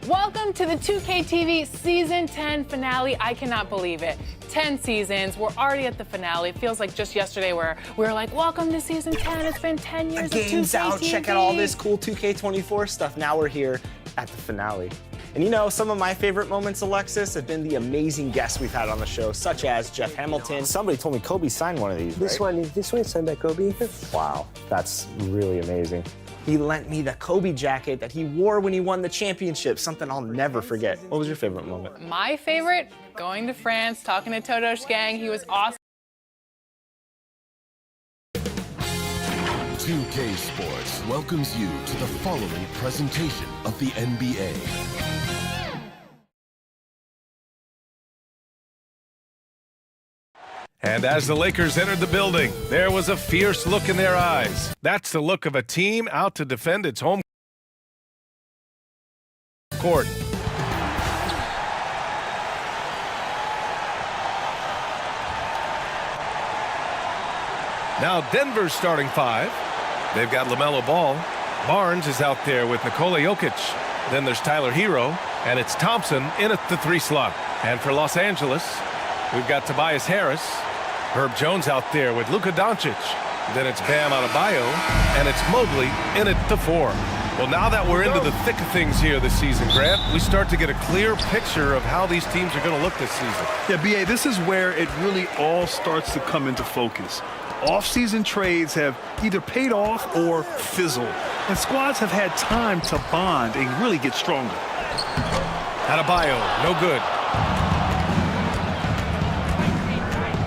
Welcome to the 2K TV Season 10 finale. I cannot believe it. 10 seasons. We're already at the finale. It feels like just yesterday where we were like, welcome to Season 10. It's been 10 years The of 2K game's out. TV. Check out all this cool 2K24 stuff. Now we're here at the finale. And you know, some of my favorite moments, Alexis, have been the amazing guests we've had on the show, such as Jeff Hamilton. Somebody told me Kobe signed one of these, This one signed by Kobe. Wow, that's really amazing. He lent me the Kobe jacket that he wore when he won the championship, something I'll never forget. What was your favorite moment? My favorite, going to France, talking to Toto's gang. He was awesome. 2K Sports welcomes you to the following presentation of the NBA. And as the Lakers entered the building, there was a fierce look in their eyes. That's the look of a team out to defend its home court. Now Denver's starting five. They've got LaMelo Ball. Barnes is out there with Nikola Jokic. Then there's Tyler Hero, and it's Thompson in at the 3 slot. And for Los Angeles, we've got Tobias Harris. Herb Jones out there with Luka Doncic. Then it's Bam Adebayo, and it's Mobley in at the 4. Well, now that we're into the thick of things here this season, Grant, we start to get a clear picture of how these teams are going to look this season. Yeah, B.A., this is where it really all starts to come into focus. Off-season trades have either paid off or fizzled, and squads have had time to bond and really get stronger. Adebayo, no good.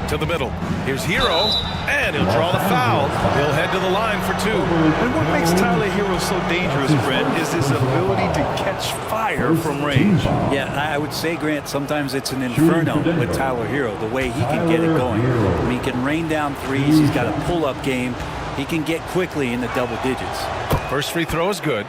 To the middle. Here's Hero, and he'll draw the foul. He'll head to the line for 2. And what makes Tyler Hero so dangerous, Brent, is his ability to catch fire from range. Yeah, I would say, Grant, sometimes it's an inferno with Tyler Hero, the way he can get it going. I mean, he can rain down threes. He's got a pull-up game. He can get quickly in the double digits. First free throw is good.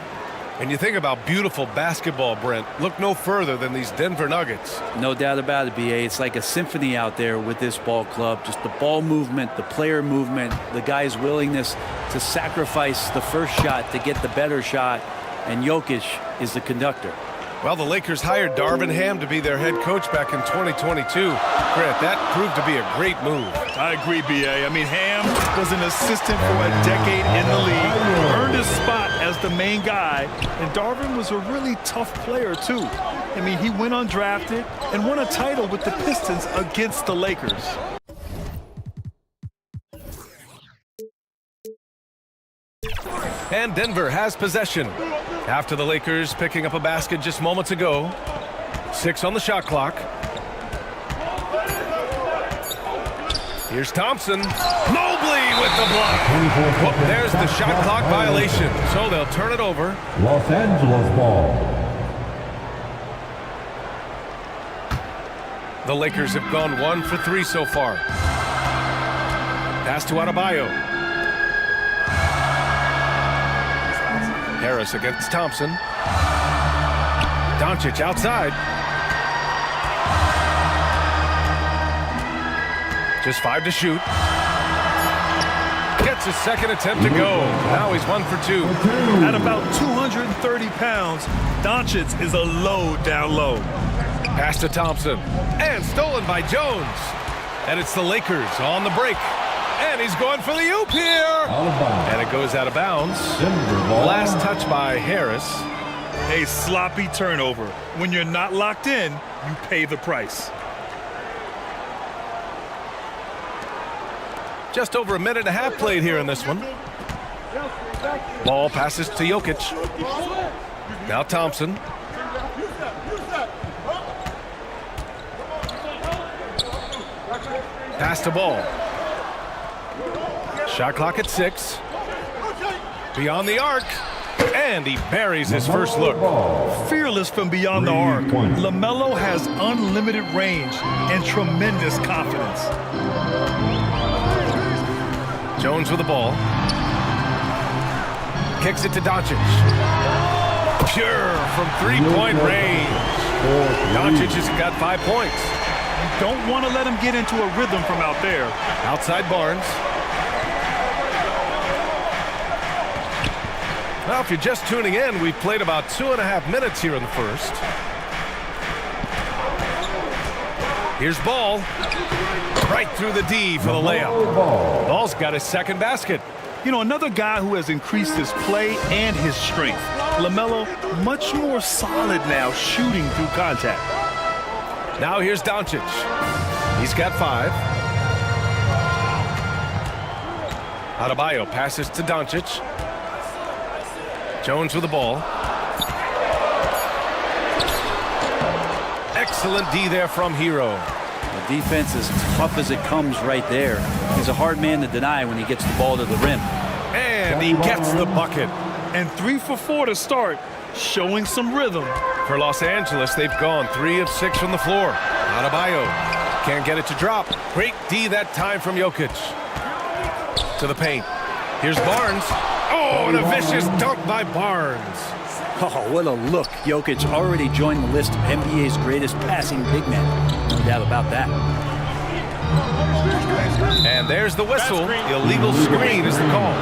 And you think about beautiful basketball, Brent. Look no further than these Denver Nuggets. No doubt about it, B.A. It's like a symphony out there with this ball club. Just the ball movement, the player movement, the guy's willingness to sacrifice the first shot to get the better shot. And Jokic is the conductor. Well, the Lakers hired Darvin Ham to be their head coach back in 2022. Grant, that proved to be a great move. I agree, B.A. I mean, Ham was an assistant for a decade in the league, earned his spot as the main guy, and Darvin was a really tough player, too. I mean, he went undrafted and won a title with the Pistons against the Lakers. And Denver has possession. After the Lakers picking up a basket just moments ago. 6 on the shot clock. Here's Thompson. Mobley with the block. Well, there's the shot clock violation. So they'll turn it over. Los Angeles ball. The Lakers have gone 1 for 3 so far. Pass to Adebayo. Harris against Thompson. Doncic outside. Just 5 to shoot. Gets his second attempt to go. Now he's 1 for 2. At about 230 pounds, Doncic is a load down low. Pass to Thompson. And stolen by Jones. And it's the Lakers on the break. And he's going for the oop here. And it goes out of bounds. Last touch by Harris. A sloppy turnover. When you're not locked in, you pay the price. Just over a minute and a half played here in this one. Ball passes to Jokic. Now Thompson. Pass to Ball. Shot clock at 6. Beyond the arc. And he buries his first look. Fearless from beyond the arc. LaMelo has unlimited range and tremendous confidence. Jones with the ball. Kicks it to Doncic. Pure from three-point range. Doncic has got 5 points. You don't want to let him get into a rhythm from out there. Outside Barnes. Well, if you're just tuning in, we've played about 2.5 minutes here in the first. Here's Ball. Right through the D for the layup. Ball's got his second basket. You know, another guy who has increased his play and his strength. LaMelo, much more solid now shooting through contact. Now here's Doncic. He's got 5. Adebayo passes to Doncic. Jones with the ball. Excellent D there from Hero. The defense is tough as it comes right there. He's a hard man to deny when he gets the ball to the rim. And he gets the bucket. And 3 for 4 to start, showing some rhythm. For Los Angeles, they've gone 3 of 6 from the floor. Adebayo can't get it to drop. Great D that time from Jokic. To the paint. Here's Barnes. Oh, and a vicious dunk by Barnes. Oh, what a look. Jokic already joined the list of NBA's greatest passing big men. No doubt about that. And there's the whistle. Illegal screen is the call.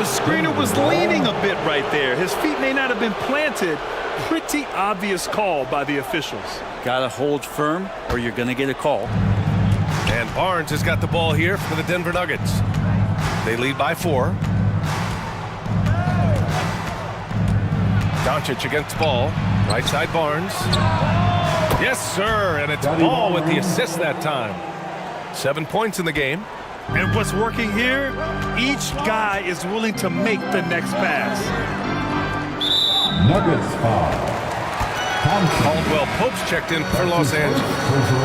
The screener was leaning a bit right there. His feet may not have been planted. Pretty obvious call by the officials. Got to hold firm or you're going to get a call. And Barnes has got the ball here for the Denver Nuggets. They lead by 4. Doncic against Ball. Right side Barnes. Yes, sir. And it's Ball with the assist that time. 7 points in the game. And what's working here, each guy is willing to make the next pass. Nuggets foul. Caldwell Pope's checked in for Los Angeles.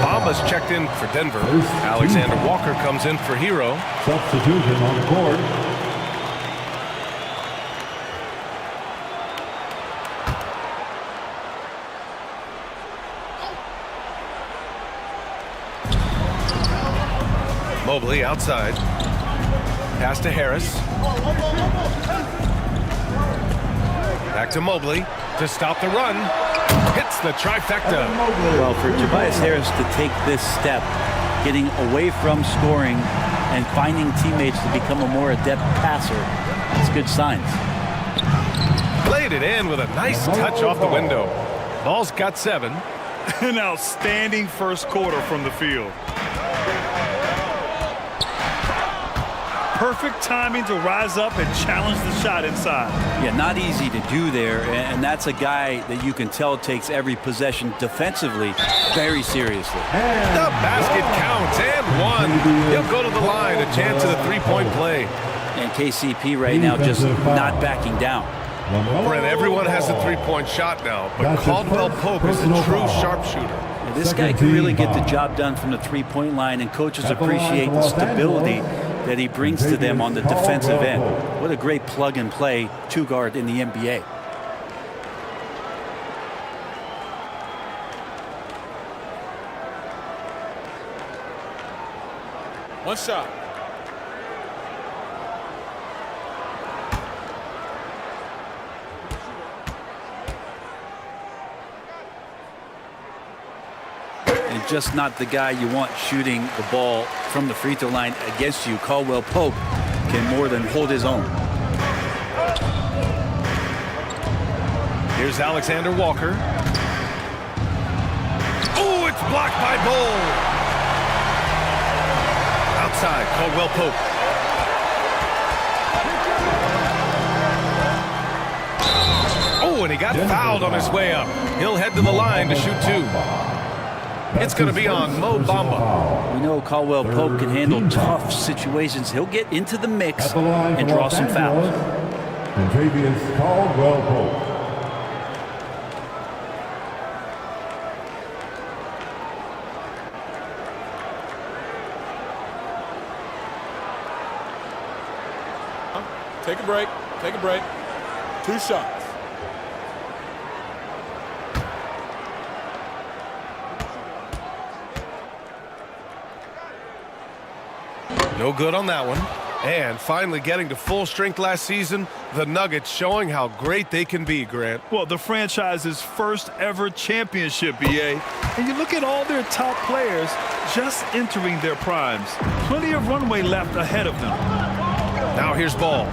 Bamba's checked in for Denver. Alexander Walker comes in for Hero. Substitution on the court. Mobley outside. Pass to Harris. Back to Mobley to stop the run. Hits the trifecta. Well, for Tobias Harris to take this step, getting away from scoring and finding teammates to become a more adept passer, it's good signs. Played it in with a nice touch off the window. Ball's got 7. An outstanding first quarter from the field. Perfect timing to rise up and challenge the shot inside. Yeah, not easy to do there, and that's a guy that you can tell takes every possession defensively very seriously. The basket counts and 1. He'll go to the line, a chance at a 3-point play. And KCP right now just not backing down. Brent, everyone has a 3-point shot now, but Caldwell Pope is a true sharpshooter. This guy can really get the job done from the 3-point line, and coaches appreciate the stability that he brings to them on the defensive end. What a great plug-and-play two-guard in the NBA. One shot. And just not the guy you want shooting the ball from the free throw line against you. Caldwell Pope can more than hold his own. Here's Alexander Walker. Oh, it's blocked by Bull. Outside, Caldwell Pope. Oh, and he got fouled on his way up. He'll head to the line to shoot 2. It's going to be on Mo Bamba. We know Caldwell Pope can handle tough situations. He'll get into the mix and draw some fouls. Contavious Caldwell Pope. Take a break. Take a break. 2 shots. No good on that one. And finally getting to full strength last season, the Nuggets showing how great they can be, Grant. Well, the franchise's first ever championship, BA. And you look at all their top players just entering their primes. Plenty of runway left ahead of them. Now here's Ball.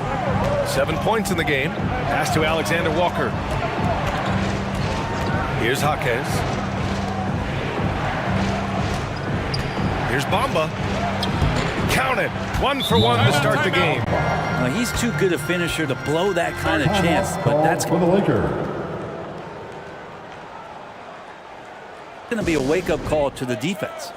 7 points in the game. Pass to Alexander Walker. Here's Jaquez. Here's Bamba. Count it. 1 for 1 to start the game. Now, he's too good a finisher to blow that kind of chance, but that's for the Lakers. going to be a wake-up call to the defense.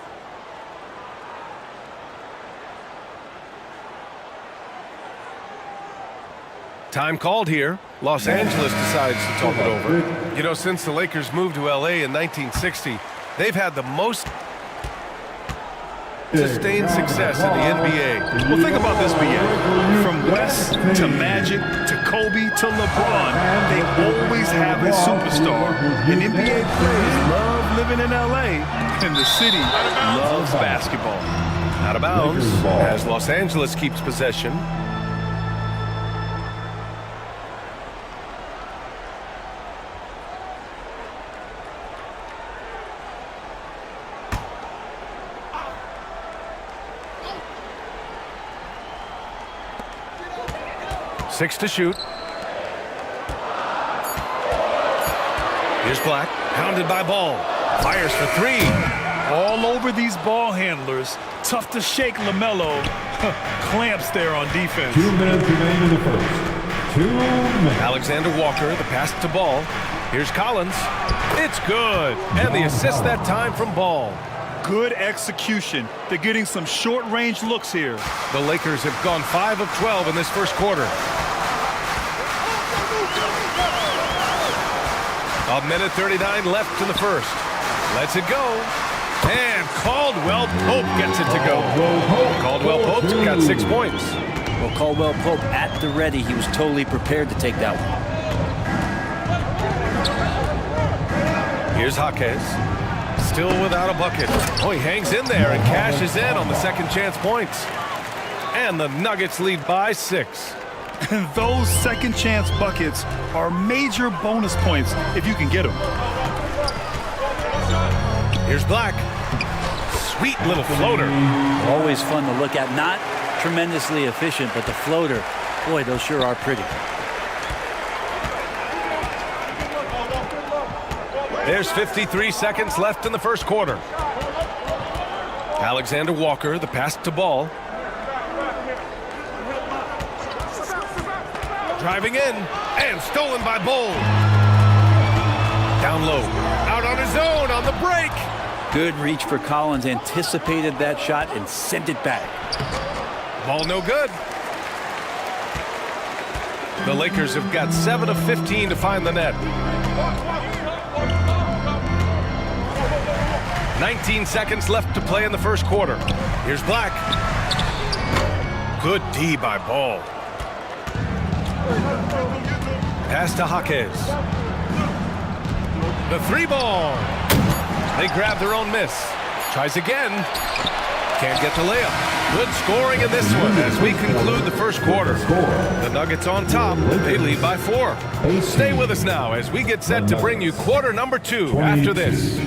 Time called here. Los Angeles decides to talk it over. You know, since the Lakers moved to LA in 1960, they've had the most sustained success in the NBA. Well, think about this, BA. From West to Magic to Kobe to LeBron, they always have a superstar. And NBA players love living in LA, and the city loves basketball. Out of bounds as Los Angeles keeps possession. 6 to shoot. Here's Black, pounded by Ball. Fires for 3. All over these ball handlers. Tough to shake LaMelo. Clamps there on defense. 2 minutes remain in the first. 2 minutes. Alexander Walker, the pass to Ball. Here's Collins. It's good. And the assist that time from Ball. Good execution. They're getting some short-range looks here. The Lakers have gone 5 of 12 in this first quarter. A minute 39 left in the first. Lets it go. And Caldwell Pope gets it to go. Caldwell Pope's got 6 points. Well, Caldwell Pope at the ready. He was totally prepared to take that one. Here's Jaquez. Still without a bucket. Oh, he hangs in there and cashes in on the second chance points. And the Nuggets lead by 6. And those second chance buckets are major bonus points if you can get them. Here's Black. Sweet little floater. Always fun to look at. Not tremendously efficient, but the floater, boy, those sure are pretty. There's 53 seconds left in the first quarter. Alexander Walker, the pass to Ball. Driving in, and stolen by Ball. Down low, out on his own on the break. Good reach for Collins, anticipated that shot and sent it back. Ball no good. The Lakers have got 7 of 15 to find the net. 19 seconds left to play in the first quarter. Here's Black. Good D by Ball. Pass to Jaquez. The 3-ball. They grab their own miss. Tries again. Can't get the layup. Good scoring in this one as we conclude the first quarter. The Nuggets on top. They lead by 4. Stay with us now as we get set to bring you quarter number 2 after this.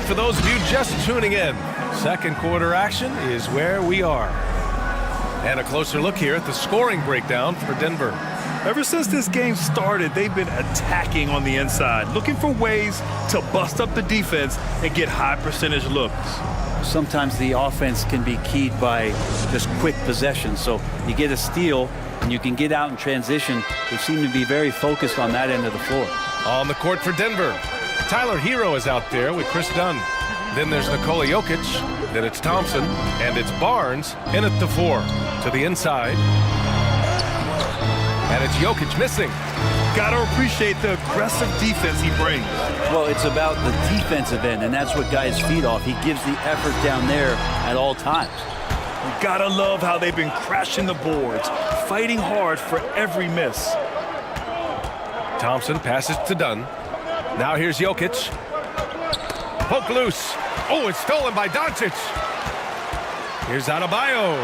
For those of you just tuning in, second quarter action is where we are. And a closer look here at the scoring breakdown for Denver. Ever since this game started, they've been attacking on the inside, looking for ways to bust up the defense and get high percentage looks. Sometimes the offense can be keyed by just quick possession. So you get a steal and you can get out in transition. They seem to be very focused on that end of the floor. On the court for Denver, Tyler Hero is out there with Chris Dunn. Then there's Nikola Jokic. Then it's Thompson. And it's Barnes in at the 4. To the inside. And it's Jokic missing. Gotta appreciate the aggressive defense he brings. Well, it's about the defensive end, and that's what guys feed off. He gives the effort down there at all times. Gotta love how they've been crashing the boards, fighting hard for every miss. Thompson passes to Dunn. Now here's Jokic. Poke loose. Oh, it's stolen by Doncic. Here's Adebayo.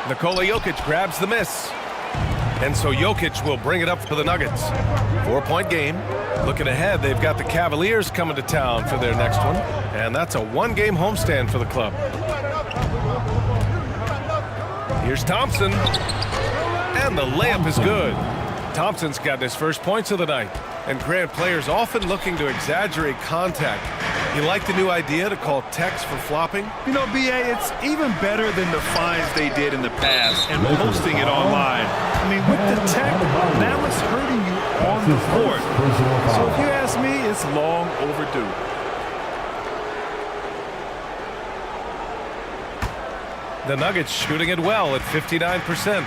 Nikola Jokic grabs the miss. And so Jokic will bring it up for the Nuggets. 4-point game. Looking ahead, they've got the Cavaliers coming to town for their next one. And that's a 1-game homestand for the club. Here's Thompson. And the layup is good. Thompson's got his first points of the night. And Grant, players often looking to exaggerate contact. You like the new idea to call techs for flopping? You know, B.A., it's even better than the fines they did in the past and posting it online. I mean, with the tech, now it's hurting you on the court. So if you ask me, it's long overdue. The Nuggets shooting it well at 59%.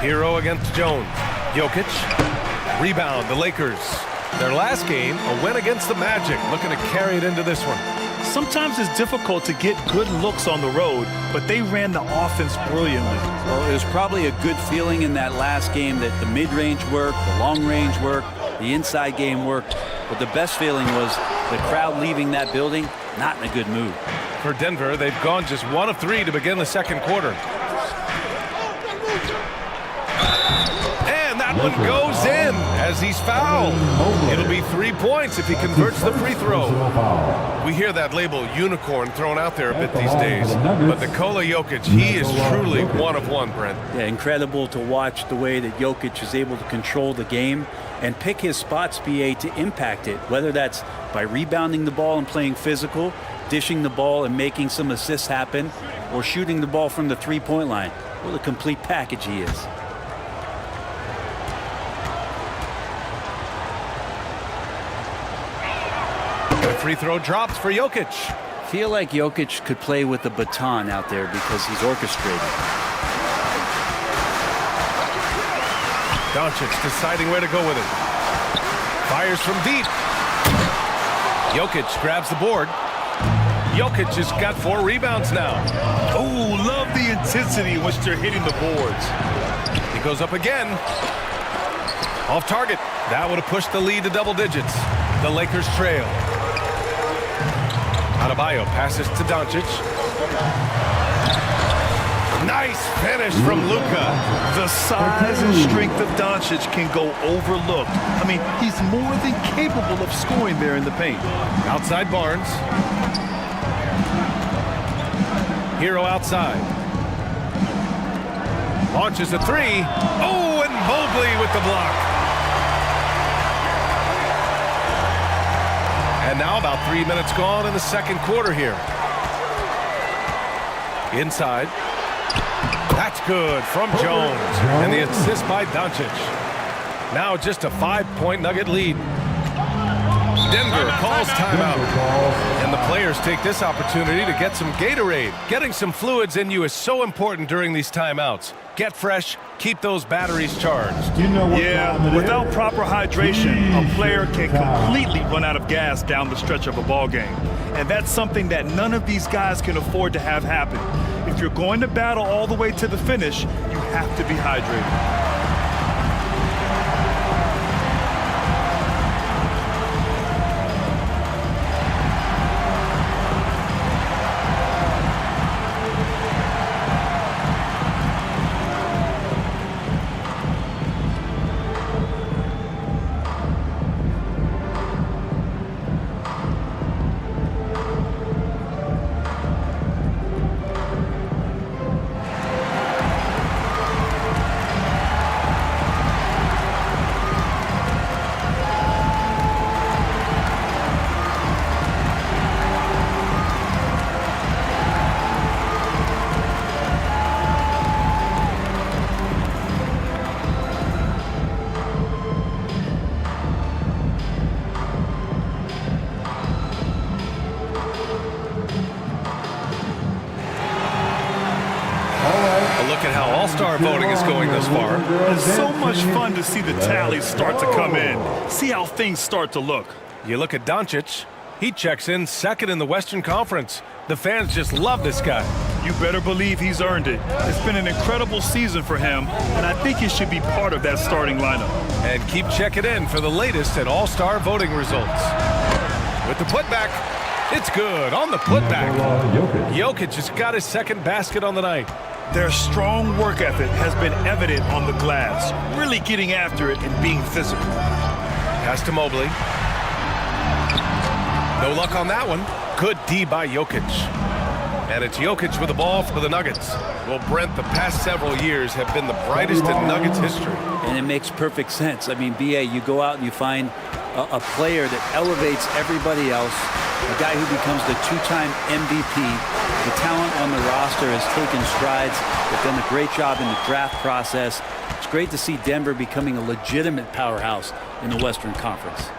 Hero against Jones. Jokic. Rebound, the Lakers. Their last game, a win against the Magic, looking to carry it into this one. Sometimes it's difficult to get good looks on the road, but they ran the offense brilliantly. Well, it was probably a good feeling in that last game that the mid-range worked, the long-range worked, the inside game worked, but the best feeling was the crowd leaving that building not in a good mood. For Denver, they've gone just 1 of 3 to begin the second quarter. And that one goes in as he's fouled. It'll be 3 points if he converts the free throw. We hear that label unicorn thrown out there a bit these days, but Nikola Jokic, he is truly 1 of 1, Brent. Yeah, incredible to watch the way that Jokic is able to control the game and pick his spots, BA, to impact it, whether that's by rebounding the ball and playing physical, dishing the ball and making some assists happen, or shooting the ball from the three-point line. What a complete package he is. The free throw drops for Jokic. Feel like Jokic could play with the baton out there because he's orchestrated. Doncic deciding where to go with it. Fires from deep. Jokic grabs the board. Jokic has got 4 rebounds now. Oh, love the intensity in which they're hitting the boards. He goes up again. Off target. That would have pushed the lead to double digits. The Lakers trail. Adebayo passes to Doncic. Nice finish from Luka. The size and strength of Doncic can go overlooked. I mean, he's more than capable of scoring there in the paint. Outside Barnes. Hero outside. Launches a 3. Oh, and Mobley with the block. And now about 3 minutes gone in the second quarter here. Inside. That's good from Jones. And the assist by Doncic. Now just a 5-point Nugget lead. Denver calls timeout. And the players take this opportunity to get some Gatorade. Getting some fluids in you is so important during these timeouts. Get fresh, keep those batteries charged. Yeah, without proper hydration, a player can completely run out of gas down the stretch of a ball game. And that's something that none of these guys can afford to have happen. If you're going to battle all the way to the finish, you have to be hydrated. Look at how all-star voting is going thus far. It's so much fun to see the tallies start to come in. See how things start to look. You look at Doncic. He checks in second in the Western Conference. The fans just love this guy. You better believe he's earned it. It's been an incredible season for him, and I think he should be part of that starting lineup. And keep checking in for the latest at all-star voting results. With the putback, it's good on the putback. Jokic has got his second basket on the night. Their strong work ethic has been evident on the glass, really getting after it and being physical. Pass to Mobley. No luck on that one. Good D by Jokic. And it's Jokic with the ball for the Nuggets. Well, Brent, the past several years have been the brightest in Nuggets history. And it makes perfect sense. I mean, BA, you go out and you find a player that elevates everybody else, a guy who becomes the 2-time MVP. The talent on the roster has taken strides. They've done a great job in the draft process. It's great to see Denver becoming a legitimate powerhouse in the Western Conference.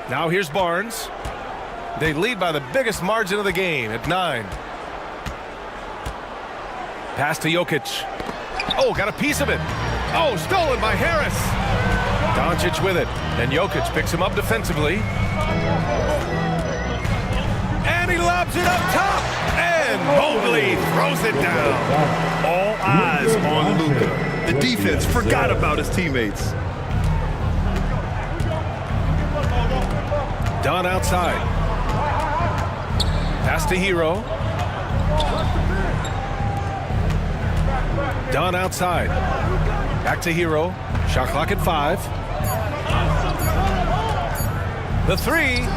Now here's Barnes. They lead by the biggest margin of the game at 9. Pass to Jokic. Oh, got a piece of it. Oh, stolen by Harris. Doncic with it, and Jokic picks him up defensively. And he lobs it up top. And Mobley throws it down. All eyes on Luka. The defense forgot about his teammates. Dunn outside. Pass to Hero. Dunn outside. Back to Hero. Shot clock at 5. The 3.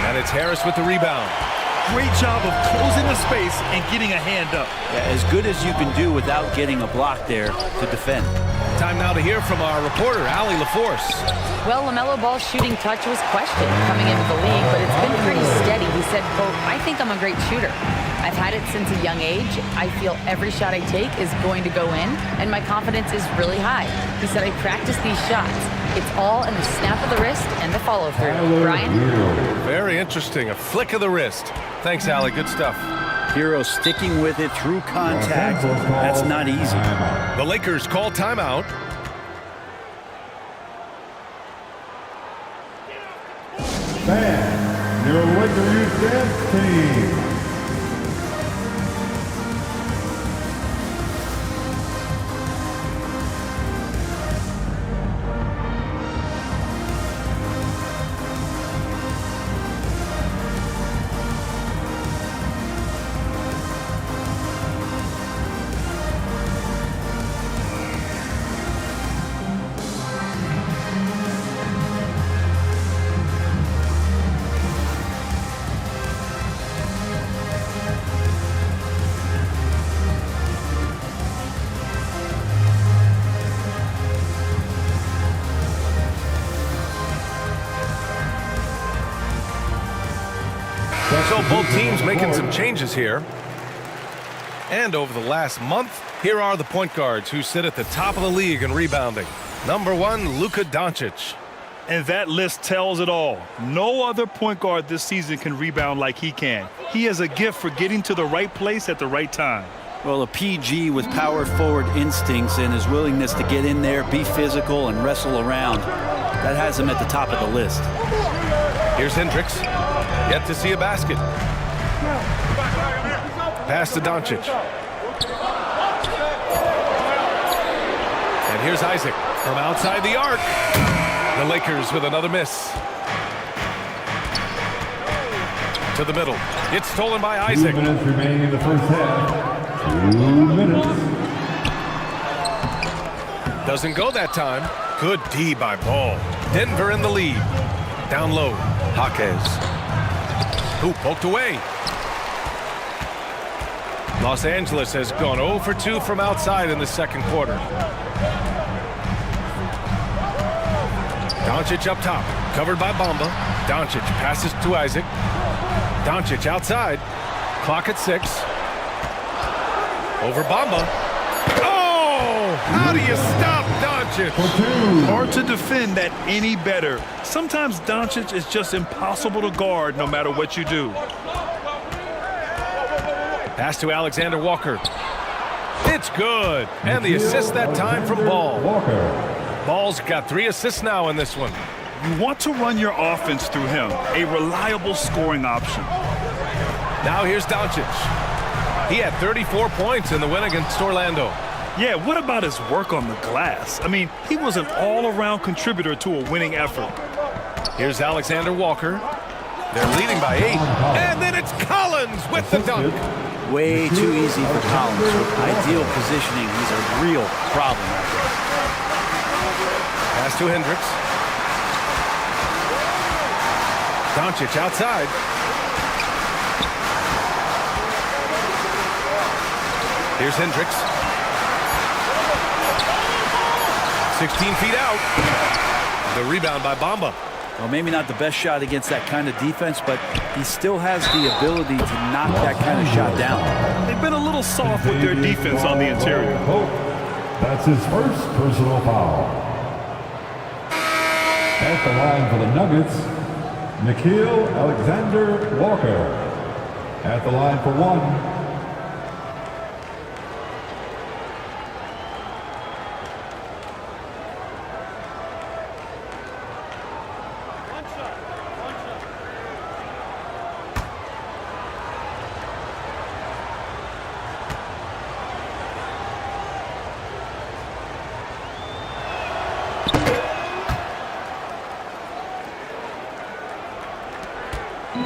And it's Harris with the rebound. Great job of closing the space and getting a hand up. Yeah, as good as you can do without getting a block there to defend. Time now to hear from our reporter, Allie LaForce. Well, LaMelo Ball's shooting touch was questioned coming into the league, but it's been pretty steady. He said, quote, "I think I'm a great shooter. I've had it since a young age. I feel every shot I take is going to go in, and my confidence is really high." He said, "I practice these shots. It's all in the snap of the wrist and the follow-through." Brian? Very interesting. A flick of the wrist. Thanks, Allie. Good stuff. Hero sticking with it through contact. That's not easy. The Lakers call timeout. Band, your Laker Youth Dance Team. So both teams making some changes here. And over the last month, here are the point guards who sit at the top of the league in rebounding. Number 1, Luka Doncic. And that list tells it all. No other point guard this season can rebound like he can. He has a gift for getting to the right place at the right time. Well, a PG with power forward instincts and his willingness to get in there, be physical, and wrestle around. That has him at the top of the list. Here's Hendricks. Yet to see a basket. Pass to Doncic. And here's Isaac from outside the arc. The Lakers with another miss. To the middle. It's stolen by Isaac. 2 minutes remaining in the first half. 2 minutes. Doesn't go that time. Good D by Ball. Denver in the lead. Down low. Jaquez. Who poked away. Los Angeles has gone 0 for 2 from outside in the second quarter. Doncic up top, covered by Bamba. Doncic passes to Isaac. Doncic outside. Clock at 6. Over Bamba. Oh! How do you stop Doncic? Hard to defend that any better. Sometimes Doncic is just impossible to guard no matter what you do. Pass to Alexander Walker. It's good. And the assist that time from Ball. Ball's got 3 assists now in this one. You want to run your offense through him, a reliable scoring option. Now here's Doncic. He had 34 points in the win against Orlando. Yeah, what about his work on the glass? I mean, he was an all-around contributor to a winning effort. Here's Alexander Walker. They're leading by 8. And then it's Collins with the dunk. Way too easy for Collins. With ideal positioning, he's a real problem out there. Pass to Hendricks. Doncic outside. Here's Hendricks. 16 feet out. The rebound by Bamba. Well, maybe not the best shot against that kind of defense, but he still has the ability to knock that kind of shot down. They've been a little soft with their defense on the interior. That's his first personal foul. At the line for the Nuggets, Nickeil Alexander-Walker. At the line for 1.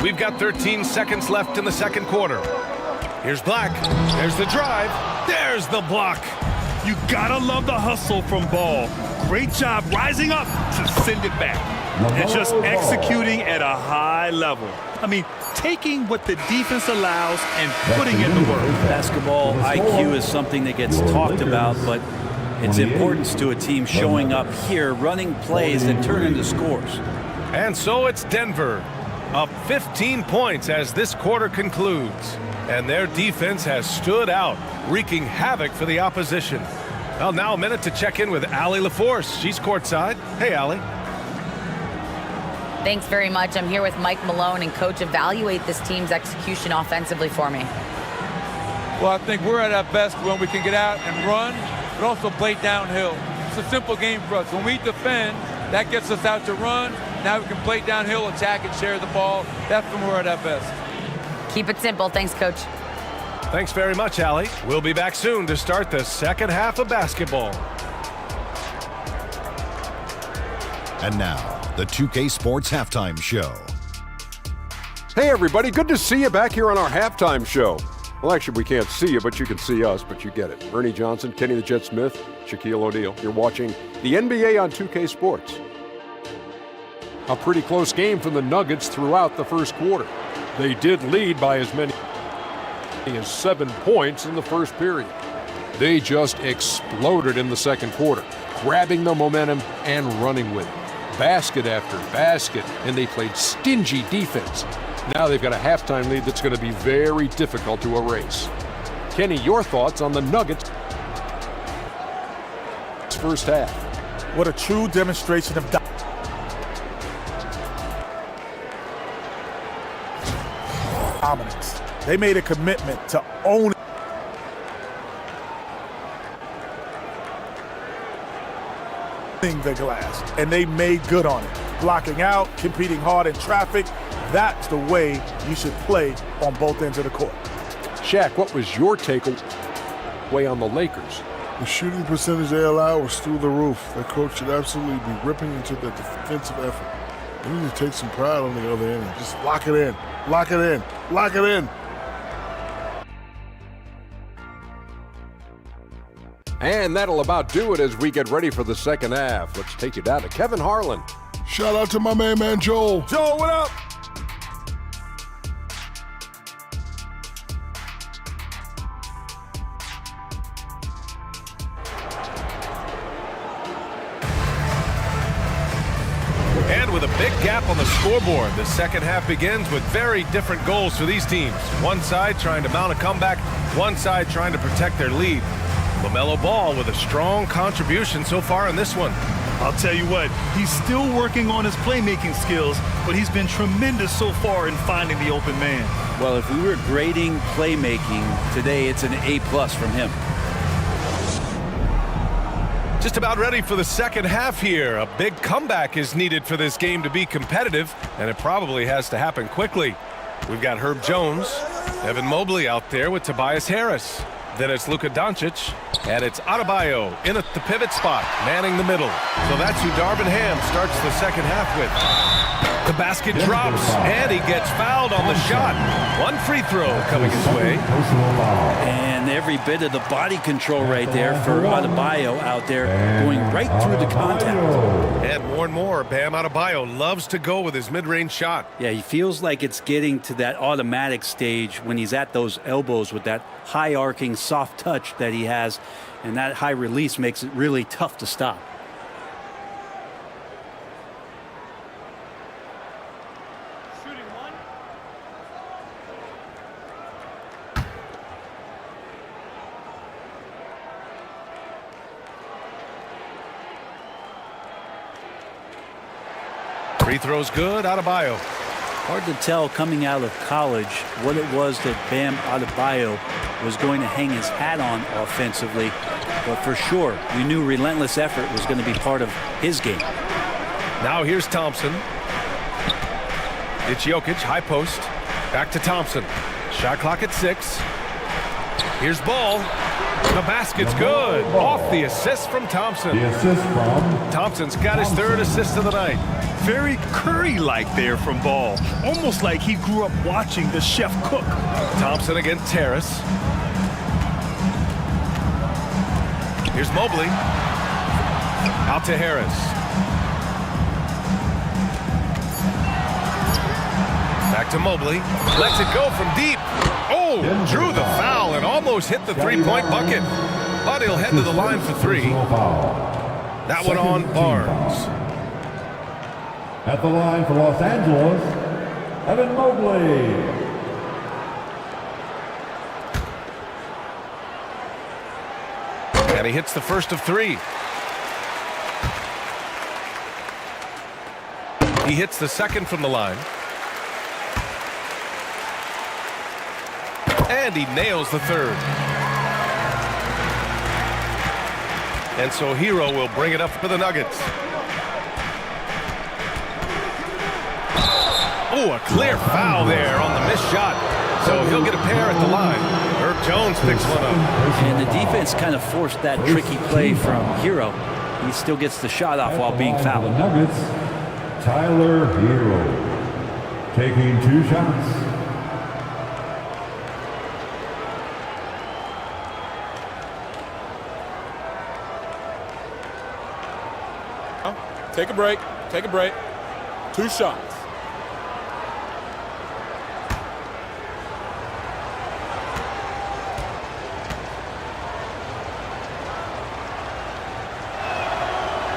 We've got 13 seconds left in the second quarter. Here's Black. There's the drive. There's the block. You gotta love the hustle from Ball. Great job rising up to send it back. And just executing at a high level. I mean, taking what the defense allows and putting in the work. Basketball IQ is something that gets talked about, but its importance to a team showing up here, running plays that turn into scores. And so it's Denver, up 15 points as this quarter concludes. And their defense has stood out, wreaking havoc for the opposition. Well, now a minute to check in with Allie LaForce. She's courtside. Hey, Allie. Thanks very much. I'm here with Mike Malone, and Coach, evaluate this team's execution offensively for me. Well, I think we're at our best when we can get out and run, but also play downhill. It's a simple game for us. When we defend, that gets us out to run. Now we can play downhill, attack, and share the ball. That's when we're at our best. Keep it simple. Thanks, Coach. Thanks very much, Allie. We'll be back soon to start the second half of basketball. And now, the 2K Sports Halftime Show. Hey, everybody. Good to see you back here on our halftime show. Well, actually, we can't see you, but you can see us, but you get it. Ernie Johnson, Kenny the Jet Smith, Shaquille O'Neal. You're watching the NBA on 2K Sports. A pretty close game from the Nuggets throughout the first quarter. They did lead by as many as 7 points in the first period. They just exploded in the second quarter, grabbing the momentum and running with it. Basket after basket, and they played stingy defense. Now they've got a halftime lead that's going to be very difficult to erase. Kenny, your thoughts on the Nuggets first half? What a true demonstration of dominance. They made a commitment to own the glass, and they made good on it. Blocking out, competing hard in traffic. That's the way you should play on both ends of the court. Shaq, what was your takeaway on the Lakers? The shooting percentage they allow was through the roof. Their coach should absolutely be ripping into the defensive effort. They need to take some pride on the other end. Just lock it in, lock it in, lock it in. And that'll about do it as we get ready for the second half. Let's take you down to Kevin Harlan. Shout out to my man Joel. Joel, what up? And with a big gap on the scoreboard, the second half begins with very different goals for these teams. One side trying to mount a comeback, one side trying to protect their lead. LaMelo Ball with a strong contribution so far in this one. I'll tell you what, he's still working on his playmaking skills, but he's been tremendous so far in finding the open man. Well, if we were grading playmaking today, it's an A+ from him. Just about ready for the second half here. A big comeback is needed for this game to be competitive, and it probably has to happen quickly. We've got Herb Jones, Evan Mobley out there with Tobias Harris. Then it's Luka Doncic, and it's Adebayo in at the pivot spot, manning the middle. So that's who Darvin Ham starts the second half with. The basket drops, and he gets fouled on the shot. One free throw coming his way. And every bit of the body control right there for Adebayo out there, going right through the contact. And more, Bam Adebayo loves to go with his mid-range shot. Yeah, he feels like it's getting to that automatic stage when he's at those elbows with that high arcing soft touch that he has, and that high release makes it really tough to stop. Free throw's good, Adebayo. Hard to tell coming out of college what it was that Bam Adebayo was going to hang his hat on offensively. But for sure, we knew relentless effort was going to be part of his game. Now here's Thompson. It's Jokic, high post. Back to Thompson. Shot clock at 6. Here's Ball. The basket's good. Off the assist from Thompson. The assist from Thompson's got his third assist of the night. Very Curry-like there from Ball. Almost like he grew up watching the chef cook. Thompson against Harris. Here's Mobley. Out to Harris. Back to Mobley. Lets it go from deep. Oh, drew the foul and almost hit the three-point bucket. But he'll head to the line for three. That one on Barnes. At the line for Los Angeles, Evan Mobley. And he hits the first of three. He hits the second from the line. And he nails the third. And so Hero will bring it up for the Nuggets. Oh, a clear foul there on the missed shot. So he'll get a pair at the line. Herb Jones picks one up. And the defense kind of forced that tricky play from Hero. He still gets the shot off while being fouled. The Nuggets, Tyler Hero, taking 2 shots. Take a break. Take a break. 2 shots.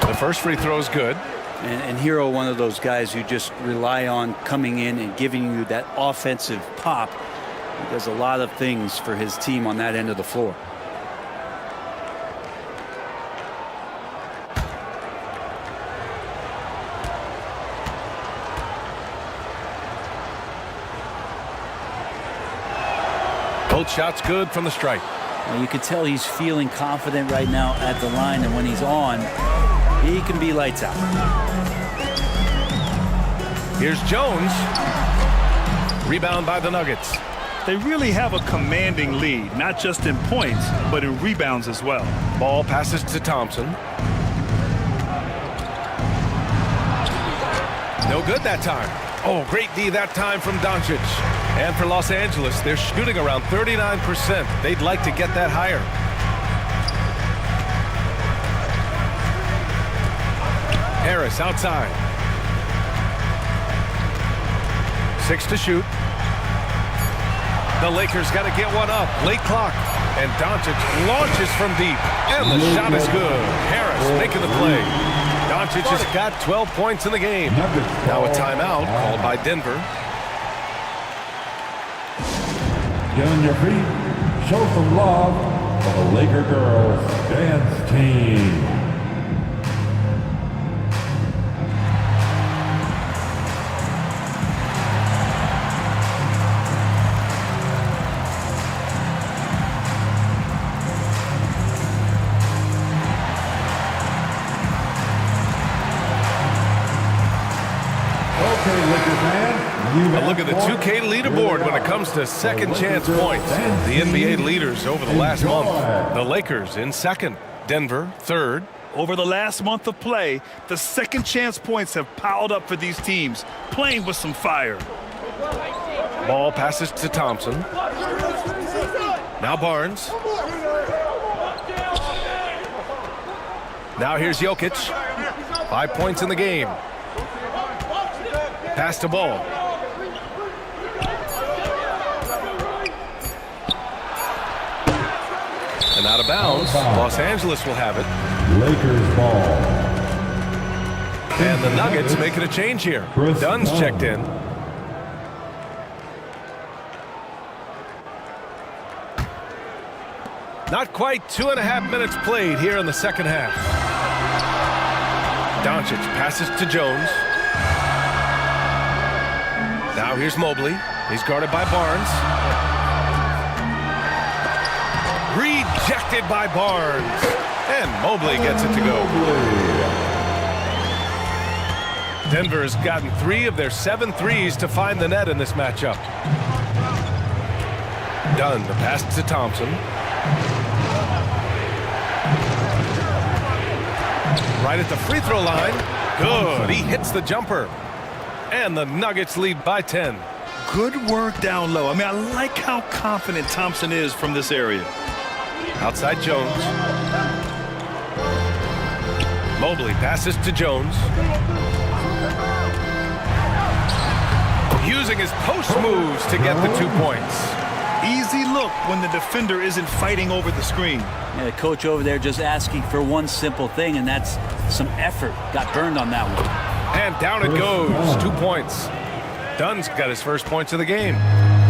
The first free throw is good. And Hero, one of those guys who just rely on coming in and giving you that offensive pop. He does a lot of things for his team on that end of the floor. Both shots good from the stripe. Well, you can tell he's feeling confident right now at the line, and when he's on, he can be lights out. Here's Jones. Rebound by the Nuggets. They really have a commanding lead, not just in points, but in rebounds as well. Ball passes to Thompson. No good that time. Oh, great D that time from Doncic. And for Los Angeles, they're shooting around 39%. They'd like to get that higher. Harris outside. 6 to shoot. The Lakers got to get one up. Late clock. And Doncic launches from deep. And the shot is good. Harris making the play. Doncic has got 12 points in the game. Now a timeout called by Denver. Get on your feet. Show some love for the Laker girls dance team. A look at the 2K leaderboard when it comes to second chance points. The NBA leaders over the last month. The Lakers in second. Denver third. Over the last month of play, the second chance points have piled up for these teams, playing with some fire. Ball passes to Thompson. Now Barnes. Now here's Jokic. 5 points in the game. Pass to Ball. And out of bounds. Los Angeles will have it. Lakers ball. And the Nuggets making a change here. Dunn's checked in. Not quite 2.5 minutes played here in the second half. Doncic passes to Jones. Now here's Mobley. He's guarded by Barnes. Rejected by Barnes. And Mobley gets it to go. Denver has gotten 3 of their 7 threes to find the net in this matchup. Dunn, the pass to Thompson. Right at the free throw line. Good. He hits the jumper. And the Nuggets lead by 10. Good work down low. I mean, I like how confident Thompson is from this area. Outside Jones. Mobley passes to Jones. Using his post moves to get the 2 points. Easy look when the defender isn't fighting over the screen. Yeah, the coach over there just asking for one simple thing, and that's some effort. Got burned on that one. And down it goes. 2 points. Dunn's got his first points of the game.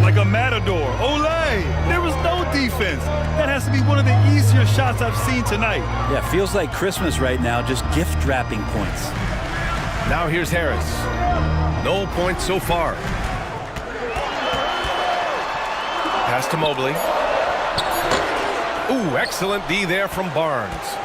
Like a matador. Olay! There was no defense. That has to be one of the easier shots I've seen tonight. Yeah, feels like Christmas right now, just gift wrapping points. Now here's Harris. No points so far. Pass to Mobley. Ooh, excellent D there from Barnes.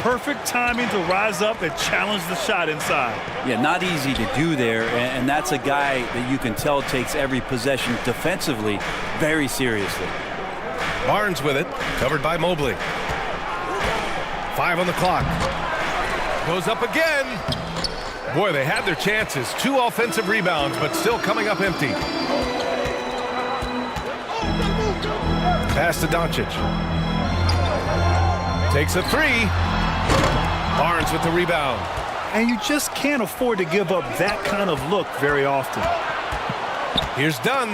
Perfect timing to rise up and challenge the shot inside. Yeah, not easy to do there, and that's a guy that you can tell takes every possession defensively very seriously. Barnes with it, covered by Mobley. 5 on the clock. Goes up again. Boy, they had their chances. 2 offensive rebounds, but still coming up empty. Pass to Doncic. Takes a 3. Barnes with the rebound. And you just can't afford to give up that kind of look very often. Here's Dunn.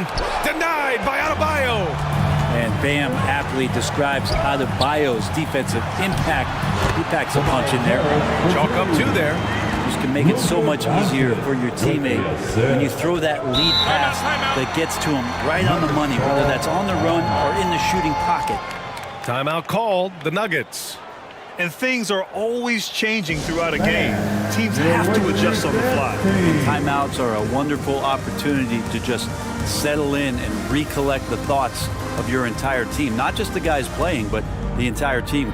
Denied by Adebayo. And Bam aptly describes Adebayo's defensive impact. He packs a punch in there. Chalk up 2 there. Just can make it so much easier for your teammate when you throw that lead pass that gets to him right on the money, whether that's on the run or in the shooting pocket. Timeout called, the Nuggets. And things are always changing throughout a game. Teams have to adjust on the fly. And timeouts are a wonderful opportunity to just settle in and recollect the thoughts of your entire team. Not just the guys playing, but the entire team.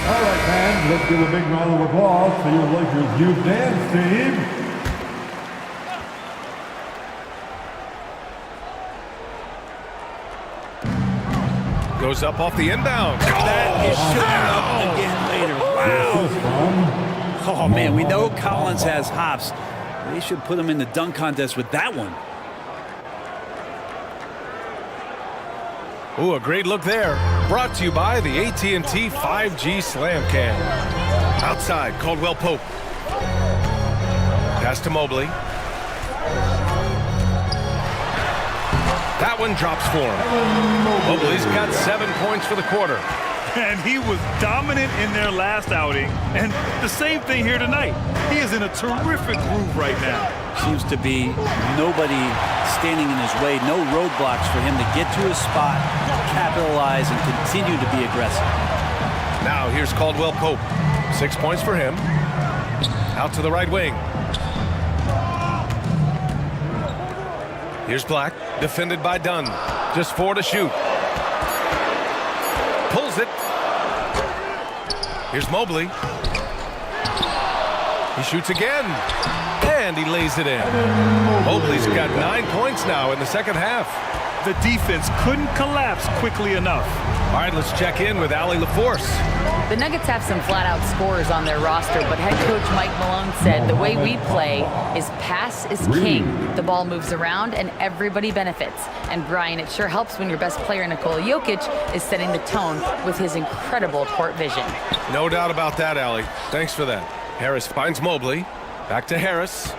All right, man, let's give a big round of applause for your Lakers youth dance team. Goes up off the inbound. That is showing up again later. Wow. Oh, man, we know Collins has hops. They should put him in the dunk contest with that one. Ooh, a great look there. Brought to you by the AT&T 5G Slam Cam. Outside, Caldwell Pope. Pass to Mobley. That one drops for him. Mobley's got 7 points for the quarter. And he was dominant in their last outing. And the same thing here tonight. He is in a terrific groove right now. Seems to be nobody standing in his way, no roadblocks for him to get to his spot, capitalize, and continue to be aggressive. Now here's Caldwell Pope. 6 points for him. Out to the right wing. Here's Black, defended by Dunn. Just 4 to shoot. Pulls it. Here's Mobley. He shoots again. And he lays it in. Mobley's got 9 points now in the second half. The defense couldn't collapse quickly enough. All right, let's check in with Allie LaForce. The Nuggets have some flat-out scorers on their roster, but head coach Mike Malone said the way we play is pass is king. The ball moves around and everybody benefits. And Brian, it sure helps when your best player, Nikola Jokic, is setting the tone with his incredible court vision. No doubt about that, Allie. Thanks for that. Harris finds Mobley. Back to Harris.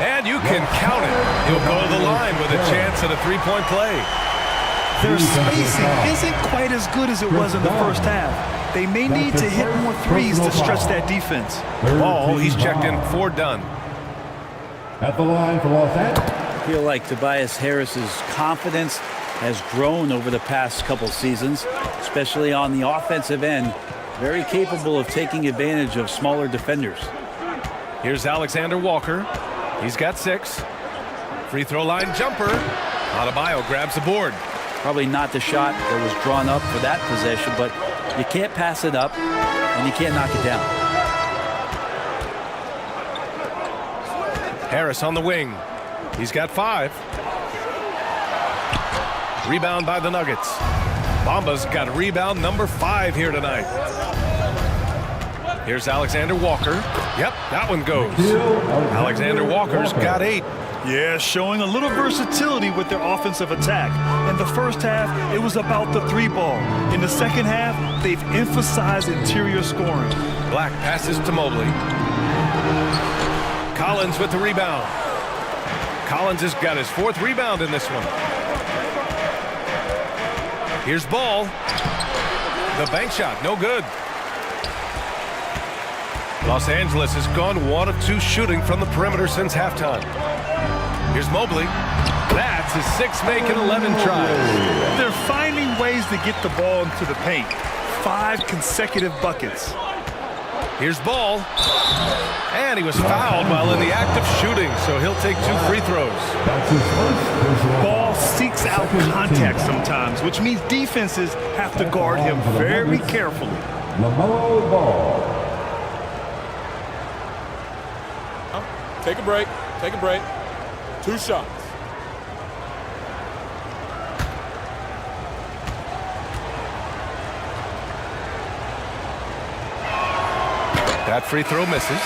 And you can count it. He'll go to the line with a chance at a three-point play. Their spacing isn't quite as good as it was in the first half. They may need to hit more threes to stretch that defense. Ball, he's checked in for Dunn. At the line for Los Angeles. I feel like Tobias Harris's confidence has grown over the past couple seasons, especially on the offensive end. Very capable of taking advantage of smaller defenders. Here's Alexander Walker. He's got 6. Free throw line jumper. Adebayo grabs the board. Probably not the shot that was drawn up for that possession, but you can't pass it up and you can't knock it down. Harris on the wing. He's got 5. Rebound by the Nuggets. Bamba's got rebound number 5 here tonight. Here's Alexander Walker. Yep, that one goes. Alexander Walker's got 8. Yeah, showing a little versatility with their offensive attack. In the first half, it was about the 3-ball. In the second half, they've emphasized interior scoring. Black passes to Mobley. Collins with the rebound. Collins has got his 4th rebound in this one. Here's Ball. The bank shot, no good. Los Angeles has gone 1 of 2 shooting from the perimeter since halftime. Here's Mobley. That's his 6th make in 11 tries. They're finding ways to get the ball into the paint. 5 consecutive buckets. Here's Ball. And he was fouled while in the act of shooting, so he'll take 2 free throws. Ball seeks out contact sometimes, which means defenses have to guard him very carefully. LaMelo Ball. Take a break. Take a break. 2 shots. That free throw misses.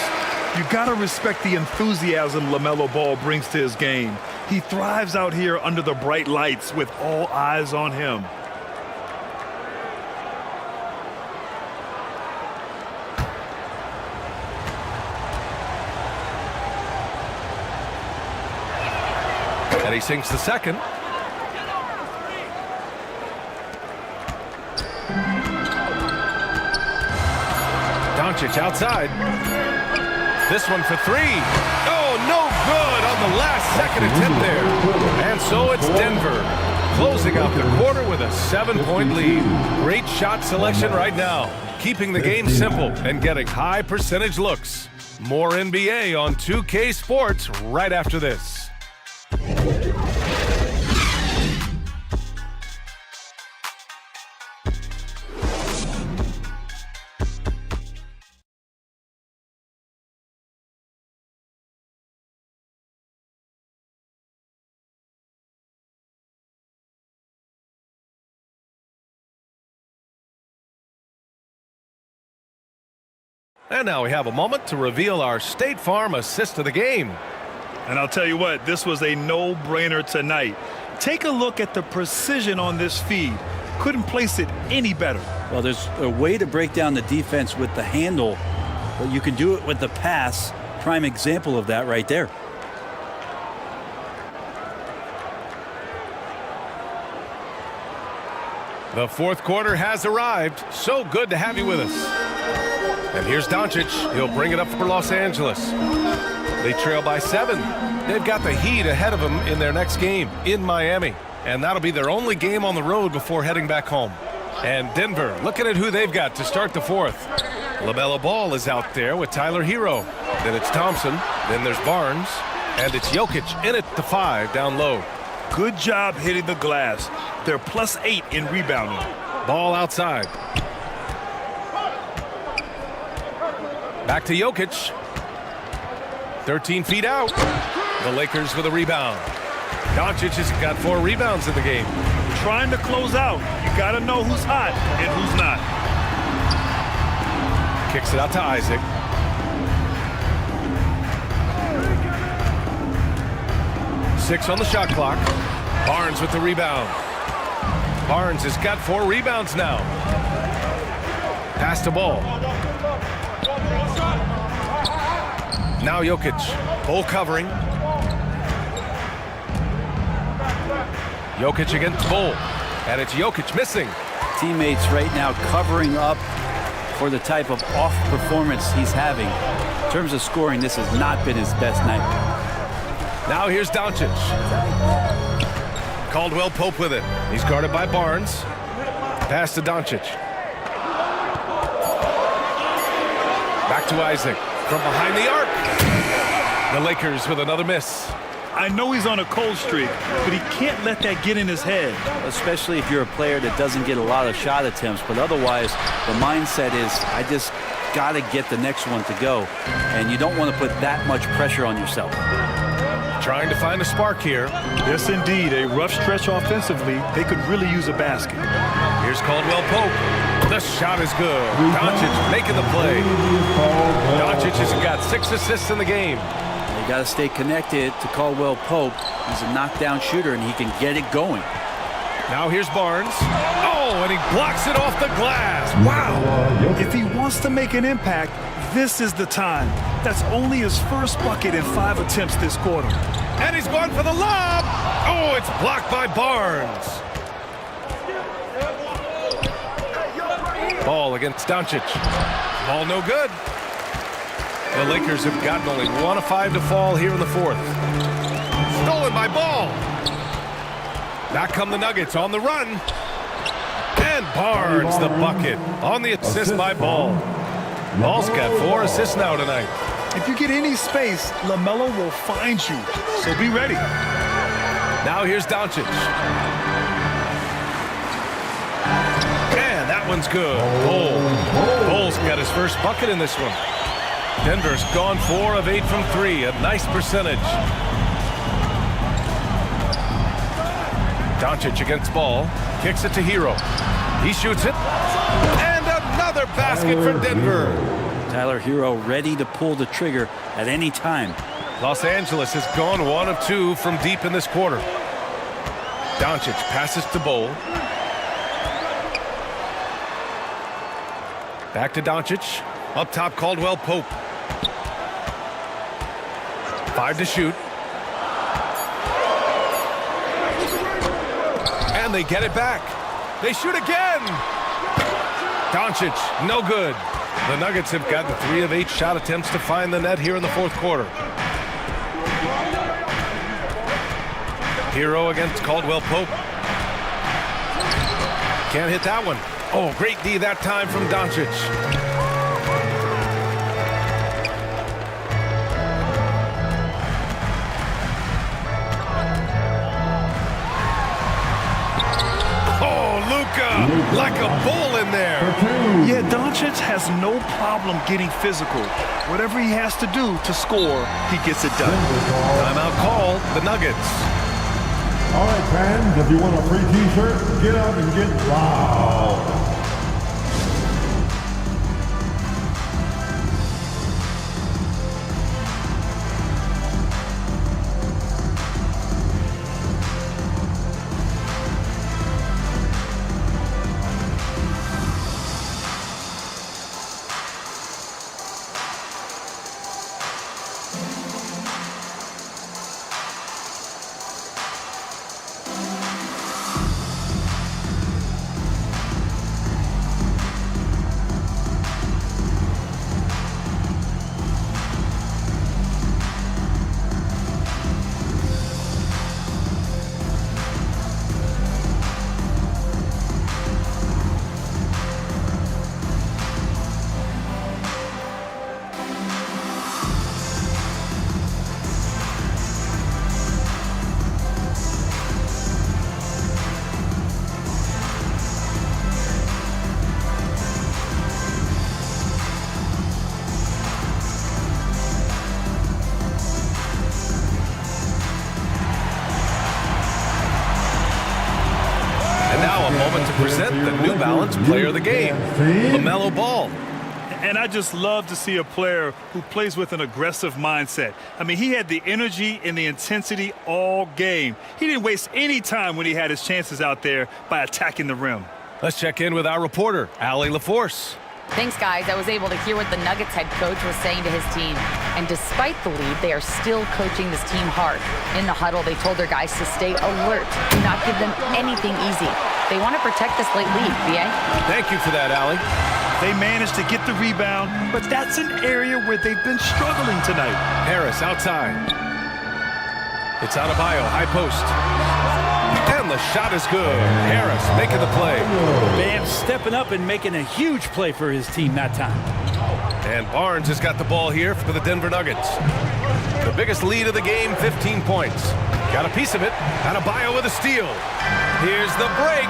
You gotta respect the enthusiasm LaMelo Ball brings to his game. He thrives out here under the bright lights with all eyes on him. And he sinks the second. Doncic outside. This one for 3. Oh, no good on the last second attempt there. And so it's Denver closing out the quarter with a 7-point lead. Great shot selection right now, keeping the game simple and getting high percentage looks. More NBA on 2K Sports right after this. And now we have a moment to reveal our State Farm assist of the game. And I'll tell you what, this was a no-brainer tonight. Take a look at the precision on this feed. Couldn't place it any better. Well, there's a way to break down the defense with the handle, but you can do it with the pass. Prime example of that right there. The 4th quarter has arrived. So good to have you with us. And here's Doncic. He'll bring it up for Los Angeles. They trail by 7. They've got the Heat ahead of them in their next game in Miami. And that'll be their only game on the road before heading back home. And Denver, looking at who they've got to start the 4th. LaMelo Ball is out there with Tyler Hero. Then it's Thompson. Then there's Barnes. And it's Jokic in at the 5 down low. Good job hitting the glass. They're +8 in rebounding. Ball outside. Back to Jokic. 13 feet out. The Lakers with a rebound. Doncic has got 4 rebounds in the game. Trying to close out. You got to know who's hot and who's not. Kicks it out to Isaac. Six on the shot clock. Barnes with the rebound. Barnes has got 4 rebounds now. Pass to Ball. Now Jokic. Bull covering. Jokic against Bull. And it's Jokic missing. Teammates right now covering up for the type of off performance he's having. In terms of scoring, this has not been his best night. Now here's Doncic. Caldwell Pope with it. He's guarded by Barnes. Pass to Doncic. Back to Isaac. From behind the arc. The Lakers with another miss. I know he's on a cold streak, but he can't let that get in his head. Especially if you're a player that doesn't get a lot of shot attempts, but otherwise the mindset is, I just got to get the next one to go. And you don't want to put that much pressure on yourself. trying to find a spark here. Yes, indeed. A rough stretch offensively. They could really use a basket. Here's Caldwell Pope. The shot is good. Doncic making the play. Doncic has got 6 assists in the game. You got to stay connected to Caldwell Pope. He's a knockdown shooter, and he can get it going. Now here's Barnes. Oh, and he blocks it off the glass. Wow. If he wants to make an impact, this is the time. That's only his first bucket in 5 attempts this quarter. And he's going for the lob. Oh, it's blocked by Barnes. Ball against Doncic. Ball no good. The Lakers have gotten only 1 of 5 to fall here in the 4th. Stolen by Ball. Back come the Nuggets on the run. And Barnes the bucket on the assist by Ball. Ball's got 4 assists now tonight. If you get any space, LaMelo will find you. So be ready. Now here's Doncic. And that one's good. Bull's got his first bucket in this one. Denver's gone 4 of 8 from 3. A nice percentage. Doncic against Ball. Kicks it to Hero. He shoots it. And another basket for Denver. Tyler Hero ready to pull the trigger at any time. Los Angeles has gone 1 of 2 from deep in this quarter. Doncic passes to Ball. Back to Doncic. Up top, Caldwell Pope. 5 to shoot. And they get it back. They shoot again. Doncic, no good. The Nuggets have gotten 3 of 8 shot attempts to find the net here in the 4th quarter. Hero against Caldwell Pope. Can't hit that one. Oh, great D that time from Doncic. Like a bull in there. Yeah, Doncic has no problem getting physical. Whatever he has to do to score, he gets it done. Timeout called, the Nuggets. All right, fans, if you want a free t-shirt, get up and get loud. Present the New Balance Player of the Game, LaMelo Ball. And I just love to see a player who plays with an aggressive mindset. I mean, he had the energy and the intensity all game. He didn't waste any time when he had his chances out there by attacking the rim. Let's check in with our reporter, Allie LaForce. Thanks, guys. I was able to hear what the Nuggets head coach was saying to his team. And despite the lead, they are still coaching this team hard. In the huddle, they told their guys to stay alert, do not give them anything easy. They want to protect this late lead, B.A. Thank you for that, Allie. They managed to get the rebound, but that's an area where they've been struggling tonight. Harris outside. It's Adebayo, high post. And the shot is good. Harris making the play. Bam stepping up and making a huge play for his team that time. And Barnes has got the ball here for the Denver Nuggets. The biggest lead of the game, 15 points. Got a piece of it. Adebayo with a steal. Here's the break.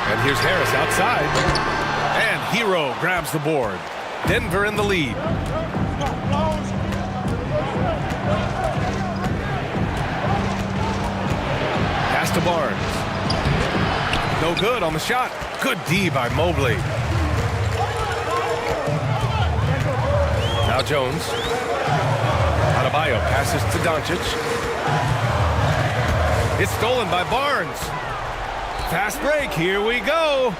And here's Harris outside. And Hero grabs the board. Denver in the lead. to Barnes. No good on the shot. Good D by Mobley. Now Jones. Adebayo passes to Doncic. It's stolen by Barnes. Fast break. Here we go.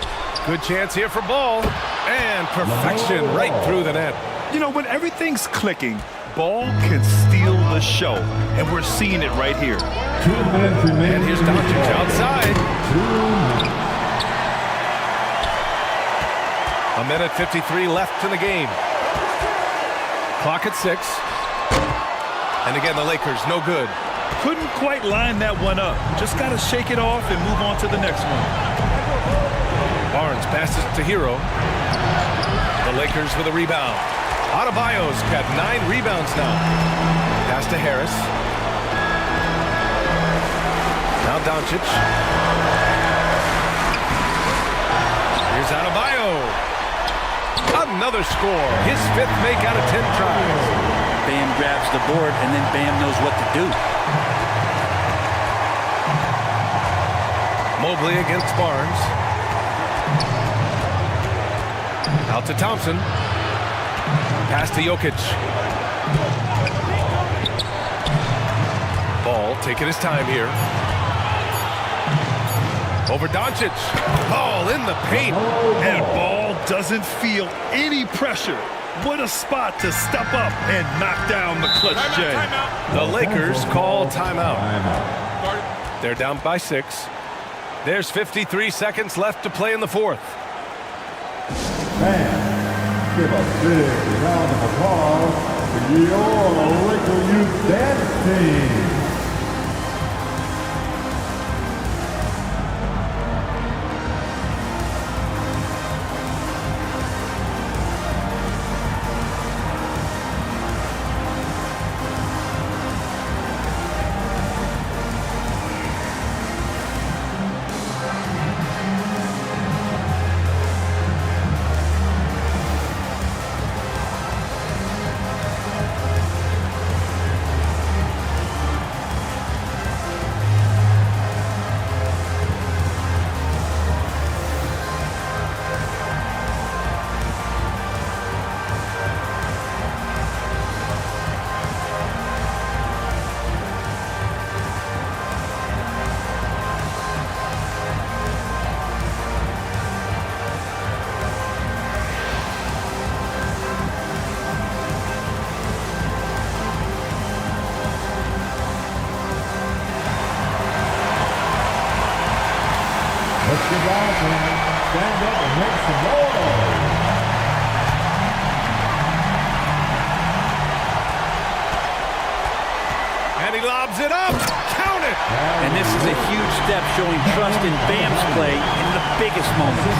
Good chance here for Ball. And perfection right through the net. You know, when everything's clicking, Ball can steal the show. And we're seeing it right here. 2 minutes remaining. And here's Doncic outside. 1:53 left in the game. Clock at 6. And again, the Lakers, no good. Couldn't quite line that one up. Just got to shake it off and move on to the next one. Barnes passes to Hero. The Lakers with a rebound. Adebayo's got 9 rebounds now. Pass to Harris. Now Doncic. Here's Adebayo. Another score. His 5th make out of 10 tries. Bam grabs the board, and then Bam knows what to do. Mobley against Barnes. Out to Thompson. Pass to Jokic. Ball taking his time here. Over Doncic. Ball in the paint. And Ball doesn't feel any pressure. What a spot to step up and knock down the clutch J. The Lakers call timeout. They're down by 6. There's 53 seconds left to play in the 4th. Fans, give a big round of applause for your Laker Youth Dance Team. Stand up and make some noise. And he lobs it up. Count it. And this is a huge step showing trust in Bam's play in the biggest moments.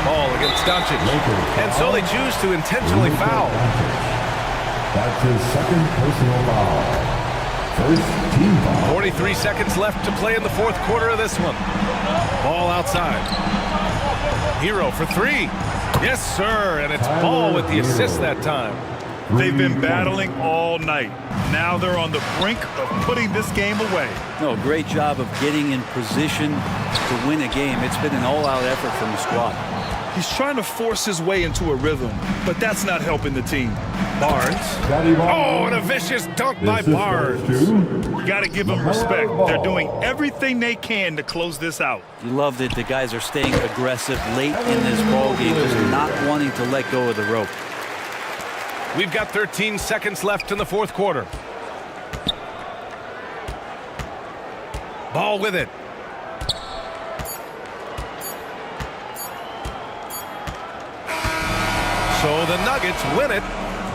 Ball against Doncic. And so they choose to intentionally foul. That's his 2nd personal foul. First team foul. 43 seconds left to play in the 4th quarter of this one. Ball outside. Hero for 3. Yes, sir. And it's Ball with the assist that time. They've been battling all night. Now they're on the brink of putting this game away. No, great job of getting in position to win a game. It's been an all-out effort from the squad. He's trying to force his way into a rhythm, but that's not helping the team. Barnes. Oh, and a vicious dunk by Barnes. You got to give them respect. They're doing everything they can to close this out. You love that the guys are staying aggressive late in this ball game, just not wanting to let go of the rope. We've got 13 seconds left in the 4th quarter. Ball with it. So the Nuggets win it,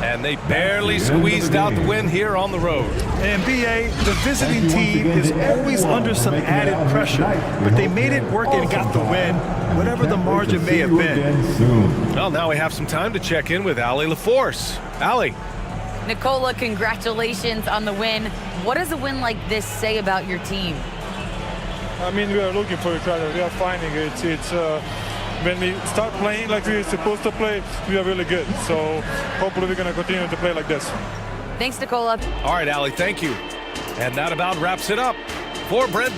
and they barely squeezed out the win here on the road. And BA, the visiting team is always under some added pressure, but they made it work and got the win, whatever the margin may have been. Well, now we have some time to check in with Allie LaForce. Allie. Nicola, congratulations on the win. What does a win like this say about your team? I mean, we are looking for each other. We are finding it. It's when we start playing like we're supposed to play, we are really good. So hopefully we're going to continue to play like this. Thanks, Nicola. All right, Allie, thank you. And that about wraps it up for Brent.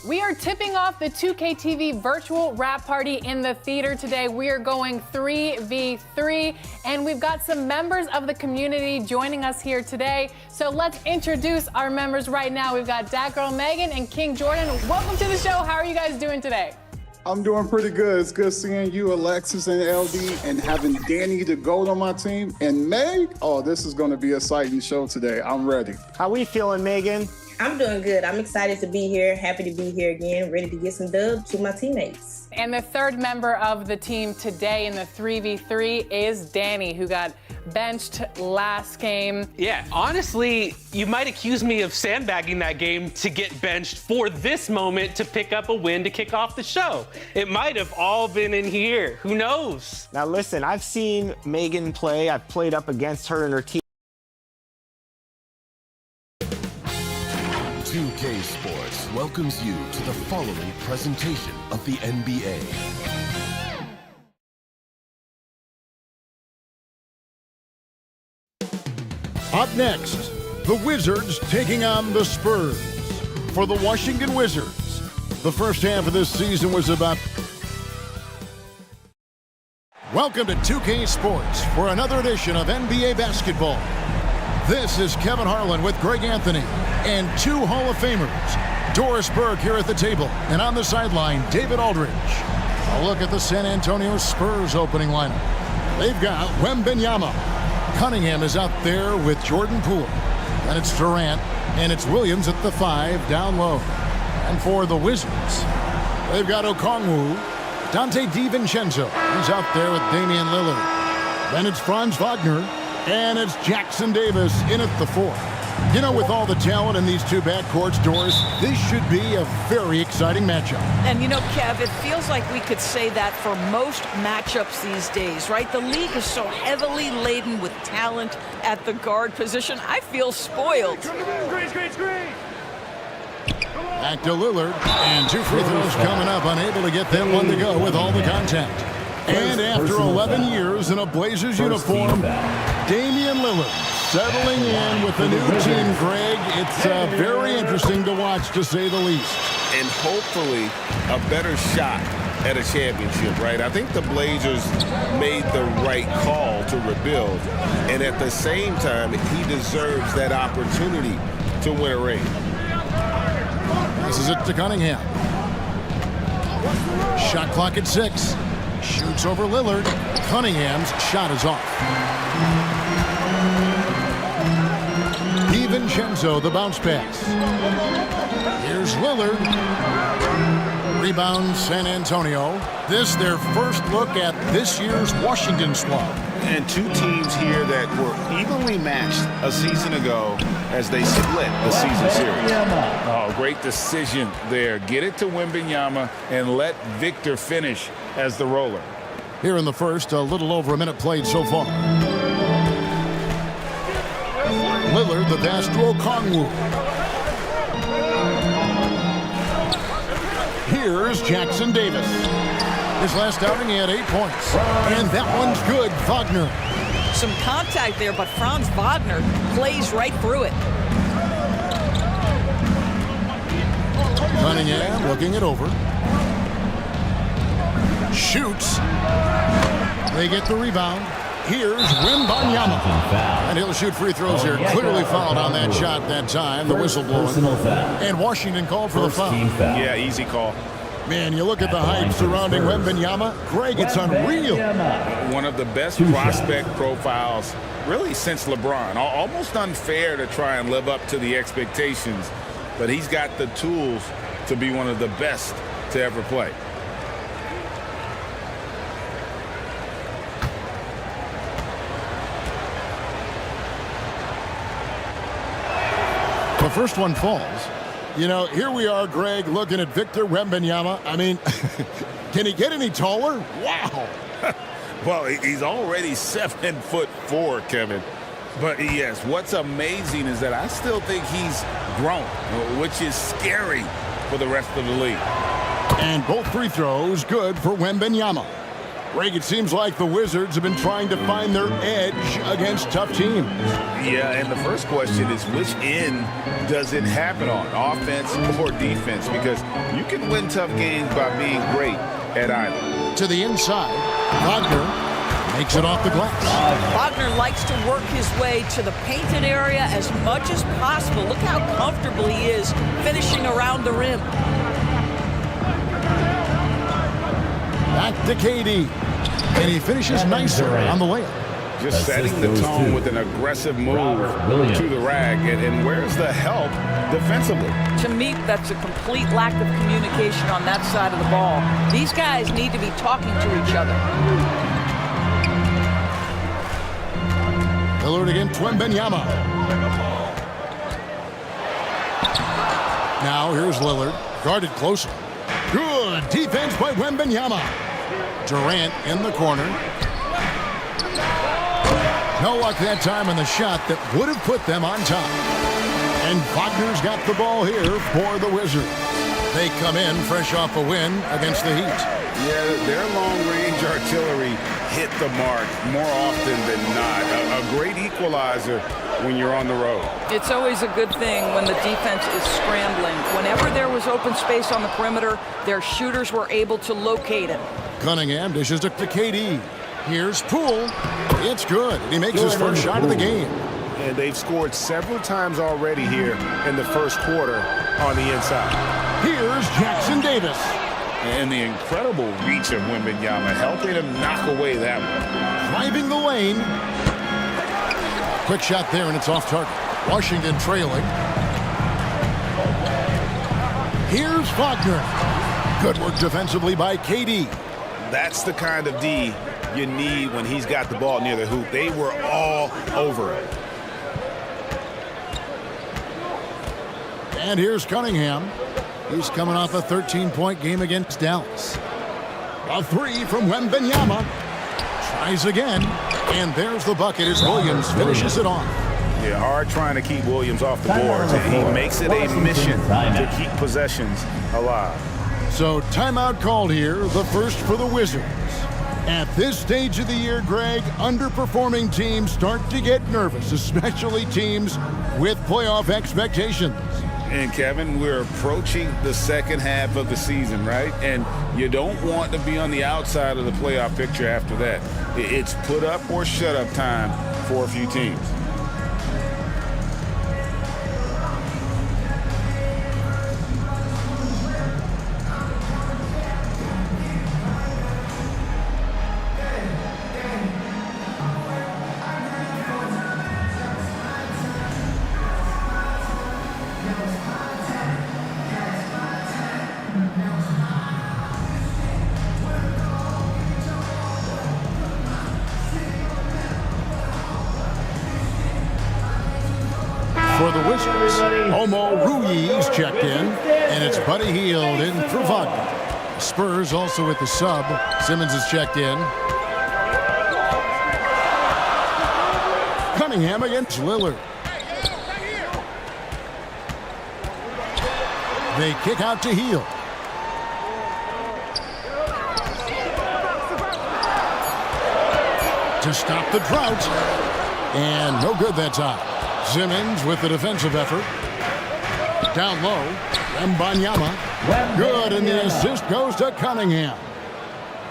We are tipping off the 2K TV virtual wrap party in the theater today. We are going 3v3, and we've got some members of the community joining us here today. So let's introduce our members right now. We've got Dat Girl Megan and King Jordan. Welcome to the show. How are you guys doing today? I'm doing pretty good. It's good seeing you, Alexis and LD, and having Danny the GOAT on my team. And Meg, oh, this is going to be an exciting show today. I'm ready. How we feeling, Megan? I'm doing good. I'm excited to be here, happy to be here again, ready to get some dubs to my teammates. And the third member of the team today in the 3v3 is Danny, who got benched last game. Yeah, honestly, you might accuse me of sandbagging that game to get benched for this moment to pick up a win to kick off the show. It might have all been in here. Who knows? Now listen, I've seen Megan play. I've played up against her and her team. 2K Sports welcomes you to the following presentation of the NBA. Up next, the Wizards taking on the Spurs. For the Washington Wizards, the first half of this season was about... Welcome to 2K Sports for another edition of NBA basketball. This is Kevin Harlan with Greg Anthony and two Hall of Famers, Doris Burke here at the table, and on the sideline, David Aldridge. A look at the San Antonio Spurs opening lineup. They've got Wembanyama. Cunningham is out there with Jordan Poole. And it's Durant, and it's Williams at the 5 down low. And for the Wizards, they've got Okongwu, Dante DiVincenzo. He's out there with Damian Lillard. Then it's Franz Wagner, and it's Jackson Davis in at the 4. You know, with all the talent in these two backcourts, Doris, this should be a very exciting matchup. And you know, Kev, it feels like we could say that for most matchups these days, right? The league is so heavily laden with talent at the guard position. I feel spoiled. Back to Lillard, and two free throws coming up, unable to get that one to go with all the contact. And after 11 years in a Blazers uniform, Damian Lillard settling in with the new team, Greg. It's very interesting to watch, to say the least. And hopefully a better shot at a championship, right? I think the Blazers made the right call to rebuild. And at the same time, he deserves that opportunity to win a ring. This is it to Cunningham. Shot clock at 6. Shoots over Lillard. Cunningham's shot is off. DiVincenzo, the bounce pass. Here's Lillard. Rebound, San Antonio. This their first look at this year's Washington squad. And two teams here that were evenly matched a season ago as they split the season series. Oh, great decision there. Get it to Wembanyama and let Victor finish as the roller. Here in the first, a little over a minute played so far. Lillard, the pass to Okongwu. Here's Jackson Davis. His last outing, he had 8 points. And that one's good, Wagner. Some contact there, but Franz Wagner plays right through it. Cunningham looking it over. Shoots. They get the rebound. Here's Wembanyama. And he'll shoot free throws here. Clearly fouled on that shot that time. The whistle blowing. And Washington called for the foul. Yeah, easy call. Man, you look at the hype surrounding Wembanyama. Greg, it's unreal. One of the best prospect profiles really since LeBron. Almost unfair to try and live up to the expectations, but he's got the tools to be one of the best to ever play. The first one falls. You know, here we are, Greg, looking at Victor Wembanyama. I mean, can he get any taller? Wow. Well, he's already 7'4", Kevin. But yes, what's amazing is that I still think he's grown, which is scary for the rest of the league. And both free throws good for Wembanyama. Greg, it seems like the Wizards have been trying to find their edge against tough teams. Yeah, and the first question is, which end does it happen on, offense or defense? Because you can win tough games by being great at either. To the inside, Wagner makes it off the glass. Wagner likes to work his way to the painted area as much as possible. Look how comfortable he is finishing around the rim. Back to KD. And he finishes nicer on the layup. Just setting the tone with an aggressive move to the rack. And where's the help defensively? To me, that's a complete lack of communication on that side of the ball. These guys need to be talking to each other. Lillard against Wembanyama. Now here's Lillard, guarded closely. Good defense by Wembanyama. Durant in the corner. No luck that time on the shot that would have put them on top. And Wagner's got the ball here for the Wizards. They come in fresh off a win against the Heat. Yeah, their long-range artillery hit the mark more often than not. A great equalizer when you're on the road. It's always a good thing when the defense is scrambling. Whenever there was open space on the perimeter, their shooters were able to locate it. Cunningham dishes it to KD. Here's Poole. It's good. He makes his first shot of the game. And they've scored several times already here in the first quarter on the inside. Here's Jackson Davis. And the incredible reach of Wembanyama helping him knock away that one. Driving the lane. Quick shot there, and it's off target. Washington trailing. Here's Wagner. Good work defensively by KD. That's the kind of D you need when he's got the ball near the hoop. They were all over it. And here's Cunningham. He's coming off a 13-point game against Dallas. A three from Wembanyama. Tries again. And there's the bucket as Williams finishes it off. Yeah, hard trying to keep Williams off the boards. He makes it a mission to keep possessions alive. So timeout called here, the first for the Wizards. At this stage of the year, Greg, underperforming teams start to get nervous, especially teams with playoff expectations. And Kevin, we're approaching the second half of the season, right? And you don't want to be on the outside of the playoff picture after that. It's put up or shut up time for a few teams. For the Wizards, Omo Ruiz checked in, and it's Buddy Hield in for Wagner. Spurs also with the sub. Simmons is checked in. Cunningham against Lillard. They kick out to Hield. To stop the drought. And no good that time. Simmons with the defensive effort. Down low. Wembanyama. Good, and the assist goes to Cunningham.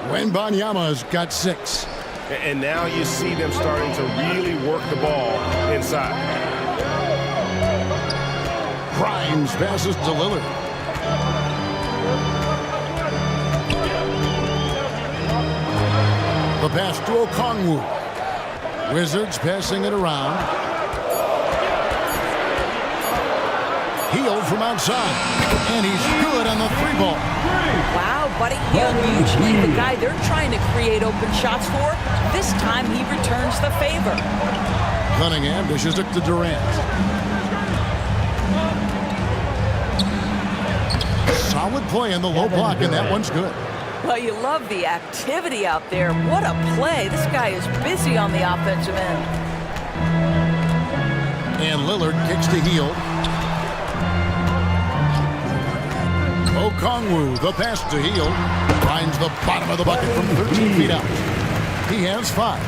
Wembanyama's got 6. And now you see them starting to really work the ball inside. Grimes passes to Lillard. The pass to Okongwu. Wizards passing it around. Hield from outside. And he's good on the three ball. Wow, Buddy Hield, usually the guy they're trying to create open shots for. This time he returns the favor. Cunningham dishes it to Durant. Solid play in the low block, and that one's good. Well, you love the activity out there. What a play. This guy is busy on the offensive end. And Lillard kicks to Hield. Okongwu, the pass to Hield. Finds the bottom of the bucket from 13 feet out. He has 5.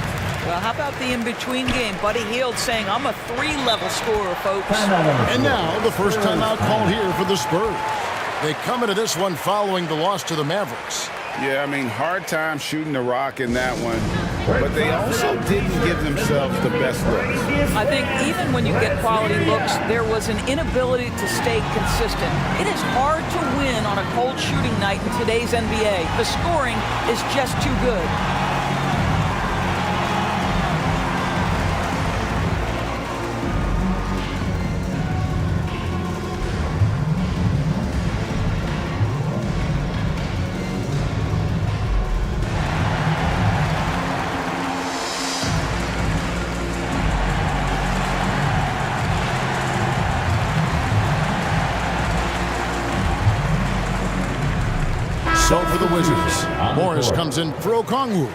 Well, how about the in-between game? Buddy Hield saying, I'm a 3-level scorer, folks. And now, the first timeout call here for the Spurs. They come into this one following the loss to the Mavericks. Yeah, I mean, hard time shooting the rock in that one. But they also didn't give themselves the best looks. I think even when you get quality looks, there was an inability to stay consistent. It is hard to win on a cold shooting night in today's NBA. The scoring is just too good. So for the Wizards, Morris comes in for Okongwu.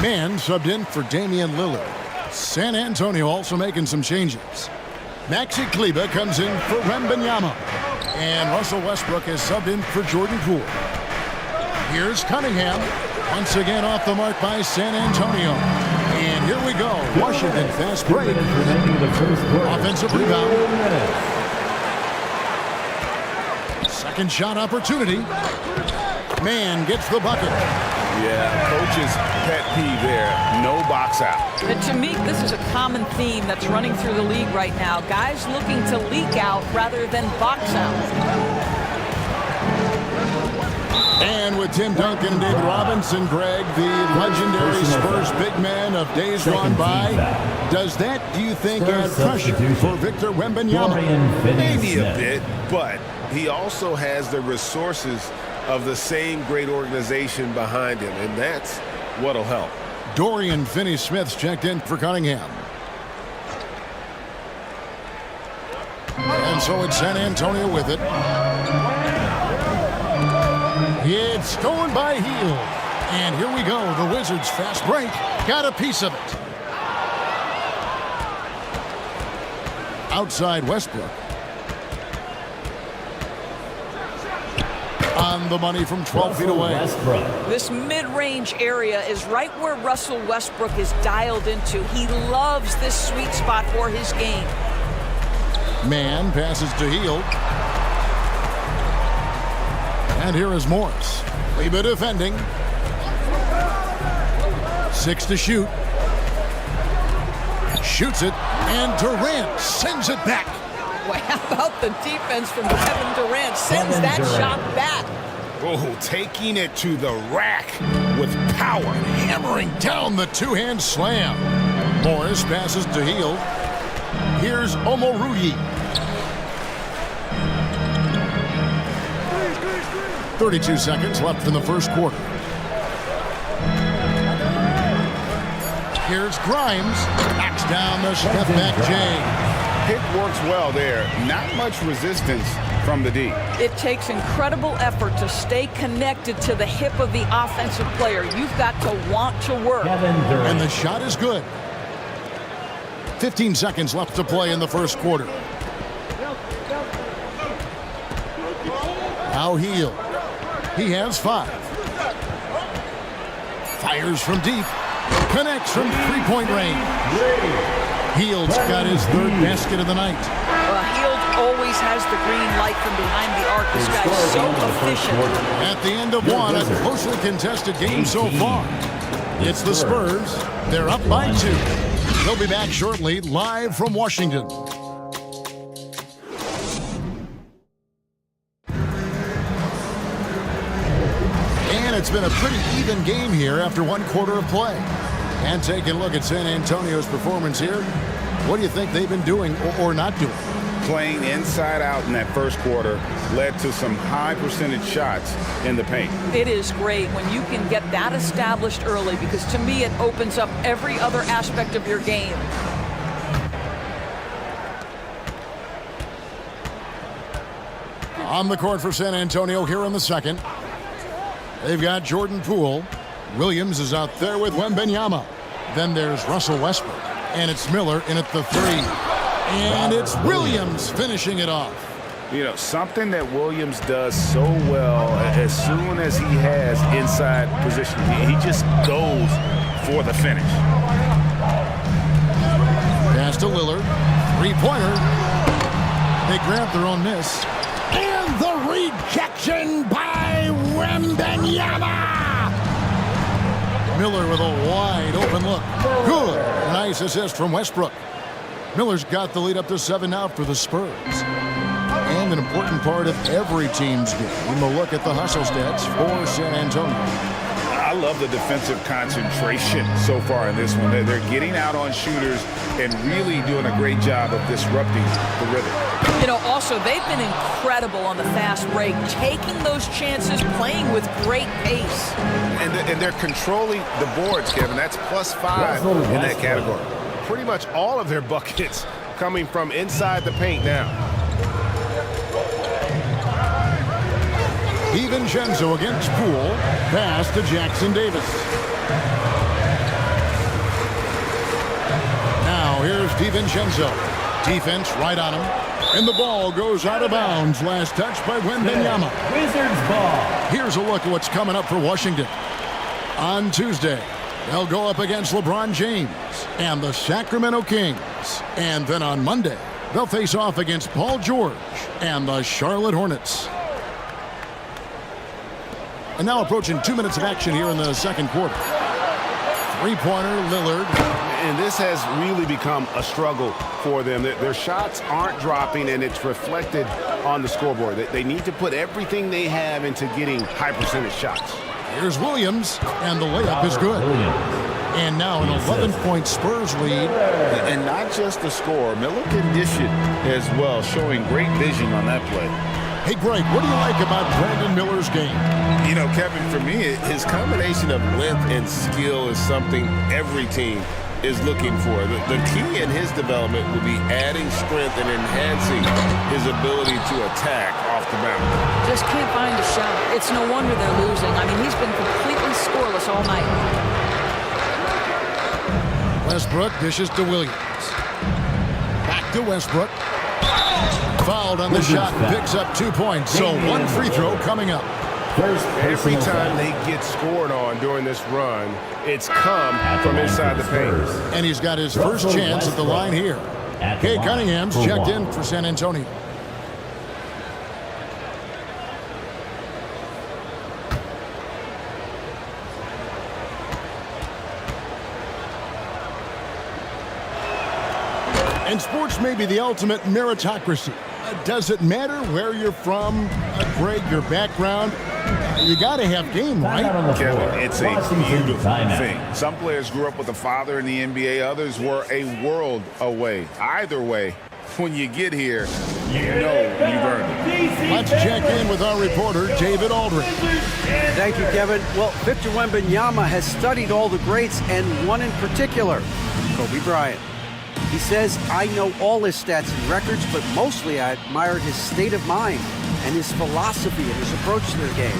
Mann subbed in for Damian Lillard. San Antonio also making some changes. Maxi Kleber comes in for Wembanyama. And Russell Westbrook is subbed in for Jordan Poole. Here's Cunningham. Once again off the mark by San Antonio. And here we go. Washington fast break. Offensive rebound. Second shot opportunity. Mann gets the bucket. Yeah, coach's pet peeve there. No box out. And to me, this is a common theme that's running through the league right now. Guys looking to leak out rather than box out. And with Tim Duncan and David Robinson, Greg, the legendary Spurs big man of days gone by, does that, do you think, add pressure for Victor Wembanyama? Maybe a bit, but he also has the resources of the same great organization behind him, and that's what'll help. Dorian Finney-Smith's checked in for Cunningham. And so it's San Antonio with it. It's stolen by Hield. And here we go. The Wizards fast break. Got a piece of it. Outside Westbrook. On the money from 12 feet away. This mid-range area is right where Russell Westbrook is dialed into. He loves this sweet spot for his game. Mann passes to Hield. And here is Morris. Kleber defending. 6 to shoot. Shoots it. And Durant sends it back. Well, how about the defense from Kevin Durant? Sends that shot back. Oh, taking it to the rack with power. Hammering down the two-hand slam. Morris passes to Hield. Here's Omoruyi. 32 seconds left in the first quarter. Here's Grimes. Knocks down the step-back J. Pick works well there. Not much resistance from the D. It takes incredible effort to stay connected to the hip of the offensive player. You've got to want to work. And the shot is good. 15 seconds left to play in the first quarter. Now Hield. He has 5. Fires from deep. Connects from three-point range. Hield's got his 3rd basket of the night. Well, Hield always always has the green light from behind the arc. This guy's so efficient. At the end of one, a closely contested game so far. It's the Spurs. They're up by 2. They'll be back shortly, live from Washington. And it's been a pretty even game here after 1 quarter of play. And taking a look at San Antonio's performance here, what do you think they've been doing or not doing? Playing inside out in that first quarter led to some high percentage shots in the paint. It is great when you can get that established early, because to me it opens up every other aspect of your game. On the court for San Antonio here in the second. They've got Jordan Poole. Williams is out there with Wembanyama. Then there's Russell Westbrook. And it's Miller in at the 3. And it's Williams finishing it off. You know, something that Williams does so well, as soon as he has inside position, he just goes for the finish. Pass to Lillard. 3-pointer. They grab their own miss. And the rejection by Wembanyama. Miller with a wide open look. Good. Nice assist from Westbrook. Miller's got the lead up to 7 now for the Spurs. And an important part of every team's game. We'll look at the hustle stats for San Antonio. I love the defensive concentration so far in this one. They're getting out on shooters and really doing a great job of disrupting the rhythm. You know, also, they've been incredible on the fast break, taking those chances, playing with great pace. And they're controlling the boards, Kevin. That's +5 in that category. Pretty much all of their buckets coming from inside the paint now. DiVincenzo against Poole. Pass to Jackson Davis. Now here's DiVincenzo. Defense right on him. And the ball goes out of bounds. Last touch by Wembanyama. Wizards ball. Here's a look at what's coming up for Washington. On Tuesday, they'll go up against LeBron James and the Sacramento Kings. And then on Monday, they'll face off against Paul George and the Charlotte Hornets. And now approaching 2 minutes of action here in the second quarter. 3-pointer, Lillard. And this has really become a struggle for them. Their shots aren't dropping, and it's reflected on the scoreboard. They need to put everything they have into getting high percentage shots. Here's Williams, and the layup is good. And now an 11-point Spurs lead. And not just the score, Miller can dish it as well, showing great vision on that play. Hey, Greg, what do you like about Brandon Miller's game? You know, Kevin, for me, his combination of length and skill is something every team is looking for. The key in his development will be adding strength and enhancing his ability to attack off the bounce. Just can't find a shot. It's no wonder they're losing. I mean, he's been completely scoreless all night. Westbrook dishes to Williams. Back to Westbrook. Fouled on the shot and picks up 2 points. So 1 free throw coming up. Every time they get scored on during this run, it's come from inside the paint. And he's got his first chance at the line here. Kay Cunningham's checked in for San Antonio. And sports may be the ultimate meritocracy. Does it matter where you're from, Greg, your background? You got to have game, right? Kevin, it's a beautiful thing. Some players grew up with a father in the NBA. Others were a world away. Either way, when you get here, you know you've earned it. Let's check in with our reporter, David Aldridge. Thank you, Kevin. Well, Victor Wembanyama has studied all the greats and one in particular, Kobe Bryant. He says, I know all his stats and records, but mostly I admired his state of mind and his philosophy and his approach to the game.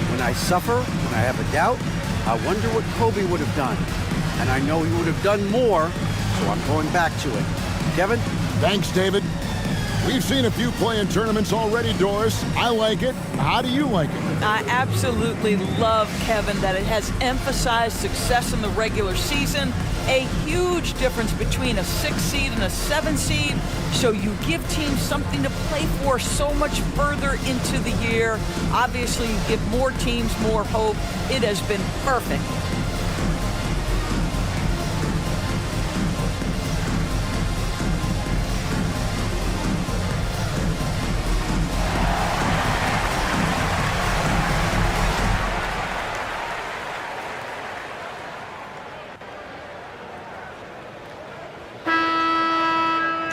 When I suffer, when I have a doubt, I wonder what Kobe would have done. And I know he would have done more, so I'm going back to it. Kevin? Thanks, David. We've seen a few play-in tournaments already, Doris. I like it. How do you like it? I absolutely love, Kevin, that it has emphasized success in the regular season, A huge difference between a 6 seed and a 7 seed. So you give teams something to play for so much further into the year. Obviously, you give more teams more hope. It has been perfect.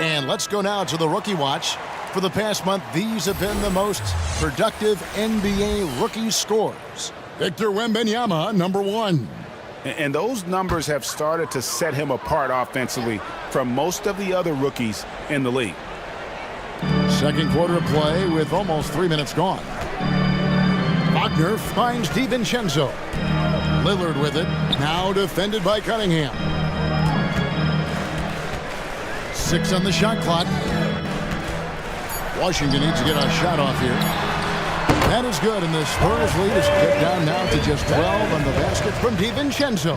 And let's go now to the Rookie Watch. For the past month, these have been the most productive NBA rookie scores. Victor Wembanyama, number 1. And those numbers have started to set him apart offensively from most of the other rookies in the league. Second quarter of play with almost 3 minutes gone. Wagner finds DiVincenzo. Lillard with it, now defended by Cunningham. 6 on the shot clock. Washington needs to get a shot off here. That is good, and the Spurs lead is cut down now to just 12 on the basket from DiVincenzo.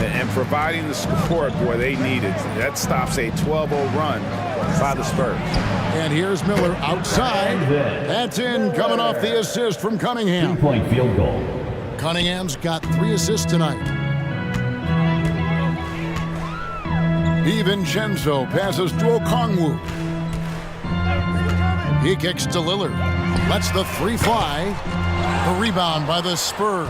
And providing the support where they need it. That stops a 12-0 run by the Spurs. And here's Miller outside. That's in, coming off the assist from Cunningham. 2-point field goal. Cunningham's got 3 assists tonight. DiVincenzo passes to Okongwu. He kicks to Lillard. Lets the 3 fly. The rebound by the Spurs.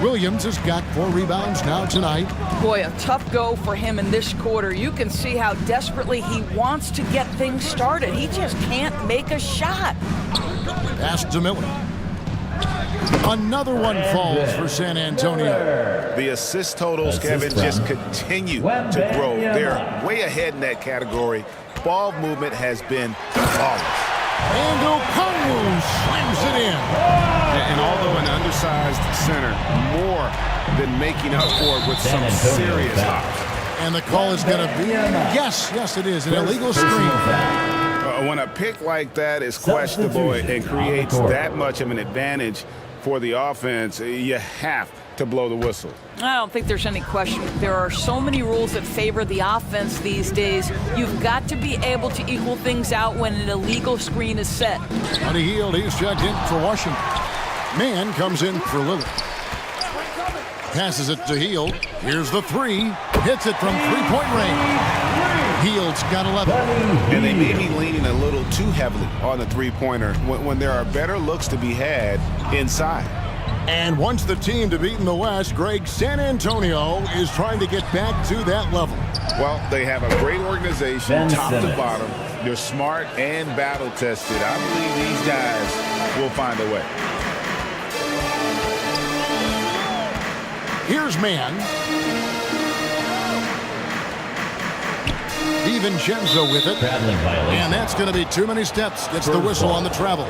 Williams has got 4 rebounds now tonight. Boy, a tough go for him in this quarter. You can see how desperately he wants to get things started. He just can't make a shot. Pass to Miller. Another one falls for San Antonio. The assist totals, Kevin, just continue to grow. They're way ahead in that category. Ball movement has been flawless. And Okongwu slams it in. And although an undersized center, more than making up for it with some serious hops. And the call is going to be, yes, it is, an illegal screen. When a pick like that is questionable and creates that much of an advantage for the offense, you have to blow the whistle. I don't think there's any question. There are so many rules that favor the offense these days. You've got to be able to equal things out when an illegal screen is set. On a Hield, he's checked in for Washington. Man comes in for Lillard. Passes it to Hield. Here's the 3. Hits it from 3-point range. Hield's got 11. And they may be leaning a little too heavily on the three-pointer when there are better looks to be had inside. And once the team to beat in the West, Greg, San Antonio is trying to get back to that level. Well, they have a great organization, top to bottom. They're smart and battle-tested. I believe these guys will find a way. Here's Man. DiVincenzo with it. And that's going to be too many steps. Gets the whistle on the travel.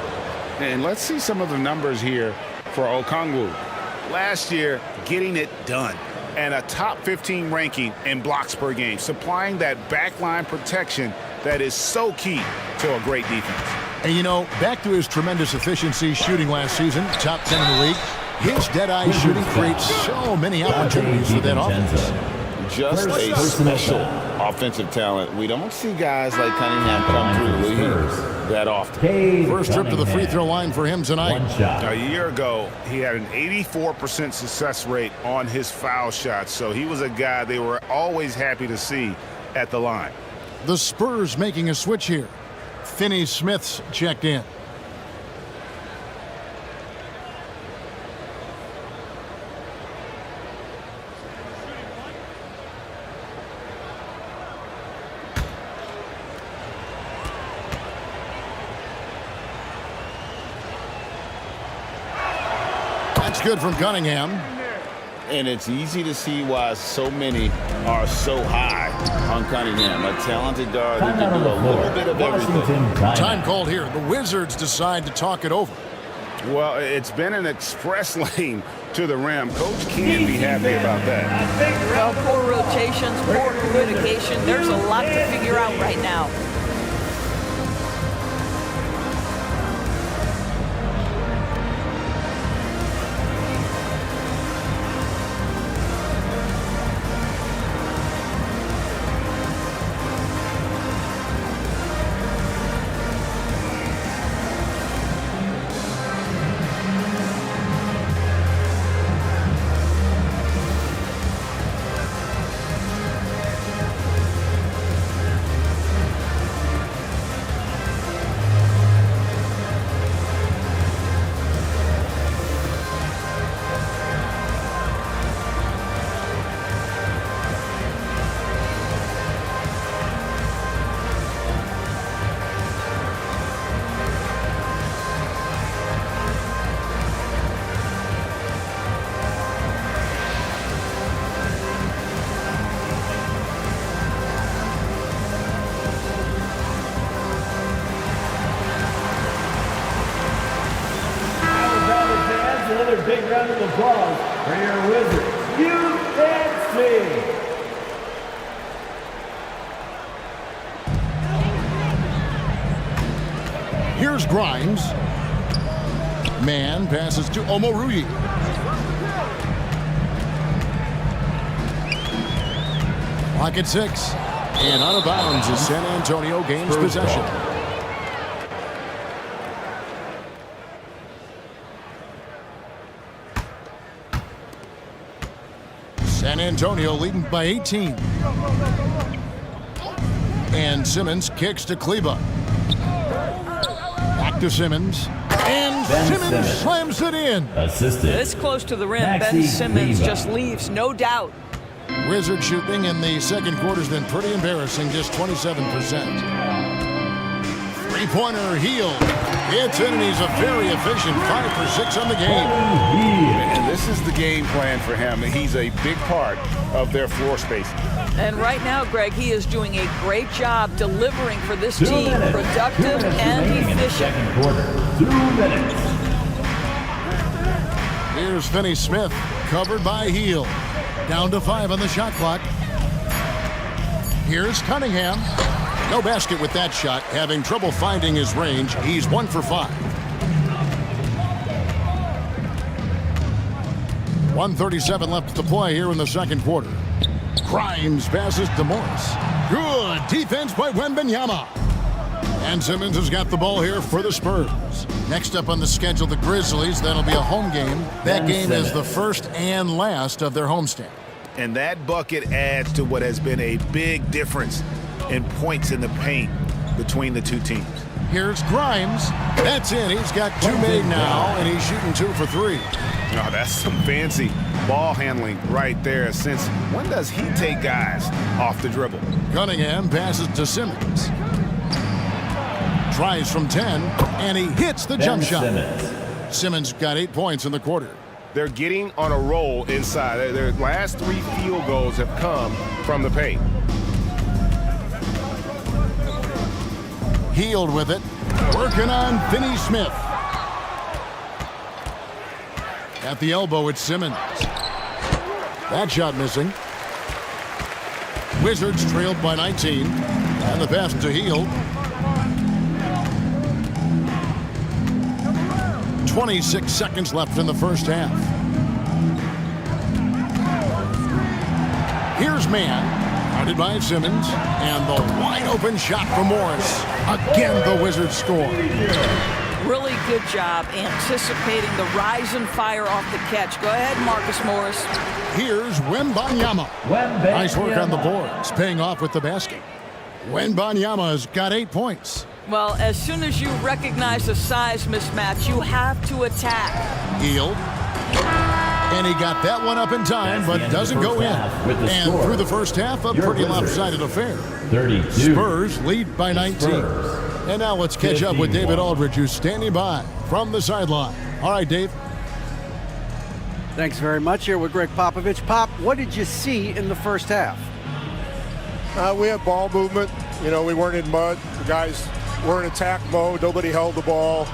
And let's see some of the numbers here for Okongwu. Last year, getting it done. And a top 15 ranking in blocks per game, supplying that backline protection that is so key to a great defense. And you know, back to his tremendous efficiency shooting last season, top 10 in the league, his dead-eye shooting creates so many opportunities for that offense. Just a special offensive talent. We don't see guys like Cunningham come through the league that often. First trip to the free throw line for him tonight. A year ago, he had an 84% success rate on his foul shots, so he was a guy they were always happy to see at the line. The Spurs making a switch here. Finney-Smith's checked in. That's good from Cunningham. And it's easy to see why so many are so high on Cunningham. A talented guard who can do a little bit of everything. Time called here. The Wizards decide to talk it over. Well, it's been an express lane to the rim. Coach can't be happy about that. Well, poor rotations, poor communication. There's a lot to figure out right now. applause for your Wizards. You can't see. Here's Grimes. Man passes to Omoruyi. Clock at 6. And out of bounds as San Antonio gains possession. San Antonio leading by 18. And Simmons kicks to Kleba. Back to Simmons. And Simmons slams it in. Assisted. This close to the rim, Ben Simmons just leaves, no doubt. Wizard shooting in the second quarter has been pretty embarrassing, just 27%. Three-pointer Heel. It's in, and he's a very efficient 5 for 6 on the game. And this is the game plan for him. He's a big part of their floor space. And right now, Greg, he is doing a great job delivering for this team, productive and efficient. Second quarter, 2 minutes. Here's Finney Smith, covered by Heel. Down to 5 on the shot clock. Here's Cunningham. No basket with that shot, having trouble finding his range. He's 1 for 5. 1:37 left to play here in the second quarter. Grimes passes to Morris. Good defense by Wembanyama. And Simmons has got the ball here for the Spurs. Next up on the schedule, the Grizzlies. That'll be a home game. That game is the first and last of their homestand. And that bucket adds to what has been a big difference in points in the paint between the two teams. Here's Grimes. That's in. He's got 2 made now, and he's shooting 2 for 3. Oh, that's some fancy ball handling right there. Since when does he take guys off the dribble? Cunningham passes to Simmons. Tries from 10, and he hits the jump shot. Simmons got 8 points in the quarter. They're getting on a roll inside. Their last 3 field goals have come from the paint. Healed with it. Working on Finney Smith. At the elbow, it's Simmons. That shot missing. Wizards trailed by 19. And the pass to Hield. 26 seconds left in the first half. Here's Man. Guarded by Simmons. And the wide open shot for Morris. Again, the Wizards score. Really good job anticipating the rise and fire off the catch. Go ahead, Marcus Morris. Here's Wembanyama. Nice work on the boards, paying off with the basket. Wembanyama's got 8 points. Well, as soon as you recognize the size mismatch, you have to attack. Hield. And he got that one up in time, but doesn't go in. And through the first half, a pretty lopsided affair. 32. Spurs lead by 19. And now let's catch up with David Aldridge, who's standing by from the sideline. All right, Dave. Thanks very much. Here with Greg Popovich. Pop, what did you see in the first half? We had ball movement. You know, we weren't in mud. The guys were in attack mode. Nobody held the ball.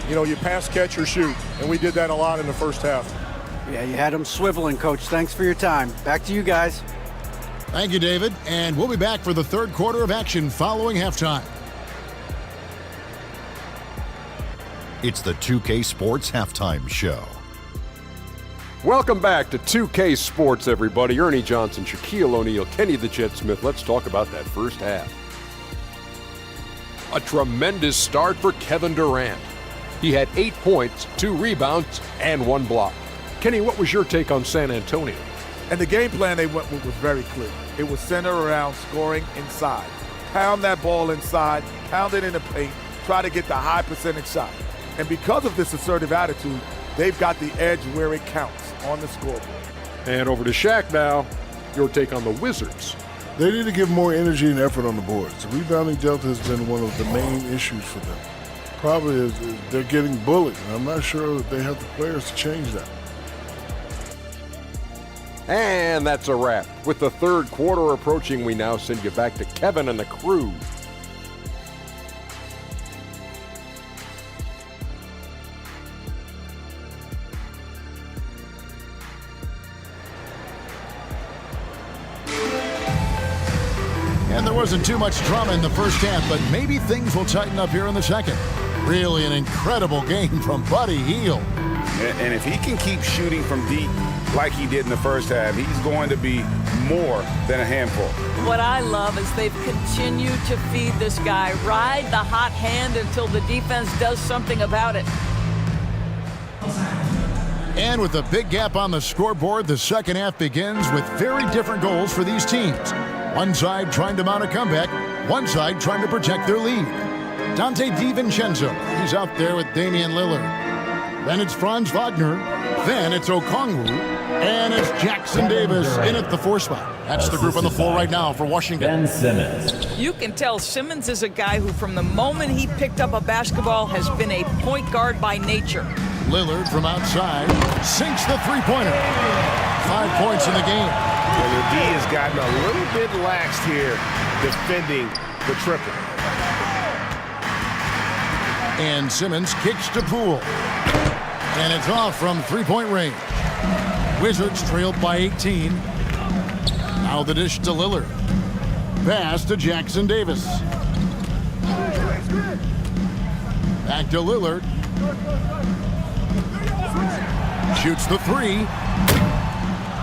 You know, you pass, catch, or shoot. And we did that a lot in the first half. Yeah, you had them swiveling, Coach. Thanks for your time. Back to you guys. Thank you, David. And we'll be back for the third quarter of action following halftime. It's the 2K Sports Halftime Show. Welcome back to 2K Sports, everybody. Ernie Johnson, Shaquille O'Neal, Kenny the Jet Smith. Let's talk about that first half. A tremendous start for Kevin Durant. He had 8 points, 2 rebounds, and 1 block. Kenny, what was your take on San Antonio? And the game plan they went with was very clear. It was centered around scoring inside. Pound that ball inside, pound it in the paint, try to get the high percentage shot. And because of this assertive attitude, they've got the edge where it counts on the scoreboard. And over to Shaq now. Your take on the Wizards. They need to give more energy and effort on the boards. The rebounding delta has been one of the main issues for them. Probably is they're getting bullied, and I'm not sure that they have the players to change that. And that's a wrap. With the third quarter approaching, we now send you back to Kevin and the crew. And there wasn't too much drama in the first half, but maybe things will tighten up here in the second. Really an incredible game from Buddy Hield. And if he can keep shooting from deep like he did in the first half, he's going to be more than a handful. What I love is they've continued to feed this guy, ride the hot hand until the defense does something about it. And with a big gap on the scoreboard, the second half begins with very different goals for these teams. One side trying to mount a comeback, one side trying to protect their lead. Dante DiVincenzo, he's out there with Damian Lillard. Then it's Franz Wagner, then it's Okongwu, and it's Jackson Davis in at the 4 spot. That's the group on the floor right now for Washington. Ben Simmons. You can tell Simmons is a guy who, from the moment he picked up a basketball, has been a point guard by nature. Lillard from outside sinks the three-pointer. 5 points in the game. Well, the D has gotten a little bit laxed here defending the triple. And Simmons kicks to Poole. And it's off from three-point range. Wizards trailed by 18. Now the dish to Lillard. Pass to Jackson Davis. Back to Lillard. Shoots the 3.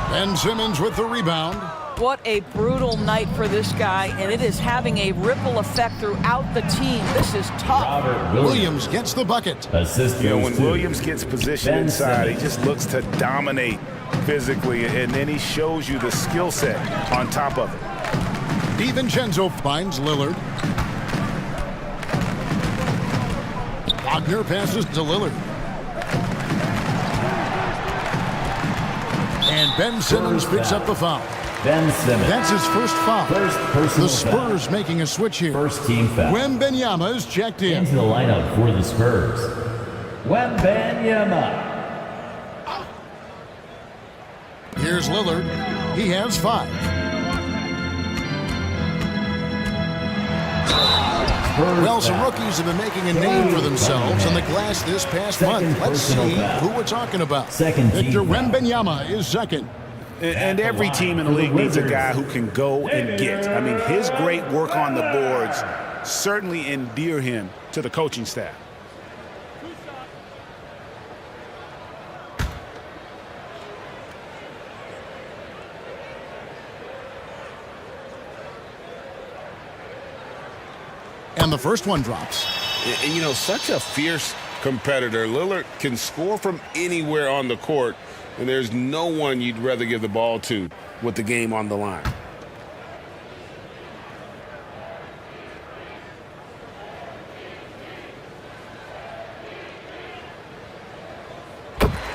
Ben Simmons with the rebound. What a brutal night for this guy, and it is having a ripple effect throughout the team. This is tough. Williams gets the bucket. You know, when Williams gets positioned inside, he just looks to dominate physically, and then he shows you the skill set on top of it. DiVincenzo finds Lillard. Wagner passes to Lillard. And Ben Simmons picks up the foul. Ben Simmons. That's his first foul. The Spurs foul. Making a switch here. First team foul. Wembanyama is checked in. Into the lineup for the Spurs. Wembanyama. Here's Lillard. He has 5. Well, some rookies have been making a name for themselves on the glass this past month. Let's see who we're talking about. Victor Wembanyama is second. And every team in the league needs a guy who can go and get. I mean, his great work on the boards certainly endear him to the coaching staff. And the first one drops. And you know, such a fierce competitor. Lillard can score from anywhere on the court, and there's no one you'd rather give the ball to with the game on the line.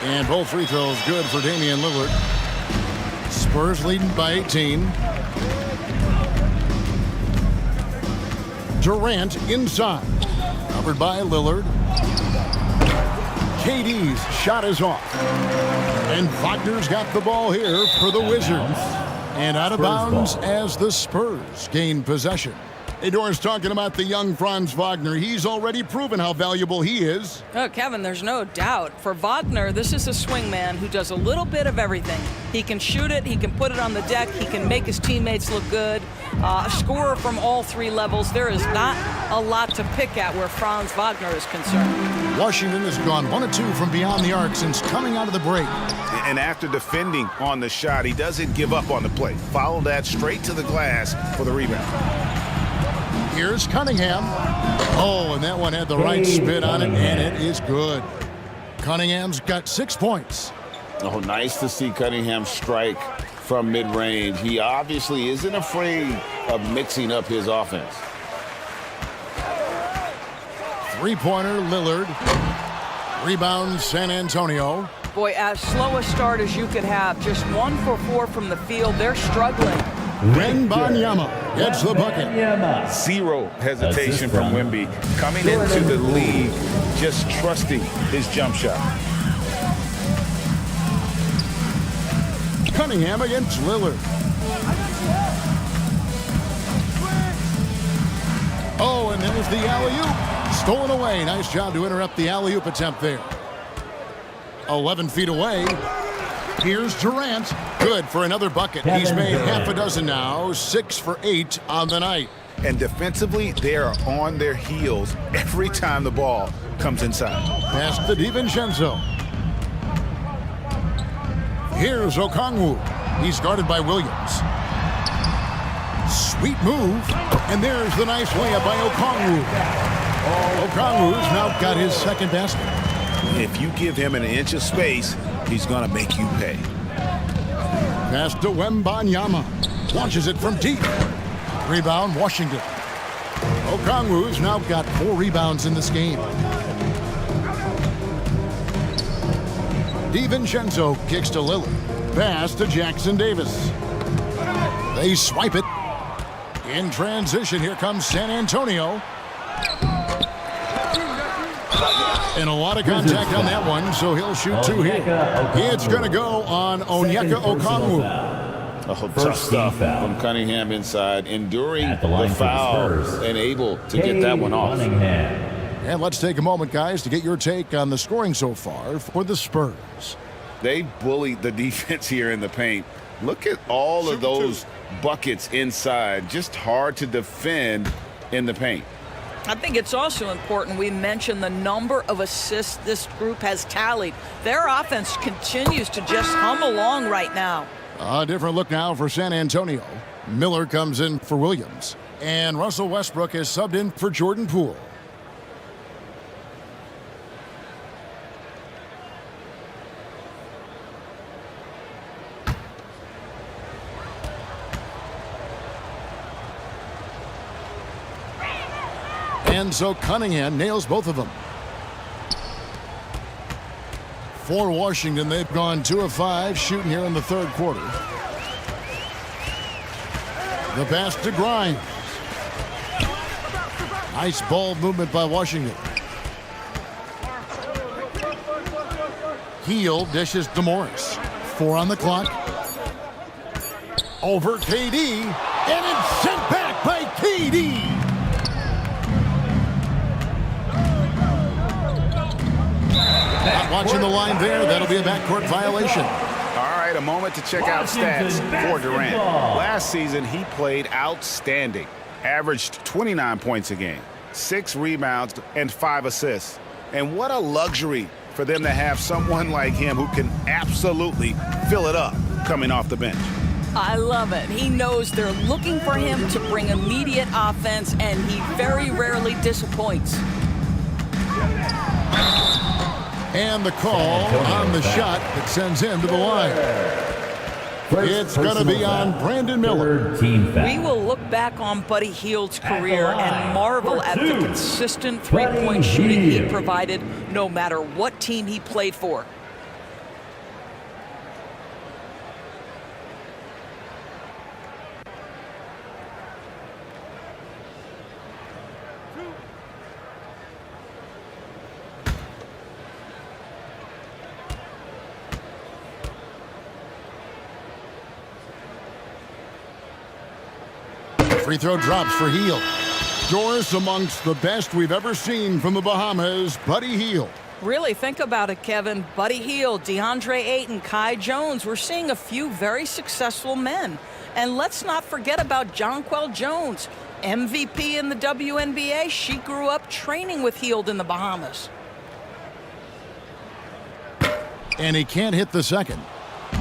And both free throws good for Damian Lillard. Spurs leading by 18. Durant inside. Covered by Lillard. KD's shot is off. And Wagner's got the ball here for the Wizards. And out of bounds as the Spurs gain possession. Hey, Doris, talking about the young Franz Wagner. He's already proven how valuable he is. Oh, Kevin, there's no doubt. For Wagner, this is a swingman who does a little bit of everything. He can shoot it, he can put it on the deck, he can make his teammates look good. A scorer from all 3 levels. There is not a lot to pick at where Franz Wagner is concerned. Washington has gone 1 of 2 from beyond the arc since coming out of the break. And after defending on the shot, he doesn't give up on the play. Follow that straight to the glass for the rebound. Here's Cunningham. Oh, and that one had the right spin on it, and it is good. Cunningham's got 6 points. Oh, nice to see Cunningham strike from mid-range. He obviously isn't afraid of mixing up his offense. 3-pointer, Lillard. Rebound, San Antonio. Boy, as slow a start as you could have. Just 1 for 4 from the field. They're struggling. Wembanyama gets the bucket. Zero hesitation from Wemby. Coming into the league, just trusting his jump shot. Cunningham against Lillard. Oh, and there's the alley-oop. Stolen away. Nice job to interrupt the alley-oop attempt there. 11 feet away. Here's Durant. Good for another bucket. He's made half a dozen now, 6 for 8 on the night. And defensively, they are on their heels every time the ball comes inside. Pass to DiVincenzo. Here's Okongwu. He's guarded by Williams. Sweet move. And there's the nice layup by Okongwu. Okongwu's now got his second basket. If you give him an inch of space, he's going to make you pay. Pass to Wembanyama. Launches it from deep. Rebound, Washington. Okongwu's now got 4 rebounds in this game. DiVincenzo kicks to Lillard. Pass to Jackson Davis. They swipe it. In transition, here comes San Antonio. And a lot of contact on that one, so he'll shoot 2 here. It's going to go on Onyeka Okongwu. Oh, tough stuff from Cunningham inside, enduring the foul and able to get that one off. And let's take a moment, guys, to get your take on the scoring so far for the Spurs. They bullied the defense here in the paint. Look at all of those buckets inside. Just hard to defend in the paint. I think it's also important we mention the number of assists this group has tallied. Their offense continues to just hum along right now. A different look now for San Antonio. Miller comes in for Williams. And Russell Westbrook is subbed in for Jordan Poole. And so Cunningham nails both of them. For Washington, they've gone 2 of 5 shooting here in the third quarter. The pass to Grimes. Nice ball movement by Washington. Heel dishes to Morris. 4 on the clock. Over KD. And it's sent back by KD. Not watching the line there. That'll be a backcourt violation. All right, a moment to check out stats for Durant. Last season, he played outstanding. Averaged 29 points a game, 6 rebounds, and 5 assists. And what a luxury for them to have someone like him who can absolutely fill it up coming off the bench. I love it. He knows they're looking for him to bring immediate offense, and he very rarely disappoints. And the call on the shot that sends him to the line. It's going to be on Brandon Miller. We will look back on Buddy Hield's career and marvel at the consistent three-point shooting he provided no matter what team he played for. Free throw drops for Hield. Doris amongst the best we've ever seen from the Bahamas, Buddy Hield. Really think about it, Kevin. Buddy Hield, DeAndre Ayton, Kai Jones. We're seeing a few very successful men. And let's not forget about Jonquel Jones, MVP in the WNBA. She grew up training with Hield in the Bahamas. And he can't hit the second.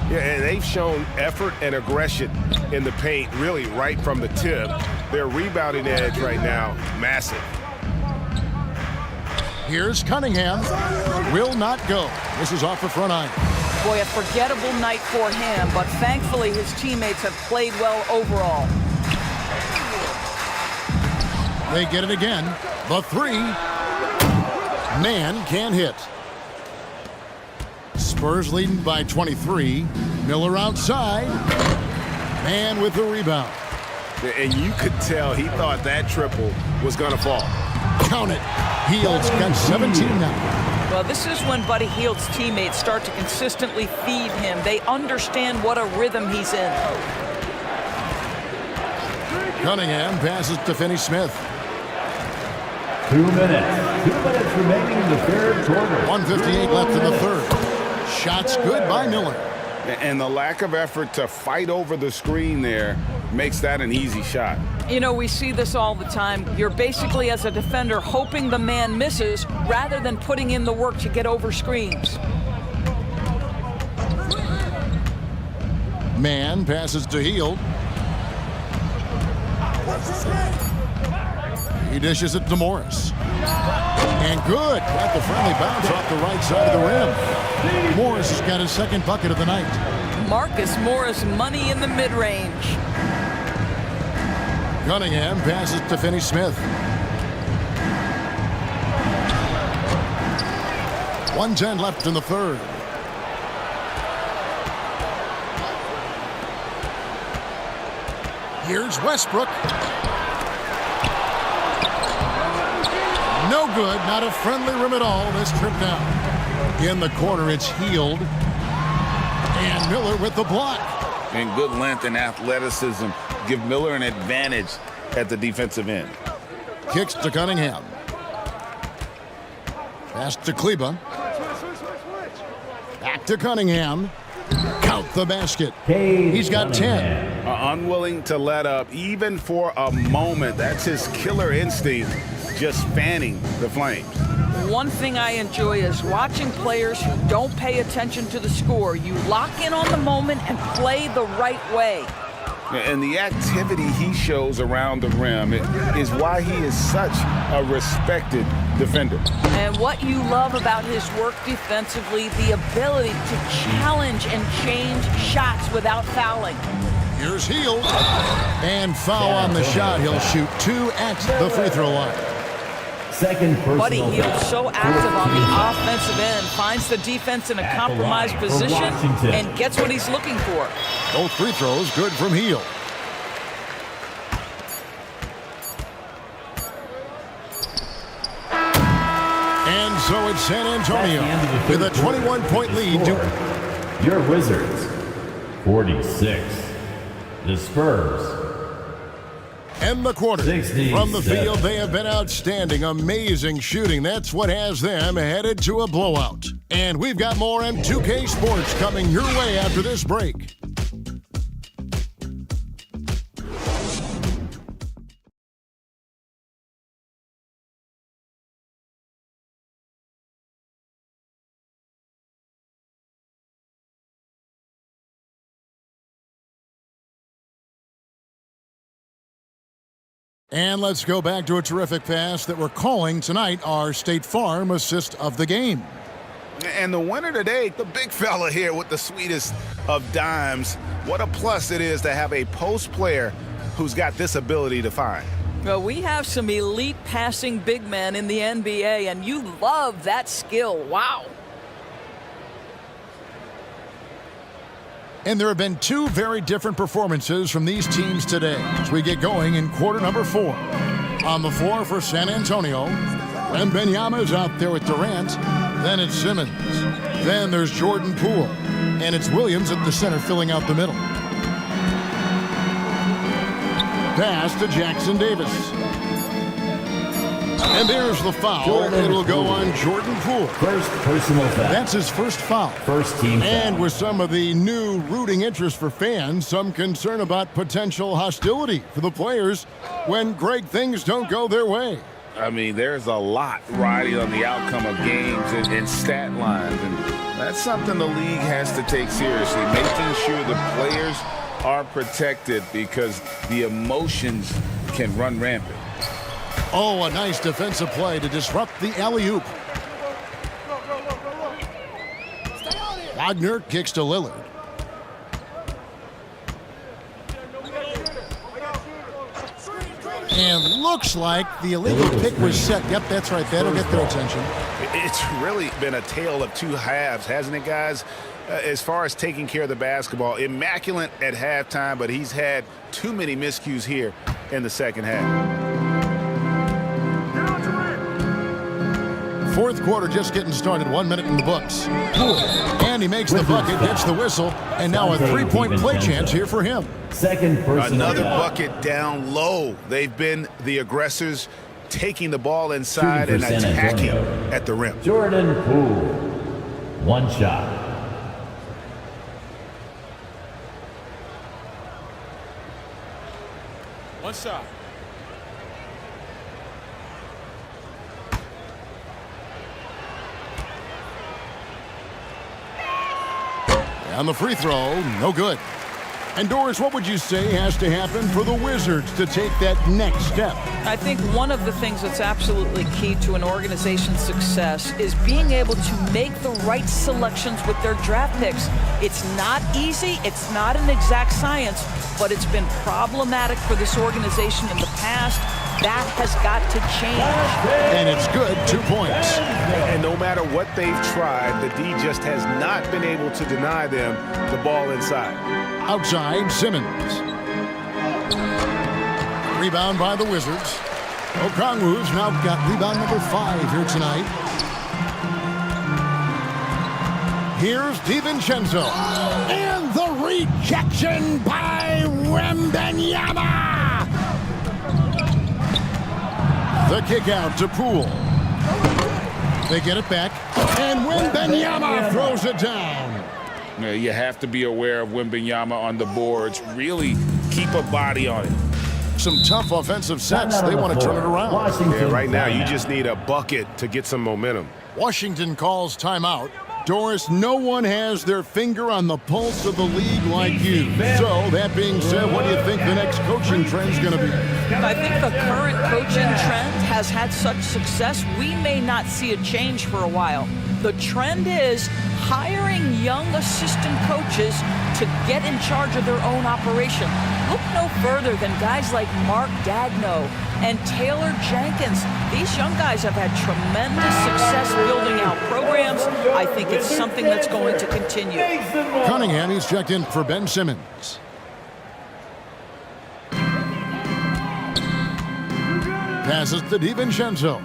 Yeah, and they've shown effort and aggression in the paint, really right from the tip. Their rebounding edge right now, massive. Here's Cunningham. Will not go. This is off the front iron. Boy, a forgettable night for him, but thankfully his teammates have played well overall. They get it again. The 3. Man can't hit. Spurs leading by 23. Miller outside. Man with the rebound. And you could tell he thought that triple was going to fall. Count it. Hield's got 17 now. Well, this is when Buddy Hield's teammates start to consistently feed him. They understand what a rhythm he's in. Cunningham passes to Finney-Smith. 2 minutes. 2 minutes remaining in the third quarter. 1:58 left in the third. Shots good by Miller. And the lack of effort to fight over the screen there makes that an easy shot. You know, we see this all the time. You're basically, as a defender, hoping the man misses rather than putting in the work to get over screens. Man passes to Hield. He dishes it to Morris. And good. Got the friendly bounce off the right side of the rim. Morris has got his second bucket of the night. Marcus Morris, money in the mid-range. Cunningham passes to Finney-Smith. 1:10 left in the third. Here's Westbrook. No good. Not a friendly rim at all this trip down. In the corner, it's Hield. And Miller with the block. And good length and athleticism give Miller an advantage at the defensive end. Kicks to Cunningham. Pass to Kleba. Back to Cunningham. Count the basket. He's got 10. Unwilling to let up even for a moment. That's his killer instinct, just fanning the flames. One thing I enjoy is watching players who don't pay attention to the score. You lock in on the moment and play the right way. And the activity he shows around the rim is why he is such a respected defender. And what you love about his work defensively, the ability to challenge and change shots without fouling. Here's Hield. And foul on the shot. He'll shoot 2 at the free throw line. Second personal Buddy Hield foul. so active on the offensive end, finds the defense in a compromised position and gets what he's looking for. Both free throws good from Hield. And so it's San Antonio with a 21-point lead. Your Wizards, 46. The Spurs, And the quarter. 67. From the field, they have been outstanding. Amazing shooting. That's what has them headed to a blowout. And we've got more M2K Sports coming your way after this break. And let's go back to a terrific pass that we're calling tonight our State Farm assist of the game. And the winner today, the big fella here with the sweetest of dimes. What a plus it is to have a post player who's got this ability to find. Well, we have some elite passing big men in the NBA, and you love that skill. Wow. And there have been 2 very different performances from these teams today as we get going in quarter number 4. On the floor for San Antonio, Wembanyama is out there with Durant. Then it's Simmons. Then there's Jordan Poole. And it's Williams at the center filling out the middle. Pass to Jackson Davis. And there's the foul. It'll go on Jordan Poole. First personal foul. That's his first foul. First team foul. And with some of the new rooting interest for fans, some concern about potential hostility for the players when great things don't go their way. I mean, there's a lot riding on the outcome of games and stat lines. And that's something the league has to take seriously, making sure the players are protected because the emotions can run rampant. Oh, a nice defensive play to disrupt the alley-oop. Wagner kicks to Lillard. And looks like the illegal pick was set. Yep, that's right. That'll get their attention. It's really been a tale of 2 halves, hasn't it, guys? As far as taking care of the basketball, immaculate at halftime, but he's had too many miscues here in the second half. Fourth quarter just getting started. 1 minute in the books. And he makes the bucket, gets the whistle, and now a 3-point play chance here for him. Second personal Another foul. bucket down low. They've been the aggressors, taking the ball inside and attacking at the rim. Jordan Poole, 1 shot. One shot. And the free throw, no good. And Doris, what would you say has to happen for the Wizards to take that next step? I think one of the things that's absolutely key to an organization's success is being able to make the right selections with their draft picks. It's not easy, it's not an exact science, but it's been problematic for this organization in the past. That has got to change. And it's good, 2 points. And no matter what they've tried, the D just has not been able to deny them the ball inside. Outside, Simmons. Rebound by the Wizards. Okongwu's now got rebound number 5 here tonight. Here's DiVincenzo. And the rejection by Wembanyama. The kick out to Poole. They get it back. And Wembanyama throws it down. You have to be aware of Wembanyama on the boards. Really keep a body on it. Some tough offensive sets. They want to turn it around. Yeah, right now you just need a bucket to get some momentum. Washington calls timeout. Doris, no one has their finger on the pulse of the league like you. So, that being said, what do you think the next coaching trend's going to be? I think the current coaching trend has had such success, we may not see a change for a while. The trend is hiring young assistant coaches to get in charge of their own operation. Look no further than guys like Mark Dagno and Taylor Jenkins. These young guys have had tremendous success building out programs. I think it's something that's going to continue. Cunningham, he's checked in for Ben Simmons. Passes to DiVincenzo.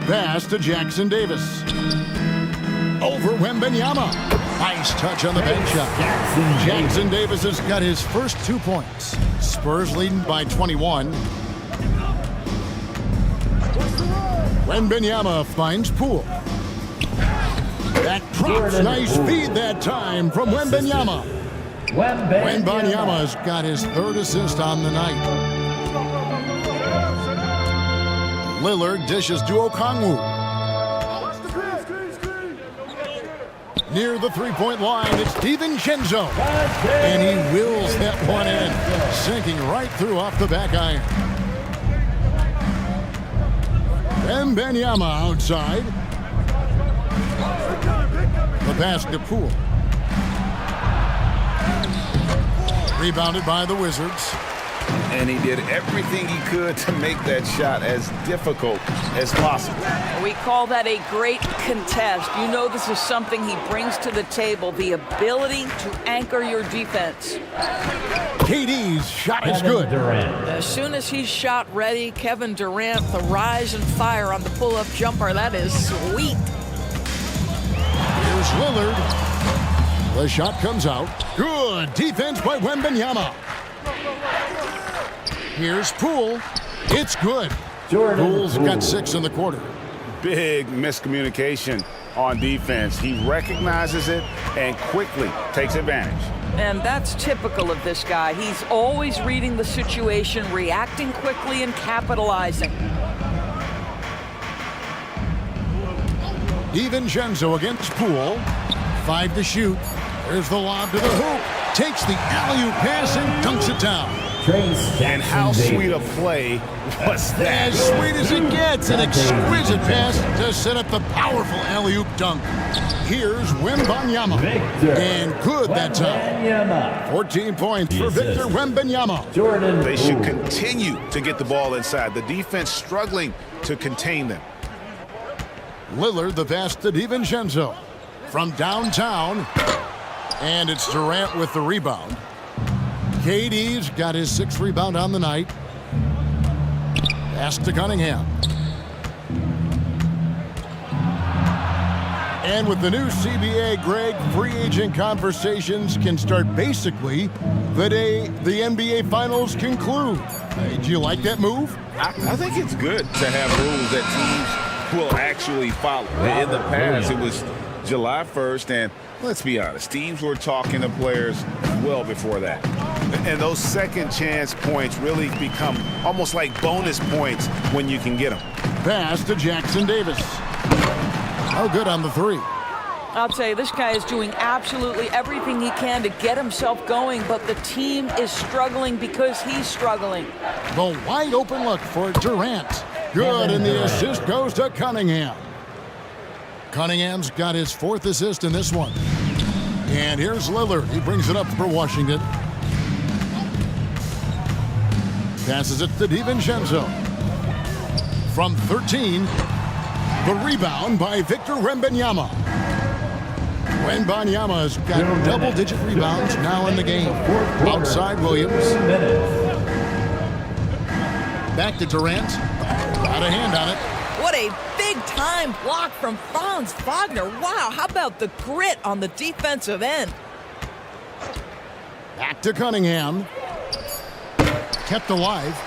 Pass to Jackson Davis. Over Wembanyama. Nice touch on the bank shot. Jackson Davis has got his first 2 points. Spurs leading by 21. Wembanyama finds Poole. That drops. Nice feed that time from Wembanyama. Wembanyama has got his 3rd assist on the night. Lillard dishes to Okongwu. Near the three-point line, it's DiVincenzo. And he wills that one in, sinking right through off the back iron. Wembanyama outside. The pass to Poole. Rebounded by the Wizards. And he did everything he could to make that shot as difficult as possible. We call that a great contest. You know this is something he brings to the table, the ability to anchor your defense. KD's shot is good. As soon as he's shot ready, Kevin Durant, the rise and fire on the pull-up jumper, that is sweet. Here's Lillard. The shot comes out. Good defense by Wembanyama. Here's Poole. It's good. Poole's got 6 in the quarter. Big miscommunication on defense. He recognizes it and quickly takes advantage. And that's typical of this guy. He's always reading the situation, reacting quickly, and capitalizing. DiVincenzo against Poole. 5 to shoot. There's the lob to the hoop. Takes the alley-oop pass and dunks it down. And how sweet a play was that? As sweet as it gets. An exquisite pass to set up the powerful alley-oop dunk. Here's Wembanyama. And good that time. 14 points for Victor Wembanyama. They should continue to get the ball inside. The defense struggling to contain them. Lillard the pass to DiVincenzo. From downtown. And it's Durant with the rebound. KD's got his 6th rebound on the night. Pass to Cunningham. And with the new CBA, Greg, free agent conversations can start basically the day the NBA Finals conclude. Do you like that move? I think it's good to have rules that teams will actually follow. In the past, it was July 1st, and let's be honest, teams were talking to players well before that. And those second chance points really become almost like bonus points when you can get them. Pass to Jackson Davis. No good on the three. I'll tell you, this guy is doing absolutely everything he can to get himself going, but the team is struggling because he's struggling. The wide open look for Durant. Good, and the assist goes to Cunningham. Cunningham's got his 4th assist in this one. And here's Lillard. He brings it up for Washington. Passes it to DiVincenzo. From 13, the rebound by Victor Wembanyama. Wembanyama's got double-digit rebounds now in the game. Outside Williams. Back to Durant. Got a hand on it. What a big-time block from Franz Wagner. Wow, how about the grit on the defensive end? Back to Cunningham. Kept alive.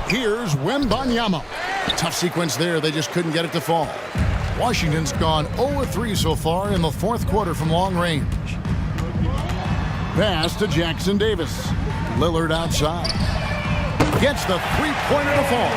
Here's Wembanyama. Tough sequence there. They just couldn't get it to fall. Washington's gone 0-3 so far in the 4th quarter from long range. Pass to Jackson Davis. Lillard outside. Gets the three-pointer to fall.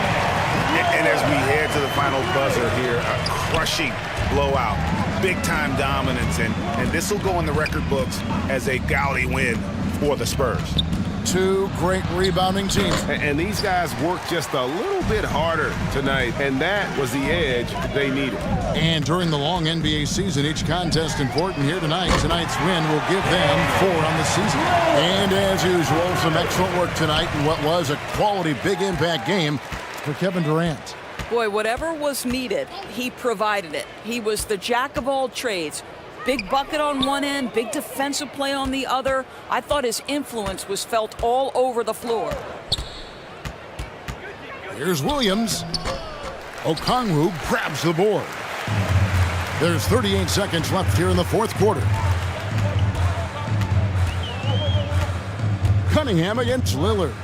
And as we head to the final buzzer here, a crushing blowout, big-time dominance, and this will go in the record books as a gaudy win for the Spurs. Two great rebounding teams. And these guys worked just a little bit harder tonight, and that was the edge they needed. And during the long NBA season, each contest important here tonight. Tonight's win will give them 4 on the season. And as usual, some excellent work tonight in what was a quality big impact game for Kevin Durant. Boy, whatever was needed, he provided it. He was the jack of all trades. Big bucket on one end, big defensive play on the other. I thought his influence was felt all over the floor. Here's Williams. Okongwu grabs the board. There's 38 seconds left here in the 4th quarter. Cunningham against Lillard.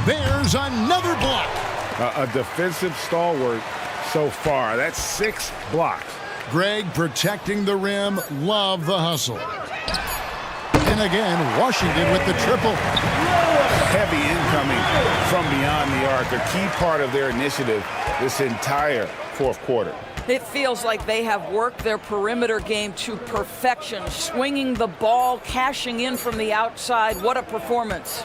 There's another block. A defensive stalwart so far. That's 6 blocks. Greg protecting the rim. Love the hustle. And again, Washington with the triple. Heavy incoming from beyond the arc. A key part of their initiative this entire 4th quarter. It feels like they have worked their perimeter game to perfection, swinging the ball, cashing in from the outside. What a performance.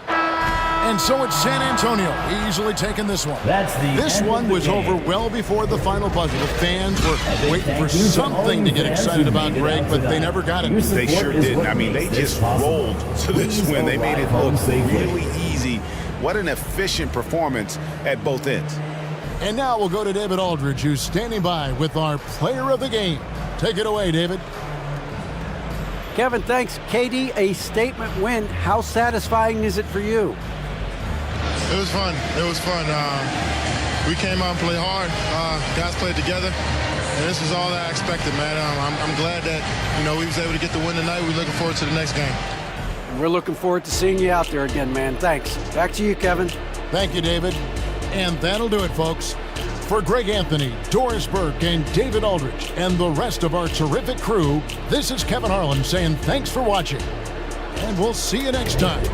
And so it's San Antonio easily taking this one. This one was over well before the final buzzer. The fans were waiting for something to get excited about, Greg, but they never got it. They sure didn't. I mean, they just rolled to this win. They made it look really easy. What an efficient performance at both ends. And now we'll go to David Aldridge, who's standing by with our player of the game. Take it away, David. Kevin, thanks. KD, a statement win. How satisfying is it for you? It was fun. It was fun. We came out and played hard. Guys played together, and this is all I expected, man. I'm glad that we was able to get the win tonight. We're looking forward to the next game. We're looking forward to seeing you out there again, man. Thanks. Back to you, Kevin. Thank you, David. And that'll do it, folks. For Greg Anthony, Doris Burke, and David Aldridge, and the rest of our terrific crew, this is Kevin Harlan saying thanks for watching, and we'll see you next time.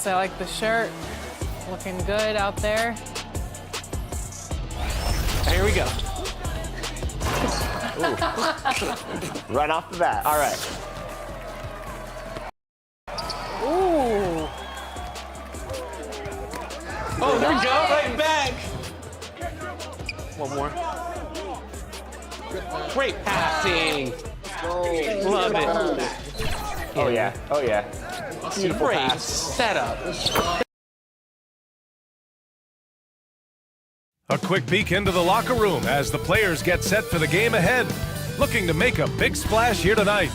I like the shirt. Looking good out there. Here we go. Right off the bat. All right. Ooh. Oh, there we go. Right back. One more. Great passing. Love it. Oh, yeah. Oh, yeah. Beautiful Great pass. setup. A quick peek into the locker room as the players get set for the game ahead, looking to make a big splash here tonight.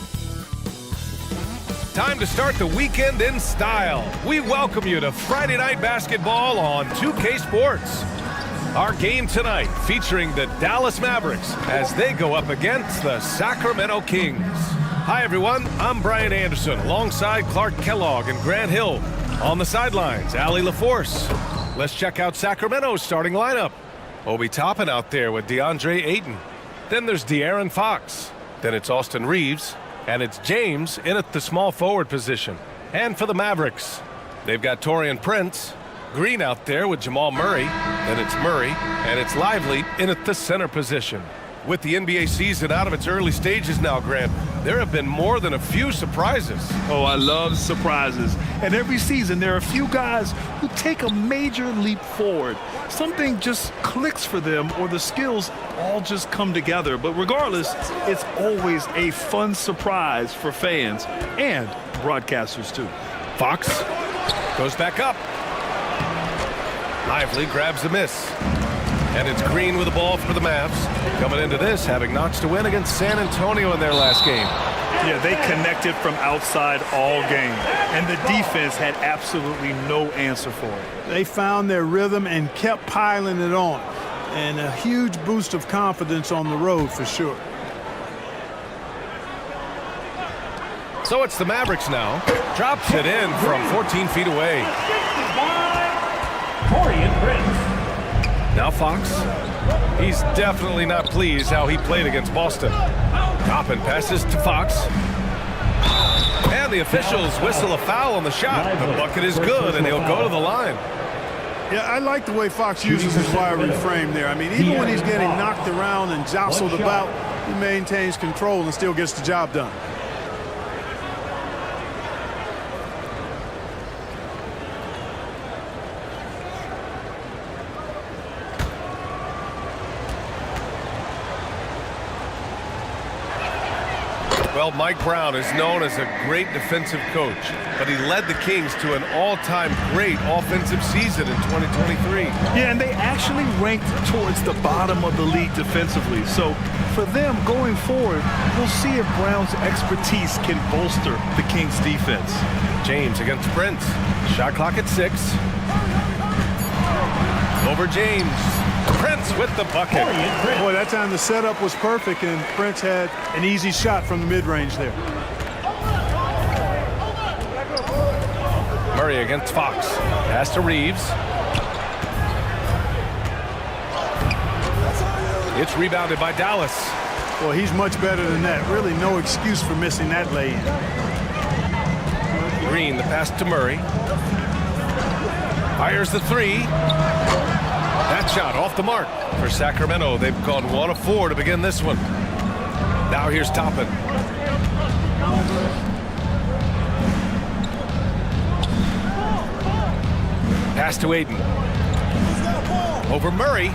Time to start the weekend in style. We welcome you to Friday Night Basketball on 2K Sports. Our game tonight featuring the Dallas Mavericks as they go up against the Sacramento Kings. Hi everyone, I'm Brian Anderson alongside Clark Kellogg and Grant Hill. On the sidelines, Allie LaForce. Let's check out Sacramento's starting lineup. Obi Toppin out there with DeAndre Ayton. Then there's De'Aaron Fox. Then it's Austin Reeves. And it's James in at the small forward position. And for the Mavericks, they've got Taurean Prince. Green out there with Jamal Murray. Then it's Murray. And it's Lively in at the center position. With the NBA season out of its early stages now, Grant, there have been more than a few surprises. Oh, I love surprises. And every season, there are a few guys who take a major leap forward. Something just clicks for them, or the skills all just come together. But regardless, it's always a fun surprise for fans and broadcasters, too. Fox goes back up. Lively grabs the miss. And it's Green with the ball for the Mavs. Coming into this, having notched a win against San Antonio in their last game. Yeah, they connected from outside all game. And the defense had absolutely no answer for it. They found their rhythm and kept piling it on. And a huge boost of confidence on the road for sure. So it's the Mavericks now. Drops it in from 14 feet away. Taurean Prince. Now Fox. He's definitely not pleased how he played against Boston. Toppin passes to Fox. And the officials whistle a foul on the shot. The bucket is good, and he'll go to the line. Yeah, I like the way Fox uses his wiry frame there. I mean, even when he's getting knocked around and jostled about, he maintains control and still gets the job done. Well, Mike Brown is known as a great defensive coach, but he led the Kings to an all-time great offensive season in 2023. Yeah, and they actually ranked towards the bottom of the league defensively. So for them going forward, we'll see if Brown's expertise can bolster the Kings defense. James against Prince. Shot clock at 6. Over James. Prince with the bucket. Boy, that time the setup was perfect, and Prince had an easy shot from the mid-range there. Murray against Fox. Pass to Reeves. It's rebounded by Dallas. Well, he's much better than that. Really no excuse for missing that lay-in. Green, the pass to Murray. Fires the three. That shot off the mark for Sacramento. They've gone 1 of 4 to begin this one. Now here's Toppin. Pass to Ayton. Over Murray.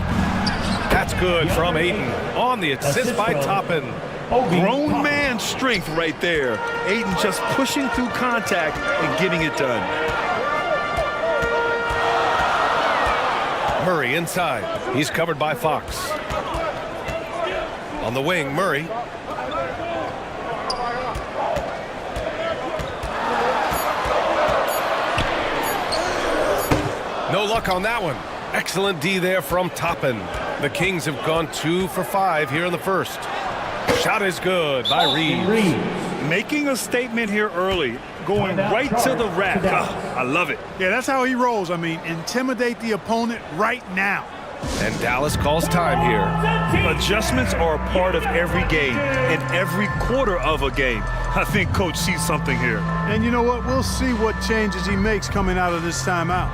That's good from Ayton. On the assist by Toppin. Grown man strength right there. Ayton just pushing through contact and getting it done. Murray inside. He's covered by Fox. On the wing, Murray. No luck on that one. Excellent D there from Toppin. The Kings have gone 2 for 5 here in the first. Shot is good by Reeves. Making a statement here early. Going right to the rack. I love it. Yeah, that's how he rolls. I mean, intimidate the opponent right now. And Dallas calls time here. Adjustments are a part of every game and every quarter of a game. I think Coach sees something here. And you know what? We'll see what changes he makes coming out of this timeout.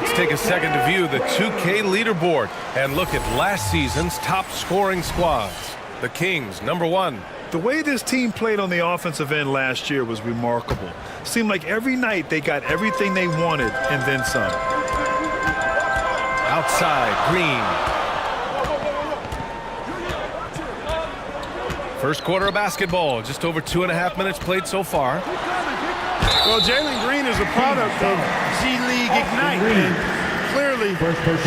Let's take a second to view the 2K leaderboard and look at last season's top scoring squads. The Kings, #1. The way this team played on the offensive end last year was remarkable. Seemed like every night they got everything they wanted and then some. Outside, Green. First quarter of basketball, just over 2.5 minutes played so far. Well, Jalen Green is a product of G League Ignite, and clearly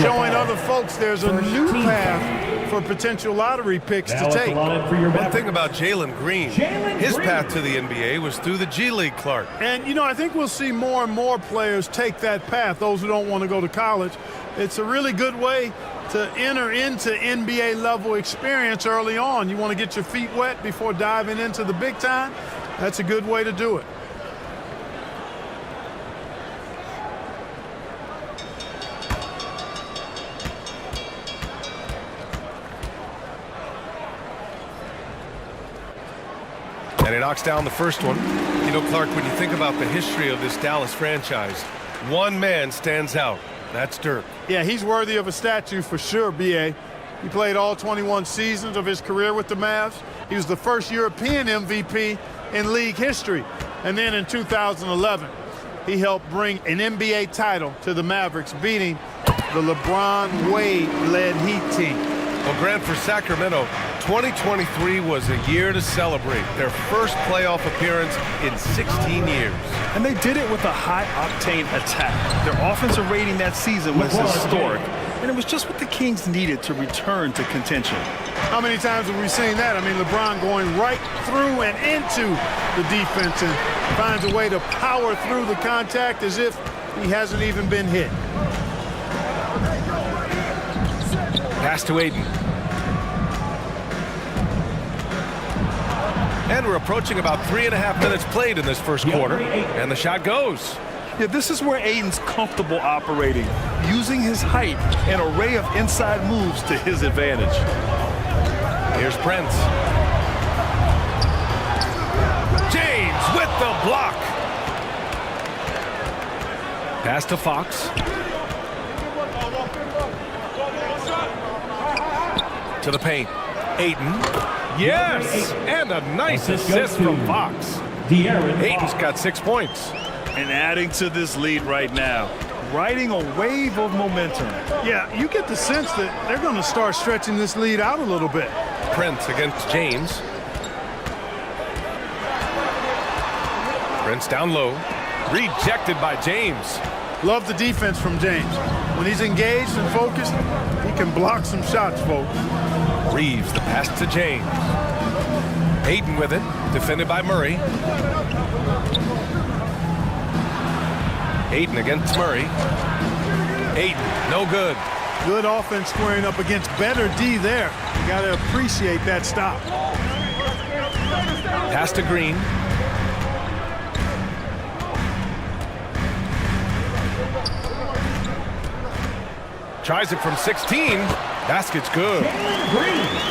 showing other folks there's a new path for potential lottery picks to take. One thing about Jalen Green, his path to the NBA was through the G League, Clark. And, you know, I think we'll see more and more players take that path, those who don't want to go to college. It's a really good way to enter into NBA level experience early on. You want to get your feet wet before diving into the big time? That's a good way to do it. And he knocks down the first one. You know, Clark, when you think about the history of this Dallas franchise, one man stands out. That's Dirk. Yeah, he's worthy of a statue for sure, B.A. He played all 21 seasons of his career with the Mavs. He was the first European MVP in league history. And then in 2011, he helped bring an NBA title to the Mavericks, beating the LeBron Wade-led Heat team. Well, Grant, for Sacramento, 2023 was a year to celebrate their first playoff appearance in 16 years. And they did it with a high-octane attack. Their offensive rating that season was historic, and it was just what the Kings needed to return to contention. How many times have we seen that? I mean, LeBron going right through and into the defense and finds a way to power through the contact as if he hasn't even been hit. Pass to Ayton. And we're approaching about 3.5 minutes played in this first quarter. And the shot goes. Yeah, this is where Ayton's comfortable operating, using his height and array of inside moves to his advantage. Here's Prince. James with the block. Pass to Fox. To the paint. Ayton. Yes! And a nice assist from Fox. Ayton's got 6 points. And adding to this lead right now, riding a wave of momentum. Yeah, you get the sense that they're going to start stretching this lead out a little bit. Prince against James. Prince down low. Rejected by James. Love the defense from James. When he's engaged and focused, he can block some shots, folks. Reeves, the pass to James. Ayton with it, defended by Murray. Ayton against Murray. Ayton, no good. Good offense squaring up against better D there. You got to appreciate that stop. Pass to Green. Tries it from 16. Basket's good.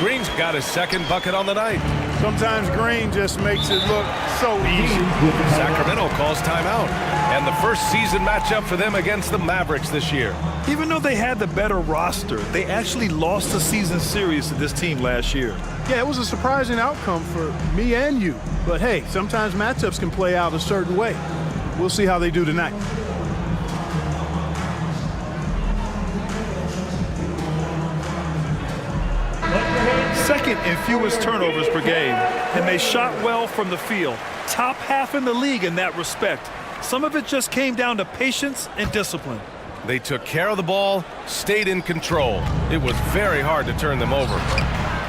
Green's got his second bucket on the night. Sometimes Green just makes it look so easy. Sacramento calls timeout. And the first season matchup for them against the Mavericks this year. Even though they had the better roster, they actually lost the season series to this team last year. Yeah, it was a surprising outcome for me and you. But hey, sometimes matchups can play out a certain way. We'll see how they do tonight. Second in fewest turnovers per game, and they shot well from the field. Top half in the league in that respect. Some of it just came down to patience and discipline. They took care of the ball, stayed in control. It was very hard to turn them over.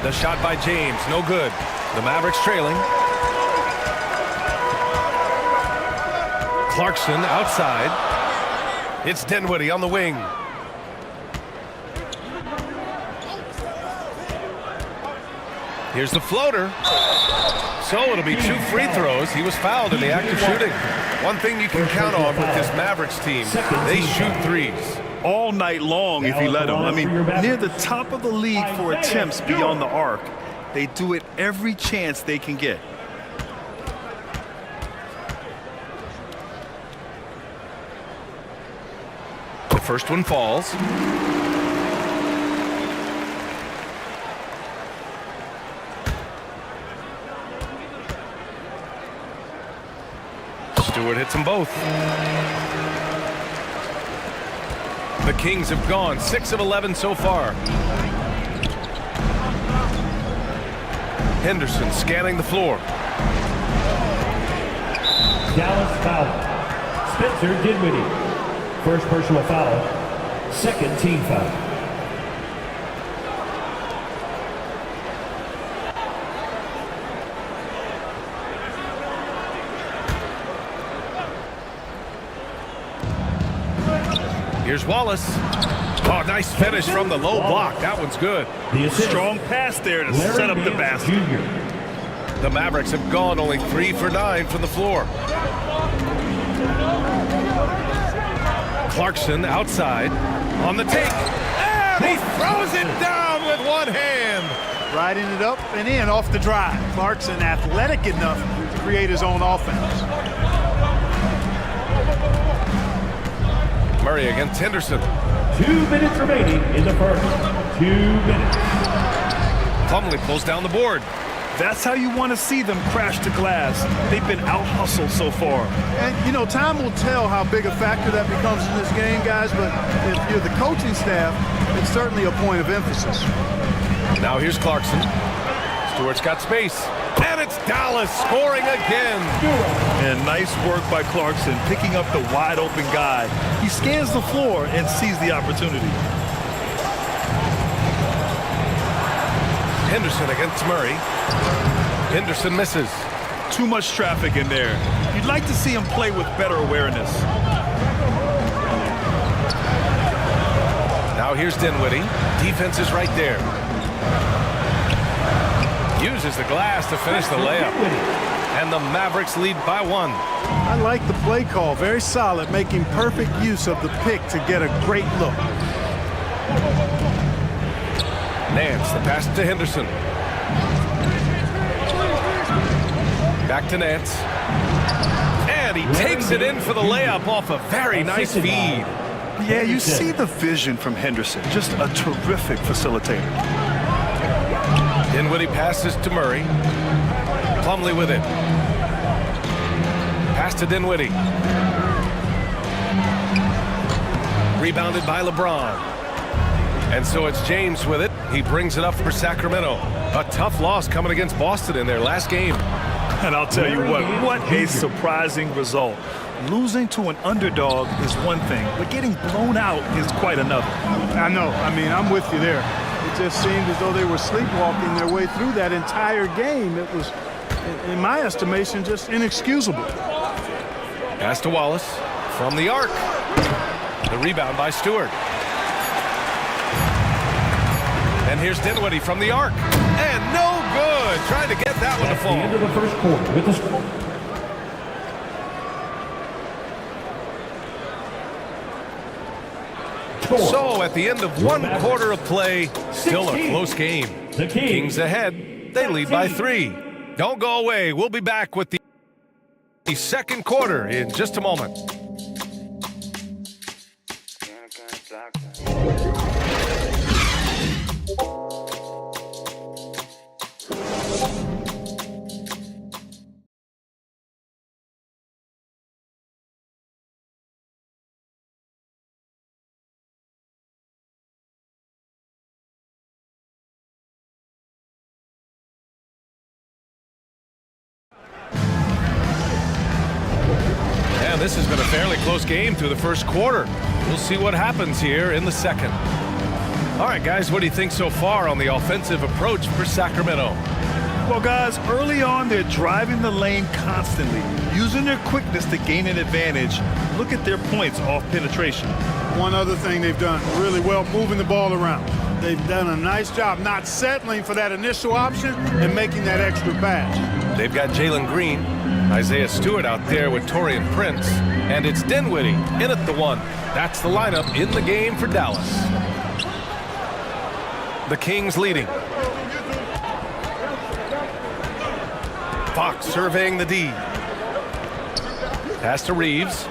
The shot by James, no good. The Mavericks trailing. Clarkson outside. It's Dinwiddie on the wing. Here's the floater. So it'll be 2 free throws. He was fouled in the act of shooting. One thing you can count on with this Mavericks team, they shoot threes. All night long if you let them. I mean, near the top of the league for attempts beyond the arc. They do it every chance they can get. First one falls. Stewart hits them both. The Kings have gone 6 of 11 so far. Henderson scanning the floor. Dallas foul. Spencer Dinwiddie. First personal foul. Second team foul. Here's Wallace. Oh, nice finish from the low block. That one's good. Strong pass there to set up the basket. The Mavericks have gone only 3 for 9 from the floor. Clarkson outside on the take. And he throws it down with one hand. Riding it up and in off the drive. Clarkson athletic enough to create his own offense. Murray against Henderson. 2 minutes remaining in the first. 2 minutes. Plumlee pulls down the board. That's how you want to see them crash the glass. They've been out-hustled so far. And, you know, time will tell how big a factor that becomes in this game, guys, but if you're the coaching staff, it's certainly a point of emphasis. Now here's Clarkson. Stewart's got space. And it's Dallas scoring again. And nice work by Clarkson, picking up the wide-open guy. He scans the floor and sees the opportunity. Henderson against Murray. Henderson misses. Too much traffic in there. You'd like to see him play with better awareness. Now here's Dinwiddie. Defense is right there. Uses the glass to finish the layup. And the Mavericks lead by 1. I like the play call. Very solid, making perfect use of the pick to get a great look. Nance, the pass to Henderson. Back to Nance. And he takes it in for the layup off a very nice feed. Yeah, you see the vision from Henderson. Just a terrific facilitator. Dinwiddie passes to Murray. Plumlee with it. Pass to Dinwiddie. Rebounded by LeBron. And so it's James with it. He brings it up for Sacramento. A tough loss coming against Boston in their last game. And I'll tell you what a surprising result. Losing to an underdog is one thing, but getting blown out is quite another. I know. I mean, I'm with you there. It just seemed as though they were sleepwalking their way through that entire game. It was, in my estimation, just inexcusable. Pass to Wallace from the arc. The rebound by Stewart. And here's Dinwiddie from the arc. And no good. Trying to get that one to fall. At the end of the first quarter with the score. So at the end of 1 quarter of play, still a close game. The Kings ahead. They lead by 3. Don't go away. We'll be back with the second quarter in just a moment. This has been a fairly close game through the first quarter. We'll see what happens here in the second. All right, guys, what do you think so far on the offensive approach for Sacramento? Well, guys, early on, they're driving the lane constantly, using their quickness to gain an advantage. Look at their points off penetration. One other thing they've done really well, moving the ball around. They've done a nice job not settling for that initial option and making that extra pass. They've got Jalen Green, Isaiah Stewart out there with Taurean Prince, and it's Dinwiddie in at the 1. That's the lineup in the game for Dallas. The Kings leading. Fox surveying the D. Pass to Reeves.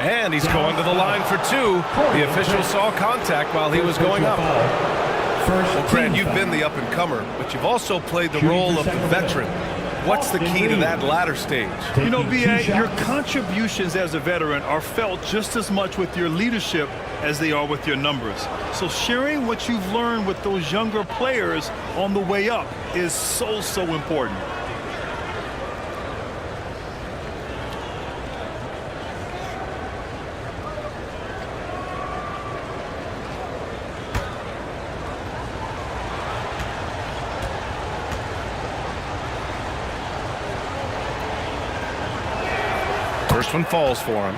And he's going to the line for two. The official saw contact while he was going up. Well, Grant, you've been the up-and-comer, but you've also played the role of the veteran. What's the key to that latter stage? You know, B.A., your contributions as a veteran are felt just as much with your leadership as they are with your numbers. So sharing what you've learned with those younger players on the way up is so important. First one falls for him.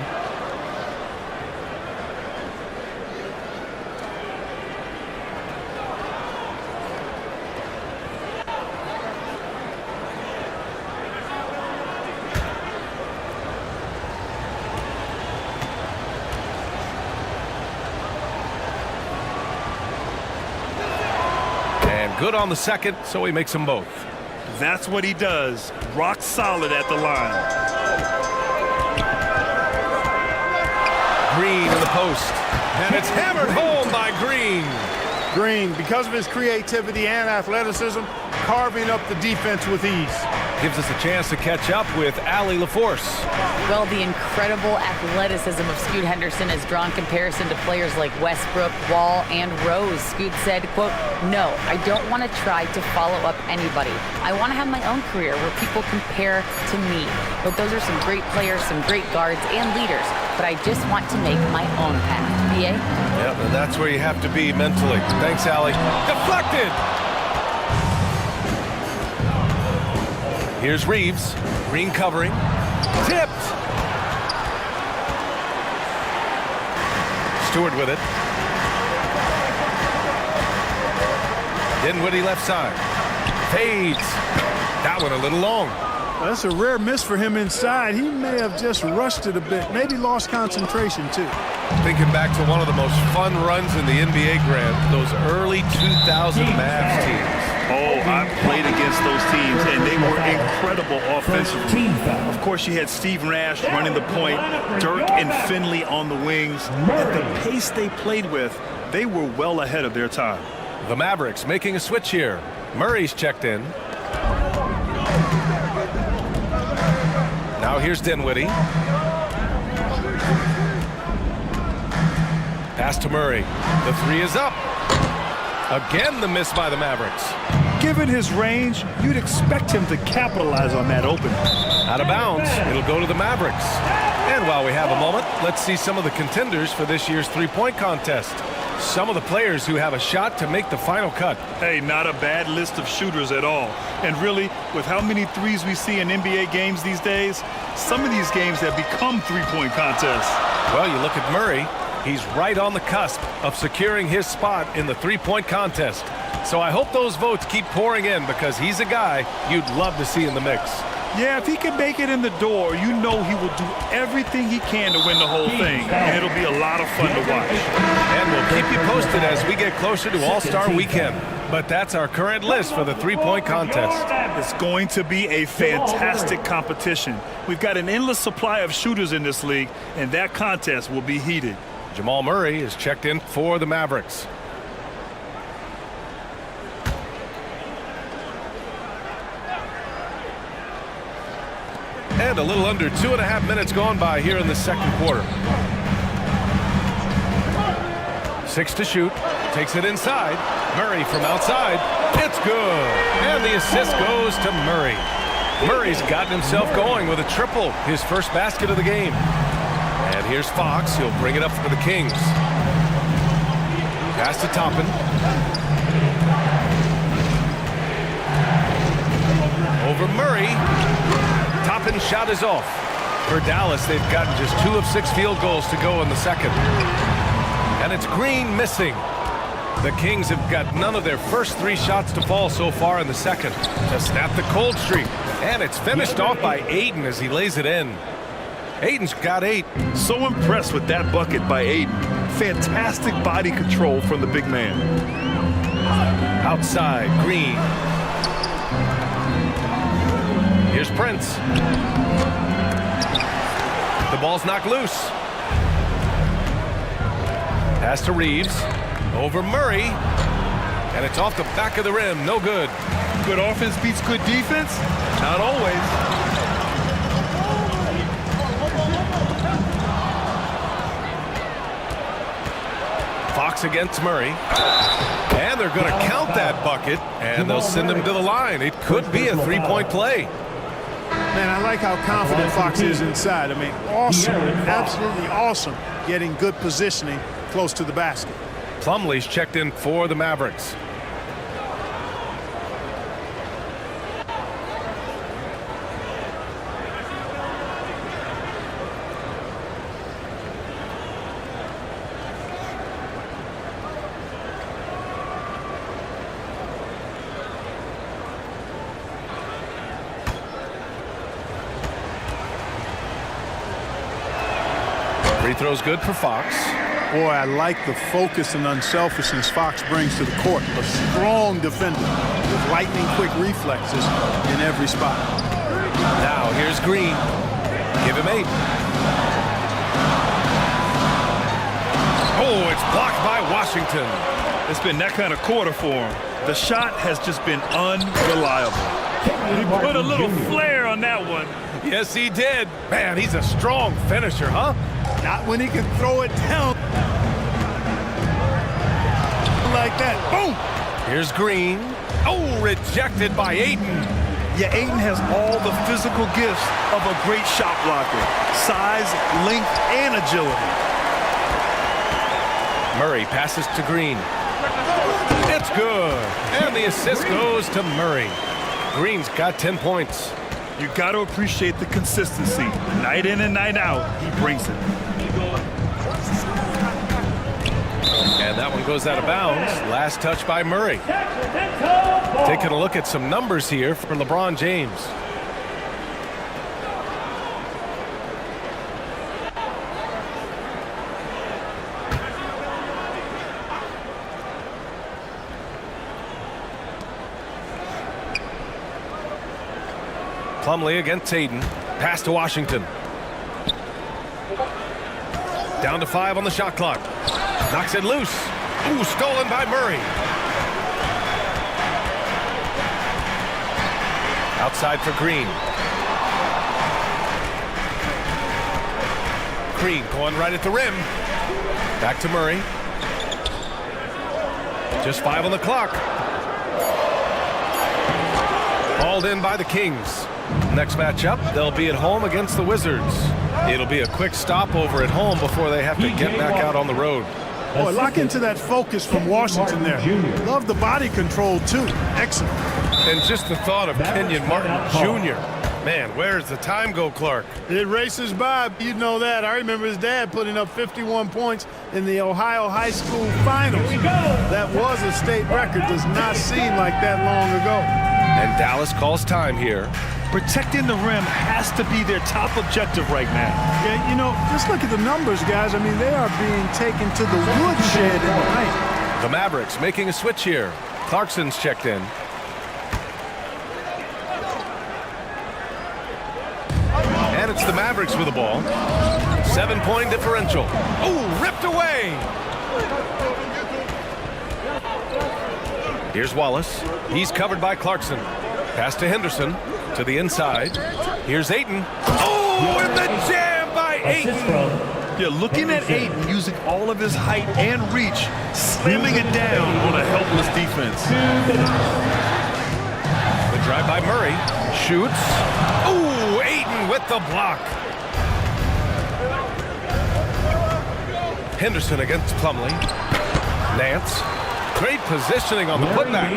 And good on the second, so he makes them both. That's what he does. Rock solid at the line. Green in the post, and it's hammered home by Green. Green, because of his creativity and athleticism, carving up the defense with ease. Gives us a chance to catch up with Allie LaForce. Well, the incredible athleticism of Scoot Henderson has drawn comparison to players like Westbrook, Wall, and Rose. Scoot said, quote, "No, I don't want to try to follow up anybody. I want to have my own career where people compare to me. But those are some great players, some great guards, and leaders. But I just want to make my own path." BA? Yep, and that's where you have to be mentally. Thanks, Allie. Deflected! Here's Reeves. Green covering. Tipped! Stewart with it. Dinwiddie left side. Fades. That one a little long. That's a rare miss for him inside. He may have just rushed it a bit, maybe lost concentration too. Thinking back to one of the most fun runs in the NBA, Grant, those early 2000 Mavs teams. Oh, I played against those teams, and they were incredible offensively. Of course, you had Steve Nash running the point, Dirk and Finley on the wings. At the pace they played with, they were well ahead of their time. The Mavericks making a switch here. Murray's checked in. Now here's Dinwiddie. Pass to Murray. The three is up. Again, the miss by the Mavericks. Given his range, you'd expect him to capitalize on that opening. Out of bounds, it'll go to the Mavericks. And while we have a moment, let's see some of the contenders for this year's three-point contest. Some of the players who have a shot to make the final cut. Hey, not a bad list of shooters at all. And really, with how many threes we see in NBA games these days, some of these games have become three-point contests. Well, you look at Murray. He's right on the cusp of securing his spot in the three-point contest. So I hope those votes keep pouring in because he's a guy you'd love to see in the mix. Yeah, if he can make it in the door, you know he will do everything he can to win the whole thing. And it'll be a lot of fun to watch. And we'll keep you posted as we get closer to All-Star Weekend. But that's our current list for the three-point contest. It's going to be a fantastic competition. We've got an endless supply of shooters in this league, and that contest will be heated. Jamal Murray is checked in for the Mavericks. And a little under 2.5 minutes gone by here in the second quarter. 6 to shoot. Takes it inside. Murray from outside. It's good. And the assist goes to Murray. Murray's gotten himself going with a triple, his first basket of the game. And here's Fox. He'll bring it up for the Kings. Pass to Toppin. Over Murray. Toppin's shot is off. For Dallas, they've gotten just 2 of 6 field goals to go in the second. And it's Green missing. The Kings have got none of their first 3 shots to fall so far in the second to snap the cold streak. And it's finished off by Ayton as he lays it in. Ayton's got 8. So impressed with that bucket by Ayton. Fantastic body control from the big man. Outside, Green. Here's Prince. The ball's knocked loose. Pass to Reeves. Over Murray. And it's off the back of the rim. No good. Good offense beats good defense? Not always. Fox against Murray. And they're going to count that bucket. And they'll send him to the line. It could be a three-point play. Man, I like how confident Fox is inside. I mean, awesome, absolutely awesome, getting good positioning close to the basket. Plumlee's checked in for the Mavericks. Free throw's good for Fox. Boy, I like the focus and unselfishness Fox brings to the court. A strong defender with lightning-quick reflexes in every spot. Now here's Green. Give him 8. Oh, it's blocked by Washington. It's been that kind of quarter for him. The shot has just been unreliable. He put a little flair on that one. Yes, he did. Man, he's a strong finisher, huh? Not when he can throw it down like that. Boom! Here's Green. Oh, rejected by Ayton. Yeah, Ayton has all the physical gifts of a great shot blocker. Size, length, and agility. Murray passes to Green. It's good. And the assist goes to Murray. Green's got 10 points. You got to appreciate the consistency. Night in and night out, he brings it. And that one goes out of bounds. Last touch by Murray. Taking a look at some numbers here for LeBron James. Plumlee against Ayton. Pass to Washington. Down to 5 on the shot clock. Knocks it loose. Ooh, stolen by Murray. Outside for Green. Green going right at the rim. Back to Murray. Just 5 on the clock. Hauled in by the Kings. Next matchup, they'll be at home against the Wizards. It'll be a quick stopover at home before they have to get back out on the road. Boy, lock into that focus from Washington there. Love the body control, too. Excellent. And just the thought of Kenyon Martin Jr. Man, where does the time go, Clark? It races by. You know that. I remember his dad putting up 51 points in the Ohio High School Finals. That was a state record. Does not seem like that long ago. And Dallas calls time here. Protecting the rim has to be their top objective right now. Yeah, you know, just look at the numbers, guys. I mean, they are being taken to the woodshed in the paint. The Mavericks making a switch here. Clarkson's checked in. And it's the Mavericks with the ball. 7-point differential. Oh, ripped away. Here's Wallace. He's covered by Clarkson. Pass to Henderson. To the inside. Here's Ayton. Oh, and the jam by Ayton. Yeah, looking at Ayton using all of his height and reach, slamming it down on a helpless defense. The drive by Murray. Shoots. Oh, Ayton with the block. Henderson against Plumlee. Nance. Great positioning on the putback.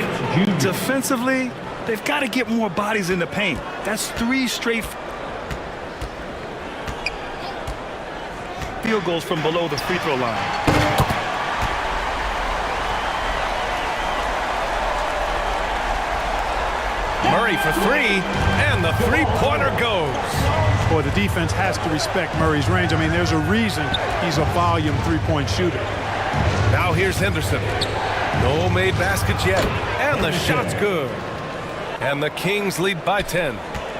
Defensively, they've got to get more bodies in the paint. That's 3 straight field goals from below the free throw line. Murray for 3, and the three-pointer goes. Boy, the defense has to respect Murray's range. I mean, there's a reason he's a volume three-point shooter. Now here's Henderson. No made baskets yet, and the shot's good. And the Kings lead by 10.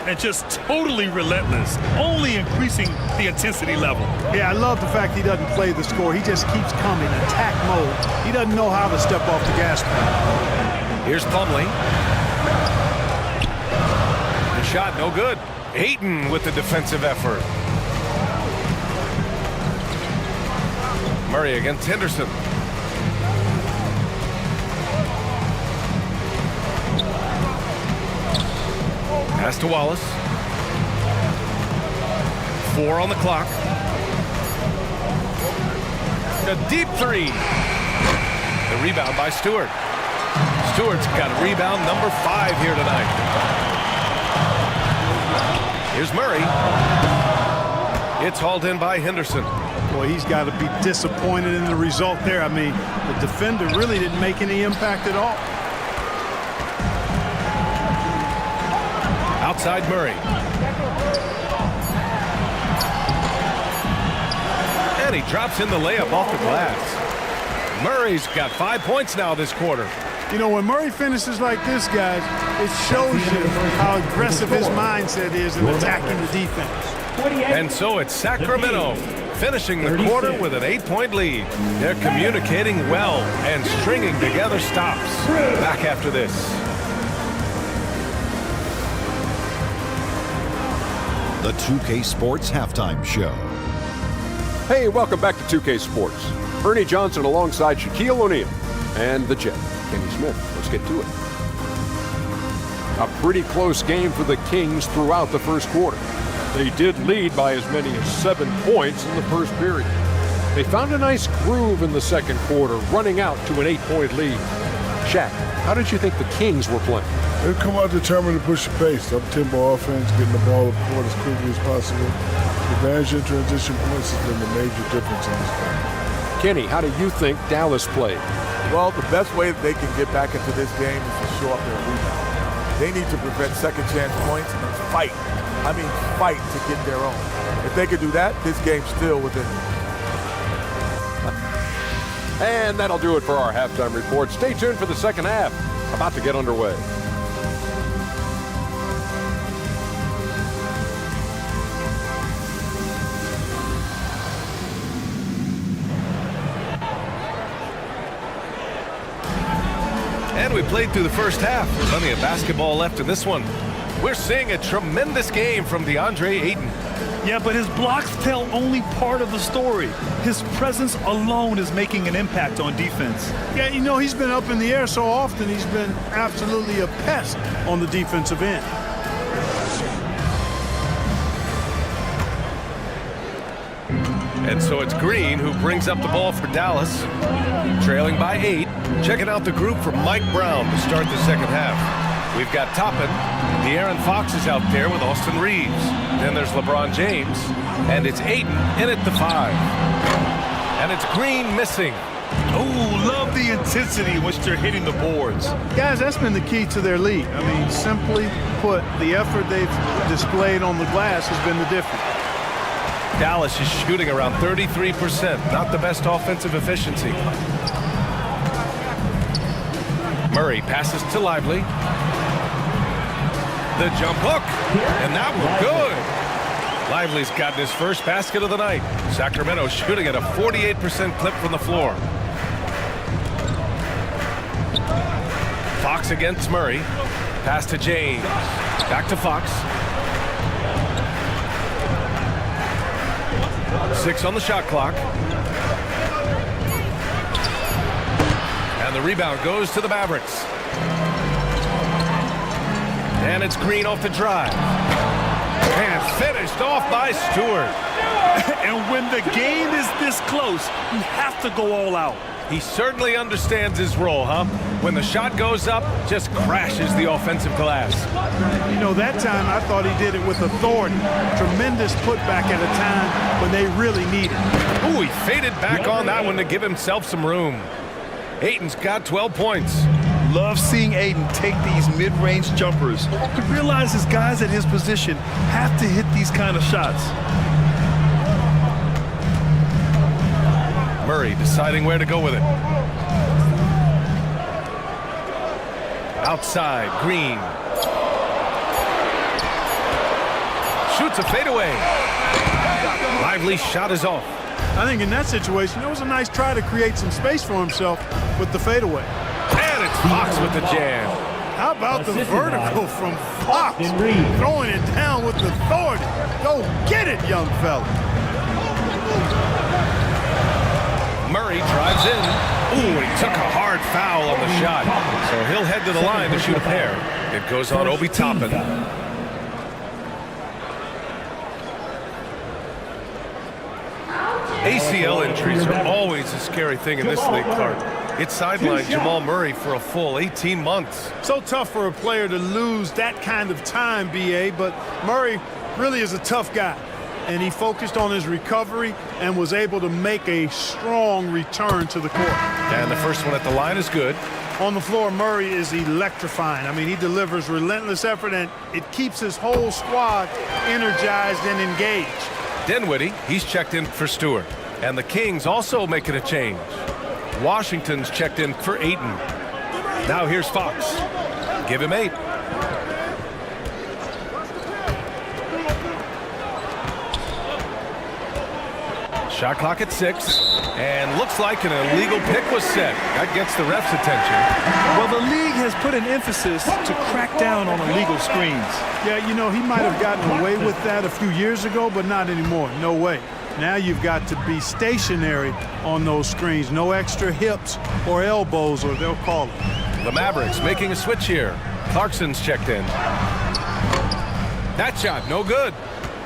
and just totally relentless, only increasing the intensity level. Yeah, I love the fact he doesn't play the score. He just keeps coming, attack mode. He doesn't know how to step off the gas pedal. Here's Plumlee. The shot, no good. Ayton with the defensive effort. Murray against Henderson. Pass to Wallace. 4 on the clock. A deep three. The rebound by Stewart. Stewart's got rebound number 5 here tonight. Here's Murray. It's hauled in by Henderson. Boy, he's got to be disappointed in the result there. I mean, the defender really didn't make any impact at all. Outside Murray. And he drops in the layup off the glass. Murray's got 5 points now this quarter. You know, when Murray finishes like this, guys, it shows you how aggressive his mindset is in attacking the defense. And so it's Sacramento finishing the quarter with an 8-point lead. They're communicating well and stringing together stops. Back after this. The 2K Sports Halftime Show. Hey, welcome back to 2K Sports. Ernie Johnson alongside Shaquille O'Neal and the Jet, Kenny Smith. Let's get to it. A pretty close game for the Kings throughout the first quarter. They did lead by as many as 7 points in the first period. They found a nice groove in the second quarter, running out to an 8-point lead. Shaq, how did you think the Kings were playing? They come out determined to push the pace. Up-tempo offense, getting the ball up court as quickly as possible. Advantage in transition points has been the major difference in this game. Kenny, how do you think Dallas played? Well, the best way that they can get back into this game is to show up their rebound. They need to prevent second chance points and fight. I mean, fight to get their own. If they could do that, this game's still within them. And that'll do it for our halftime report. Stay tuned for the second half. About to get underway. And we played through the first half. Plenty of basketball left in this one. We're seeing a tremendous game from DeAndre Ayton. Yeah, but his blocks tell only part of the story. His presence alone is making an impact on defense. Yeah, you know, he's been up in the air so often, he's been absolutely a pest on the defensive end. And so it's Green who brings up the ball for Dallas, trailing by 8. Checking out the group from Mike Brown to start the second half. We've got Toppin. De'Aaron Fox is out there with Austin Reeves. Then there's LeBron James. And it's Ayton in at the 5. And it's Green missing. Oh, love the intensity in which they're hitting the boards. Guys, that's been the key to their lead. I mean, simply put, the effort they've displayed on the glass has been the difference. Dallas is shooting around 33%. Not the best offensive efficiency. Murray passes to Lively. The jump hook, and that was good. Lively's gotten his first basket of the night. Sacramento shooting at a 48% clip from the floor. Fox against Murray. Pass to James. Back to Fox. 6 on the shot clock. And the rebound goes to the Mavericks. And it's Green off the drive. And finished off by Stewart. And when the game is this close, you have to go all out. He certainly understands his role, huh? When the shot goes up, just crashes the offensive glass. You know, that time I thought he did it with authority. Tremendous putback at a time when they really need it. Ooh, he faded back on that one to give himself some room. Ayton's got 12 points. Love seeing Ayton take these mid-range jumpers. He realizes guys at his position have to hit these kind of shots. Murray deciding where to go with it. Outside, Green. shoots a fadeaway. Lively's shot is off. I think in that situation, it was a nice try to create some space for himself with the fadeaway. And it's Fox with the jam. How about the vertical from Fox? Throwing it down with authority. Go get it, young fella. Murray drives in. Ooh, he took a hard foul on the shot. So he'll head to the line to shoot a pair. It goes on Obi Toppin. ACL injuries are always a scary thing in this league, Clark. It sidelined Jamal Murray for a full 18 months. So tough for a player to lose that kind of time, B.A., but Murray really is a tough guy. And he focused on his recovery and was able to make a strong return to the court. And the first one at the line is good. On the floor, Murray is electrifying. I mean, he delivers relentless effort, and it keeps his whole squad energized and engaged. Dinwiddie, he's checked in for Stewart. And the Kings also making a change. Washington's checked in for Ayton. Now here's Fox. Give him 8. Shot clock at 6. And looks like an illegal pick was set. That gets the ref's attention. Well, the league has put an emphasis to crack down on illegal screens. Yeah, you know, he might have gotten away with that a few years ago, but not anymore. No way. Now you've got to be stationary on those screens. No extra hips or elbows, or they'll call it. The Mavericks making a switch here. Clarkson's checked in. That shot, no good.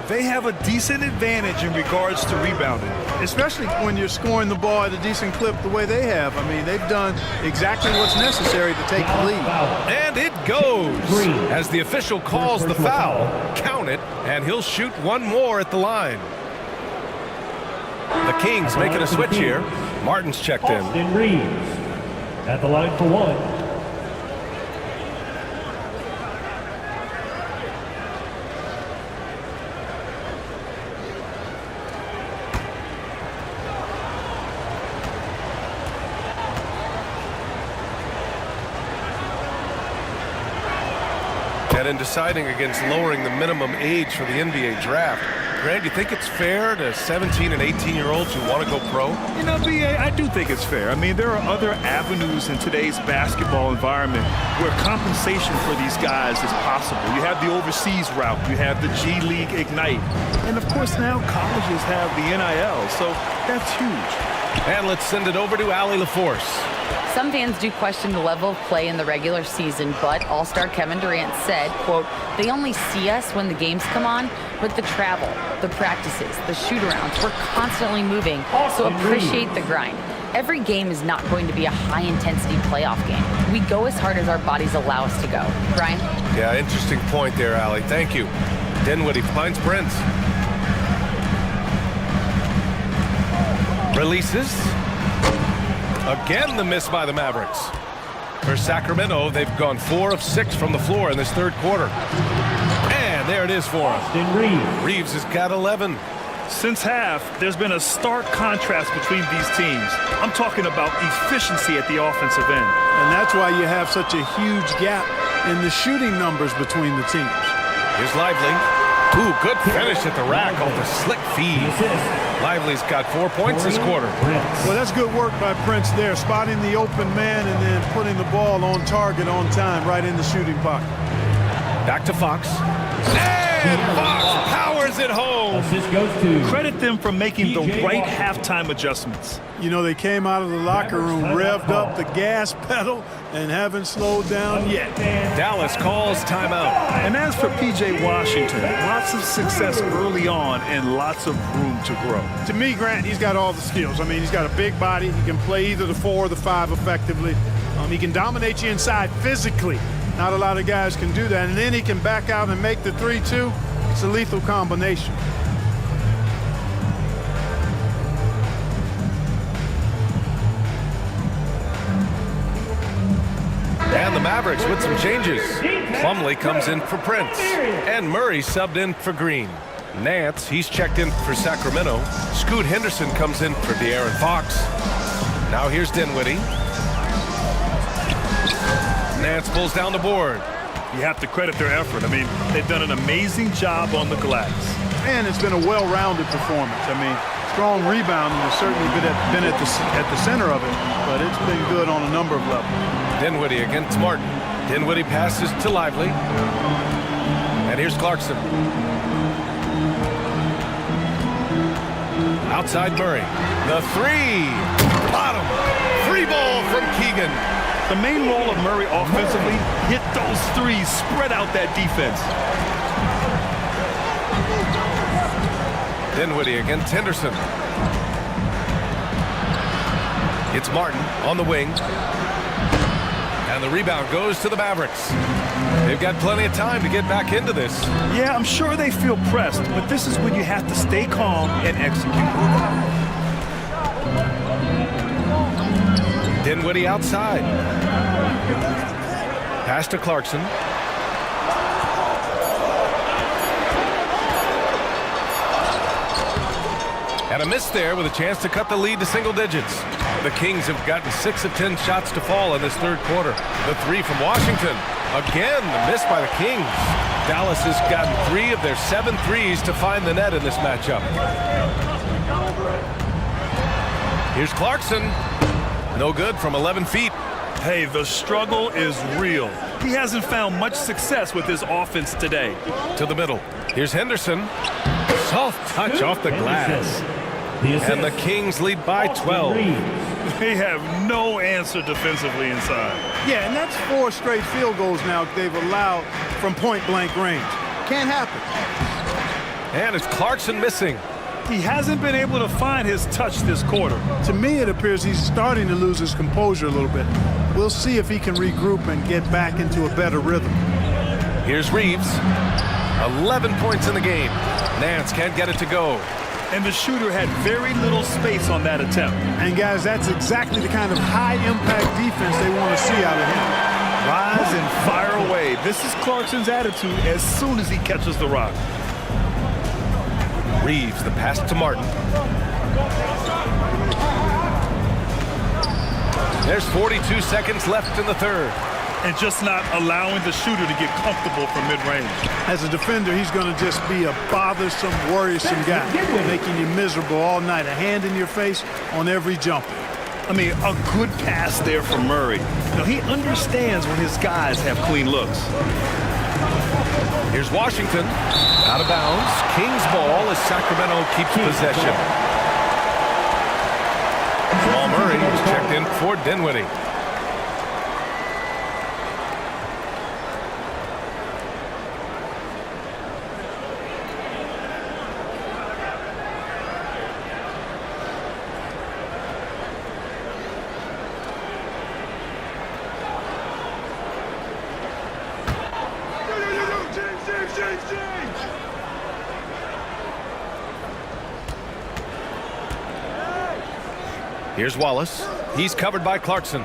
They have a decent advantage in regards to rebounding. Especially when you're scoring the ball at a decent clip the way they have. I mean, they've done exactly what's necessary to take the lead. And it goes. As the official calls the foul, count it, and he'll shoot one more at the line. The Kings making a switch here. Martin's checked in. Austin Reeves at the line for 1. And in deciding against lowering the minimum age for the NBA draft, Grant, you think it's fair to 17 and 18-year-olds who want to go pro? You know, B.A., I do think it's fair. I mean, there are other avenues in today's basketball environment where compensation for these guys is possible. You have the overseas route. You have the G League Ignite. And, of course, now colleges have the NIL, so that's huge. And let's send it over to Allie LaForce. Some fans do question the level of play in the regular season, but All-Star Kevin Durant said, quote, they only see us when the games come on, but the travel, the practices, the shoot-arounds, we're constantly moving, so appreciate the grind. Every game is not going to be a high-intensity playoff game. We go as hard as our bodies allow us to go. Brian? Yeah, interesting point there, Allie. Thank you. Dinwiddie finds Prince. Releases. Again, the miss by the Mavericks. For Sacramento, they've gone 4 of 6 from the floor in this third quarter. And there it is for him. Reeves has got 11. Since half, there's been a stark contrast between these teams. I'm talking about efficiency at the offensive end. And that's why you have such a huge gap in the shooting numbers between the teams. Here's Lively. Ooh, good finish at the rack off the slick feed. Lively's got 4 points this quarter. Well, that's good work by Prince there, spotting the open man and then putting the ball on target on time right in the shooting pocket. Back to Fox. And Fox powers it home. Assist goes to. Credit them for making the right halftime adjustments. You know, they came out of the locker room, revved up the gas pedal, and haven't slowed down yet. Dallas calls timeout. And as for P.J. Washington, lots of success early on and lots of room to grow. To me, Grant, he's got all the skills. I mean, he's got a big body. He can play either the 4 or the 5 effectively. He can dominate you inside physically. Not a lot of guys can do that. And then he can back out and make the 3-2. It's a lethal combination. And the Mavericks with some changes. Plumlee comes in for Prince. And Murray subbed in for Green. Nance, he's checked in for Sacramento. Scoot Henderson comes in for De'Aaron Fox. Now here's Dinwiddie. Nance pulls down the board. You have to credit their effort. I mean, they've done an amazing job on the glass. And it's been a well-rounded performance. I mean, strong rebounding has certainly been at the center of it, but it's been good on a number of levels. Dinwiddie against Martin. Dinwiddie passes to Lively. And here's Clarkson. Outside Murray. The three. Bottom. Free ball from Keegan. The main role of Murray offensively, hit those threes, spread out that defense. Dinwiddie against Henderson. It's Martin on the wing. And the rebound goes to the Mavericks. They've got plenty of time to get back into this. Yeah, I'm sure they feel pressed, but this is when you have to stay calm and execute. Dinwiddie outside. Pass to Clarkson. And a miss there with a chance to cut the lead to single digits. The Kings have gotten 6 of 10 shots to fall in this third quarter. The three from Washington. Again, the miss by the Kings. Dallas has gotten 3 of their 7 threes to find the net in this matchup. Here's Clarkson. No good from 11 feet. Hey, the struggle is real. He hasn't found much success with his offense today. To the middle. Here's Henderson. Soft touch off the glass. And the Kings lead by 12. They have no answer defensively inside. Yeah, and that's 4 straight field goals now they've allowed from point-blank range. Can't happen. And it's Clarkson missing. He hasn't been able to find his touch this quarter. To me, it appears he's starting to lose his composure a little bit. We'll see if he can regroup and get back into a better rhythm. Here's Reeves. 11 points in the game. Nance can't get it to go. And the shooter had very little space on that attempt. And guys, that's exactly the kind of high-impact defense they want to see out of him. Rise and fire away. This is Clarkson's attitude as soon as he catches the rock. Reeves, the pass to Martin. There's 42 seconds left in the third. And just not allowing the shooter to get comfortable from mid-range. As a defender, he's going to just be a bothersome, worrisome guy, making you miserable all night. A hand in your face on every jumper. I mean, a good pass there from Murray. Now, he understands when his guys have clean looks. Here's Washington. Out of bounds. Kings ball as Sacramento keeps possession. Jamal Murray is checked in for Dinwiddie. Here's Wallace. He's covered by Clarkson.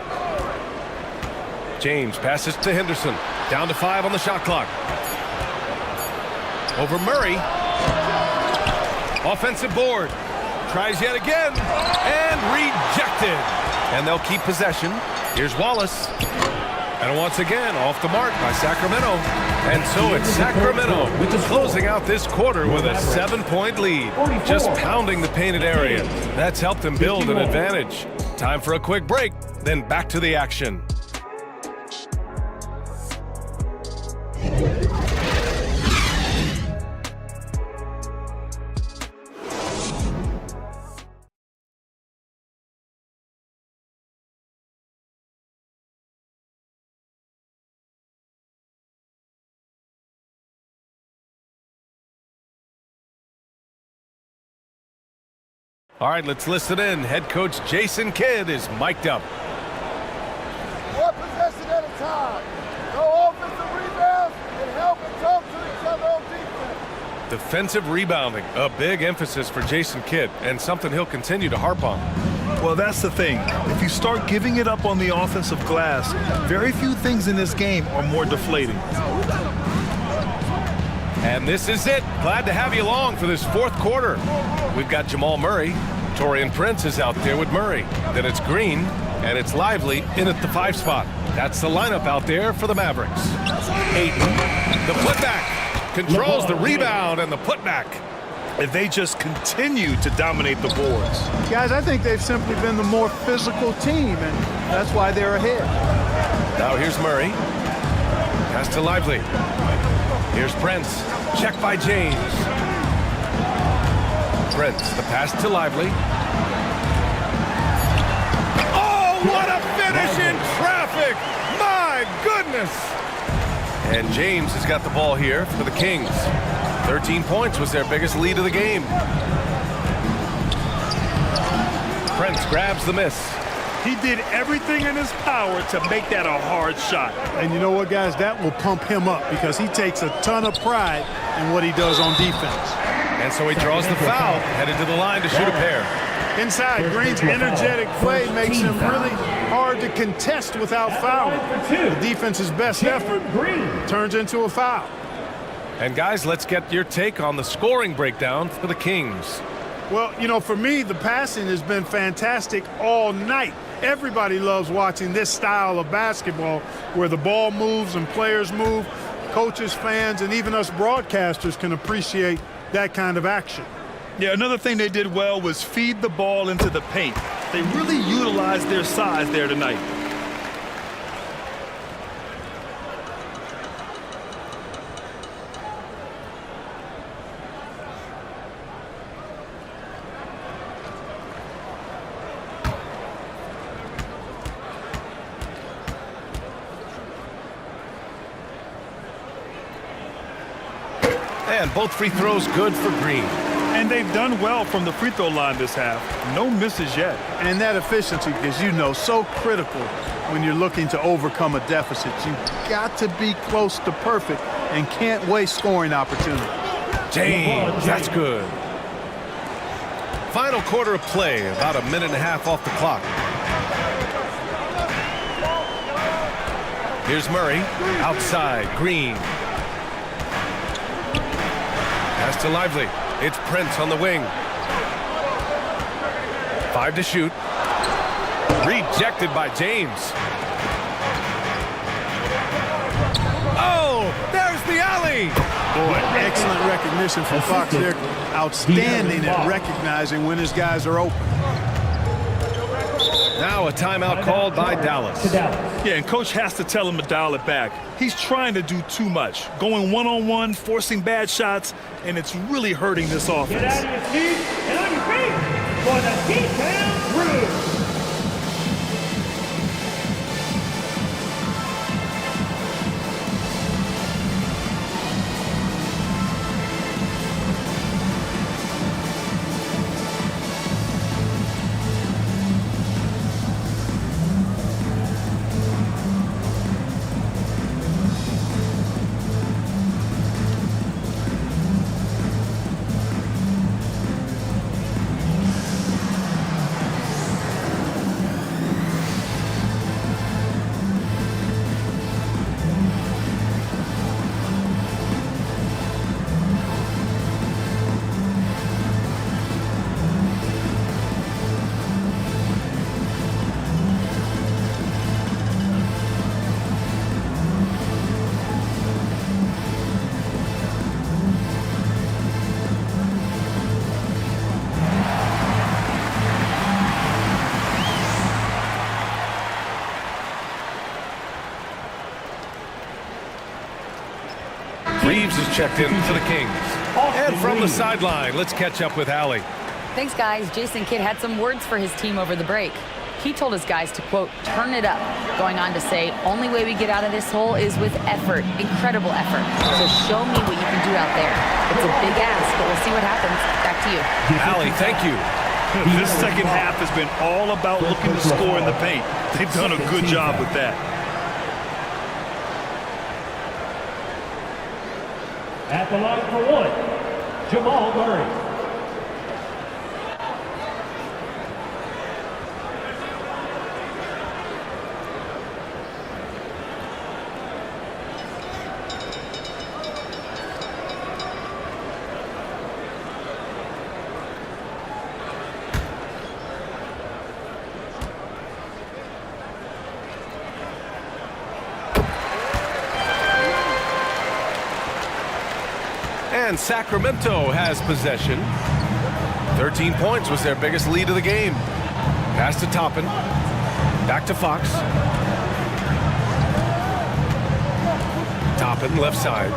James passes to Henderson. Down to 5 on the shot clock. Over Murray. Offensive board. Tries yet again. And rejected. And they'll keep possession. Here's Wallace. And once again, off the mark by Sacramento. And so it's Sacramento closing out this quarter with a 7-point lead. Just pounding the painted area. That's helped them build an advantage. Time for a quick break, then back to the action. All right, let's listen in. Head coach Jason Kidd is mic'd up. One possession at a time. No offensive rebounds and help and talk to each other on defense. Defensive rebounding, a big emphasis for Jason Kidd, and something he'll continue to harp on. Well, that's the thing. If you start giving it up on the offensive glass, very few things in this game are more deflating. And this is it. Glad to have you along for this fourth quarter. We've got Jamal Murray. Taurean Prince is out there with Murray. Then it's Green, and it's Lively in at the 5 spot. That's the lineup out there for the Mavericks. Ayton, the putback, controls the rebound and the putback. And they just continue to dominate the boards. Guys, I think they've simply been the more physical team, and that's why they're ahead. Now here's Murray. Pass to Lively. Here's Prince. Check by James. Prince, the pass to Lively. Oh, what a finish in traffic! My goodness! And James has got the ball here for the Kings. 13 points was their biggest lead of the game. Prince grabs the miss. He did everything in his power to make that a hard shot. And you know what, guys? That will pump him up because he takes a ton of pride in what he does on defense. And so he draws the foul, headed to the line to shoot a pair. Inside, Green's energetic play makes him really hard to contest without fouling. The defense's best effort turns into a foul. And guys, let's get your take on the scoring breakdown for the Kings. Well, you know, for me, the passing has been fantastic all night. Everybody loves watching this style of basketball where the ball moves and players move. Coaches, fans, and even us broadcasters can appreciate that kind of action. Yeah, another thing they did well was feed the ball into the paint. They really utilized their size there tonight. And both free throws good for Green. And they've done well from the free throw line this half. No misses yet. And that efficiency, as you know, so critical when you're looking to overcome a deficit. You've got to be close to perfect and can't waste scoring opportunity. James, that's good. Final quarter of play, about a minute and a half off the clock. Here's Murray, outside, Green. Pass to Lively. It's Prince on the wing. 5 to shoot. Rejected by James. Oh, there's the alley. Boy, excellent recognition from Fox there. Outstanding at recognizing when his guys are open. Now a timeout called by Dallas. Yeah, and coach has to tell him to dial it back. He's trying to do too much, going one-on-one, forcing bad shots, and it's really hurting this offense. Get out of your seat and on your feet for the T-Town Brew. Reeves is checked in for the Kings. And from the sideline, let's catch up with Allie. Thanks, guys. Jason Kidd had some words for his team over the break. He told his guys to, quote, turn it up, going on to say, only way we get out of this hole is with effort, incredible effort. So show me what you can do out there. It's a big ask, but we'll see what happens. Back to you. Allie, thank you. This second half has been all about looking to score in the paint. They've done a good job with that. At the line for one, Jamal Murray. And Sacramento has possession. 13 points was their biggest lead of the game. Pass to Toppin. Back to Fox. Toppin, left side.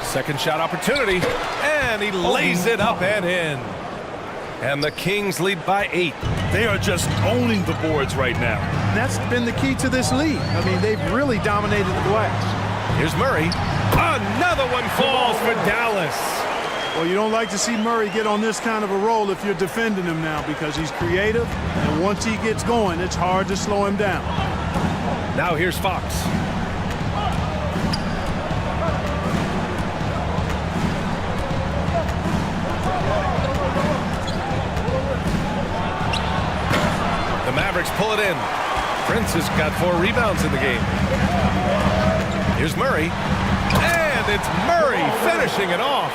Second shot opportunity. And he lays it up and in. And the Kings lead by 8. They are just owning the boards right now. That's been the key to this league. I mean, they've really dominated the glass. Here's Murray. Another one falls for Dallas. Well, you don't like to see Murray get on this kind of a roll if you're defending him now, because he's creative, and once he gets going, it's hard to slow him down. Now here's Fox. The Mavericks pull it in. Prince has got 4 rebounds in the game. Here's Murray. And it's Murray finishing it off.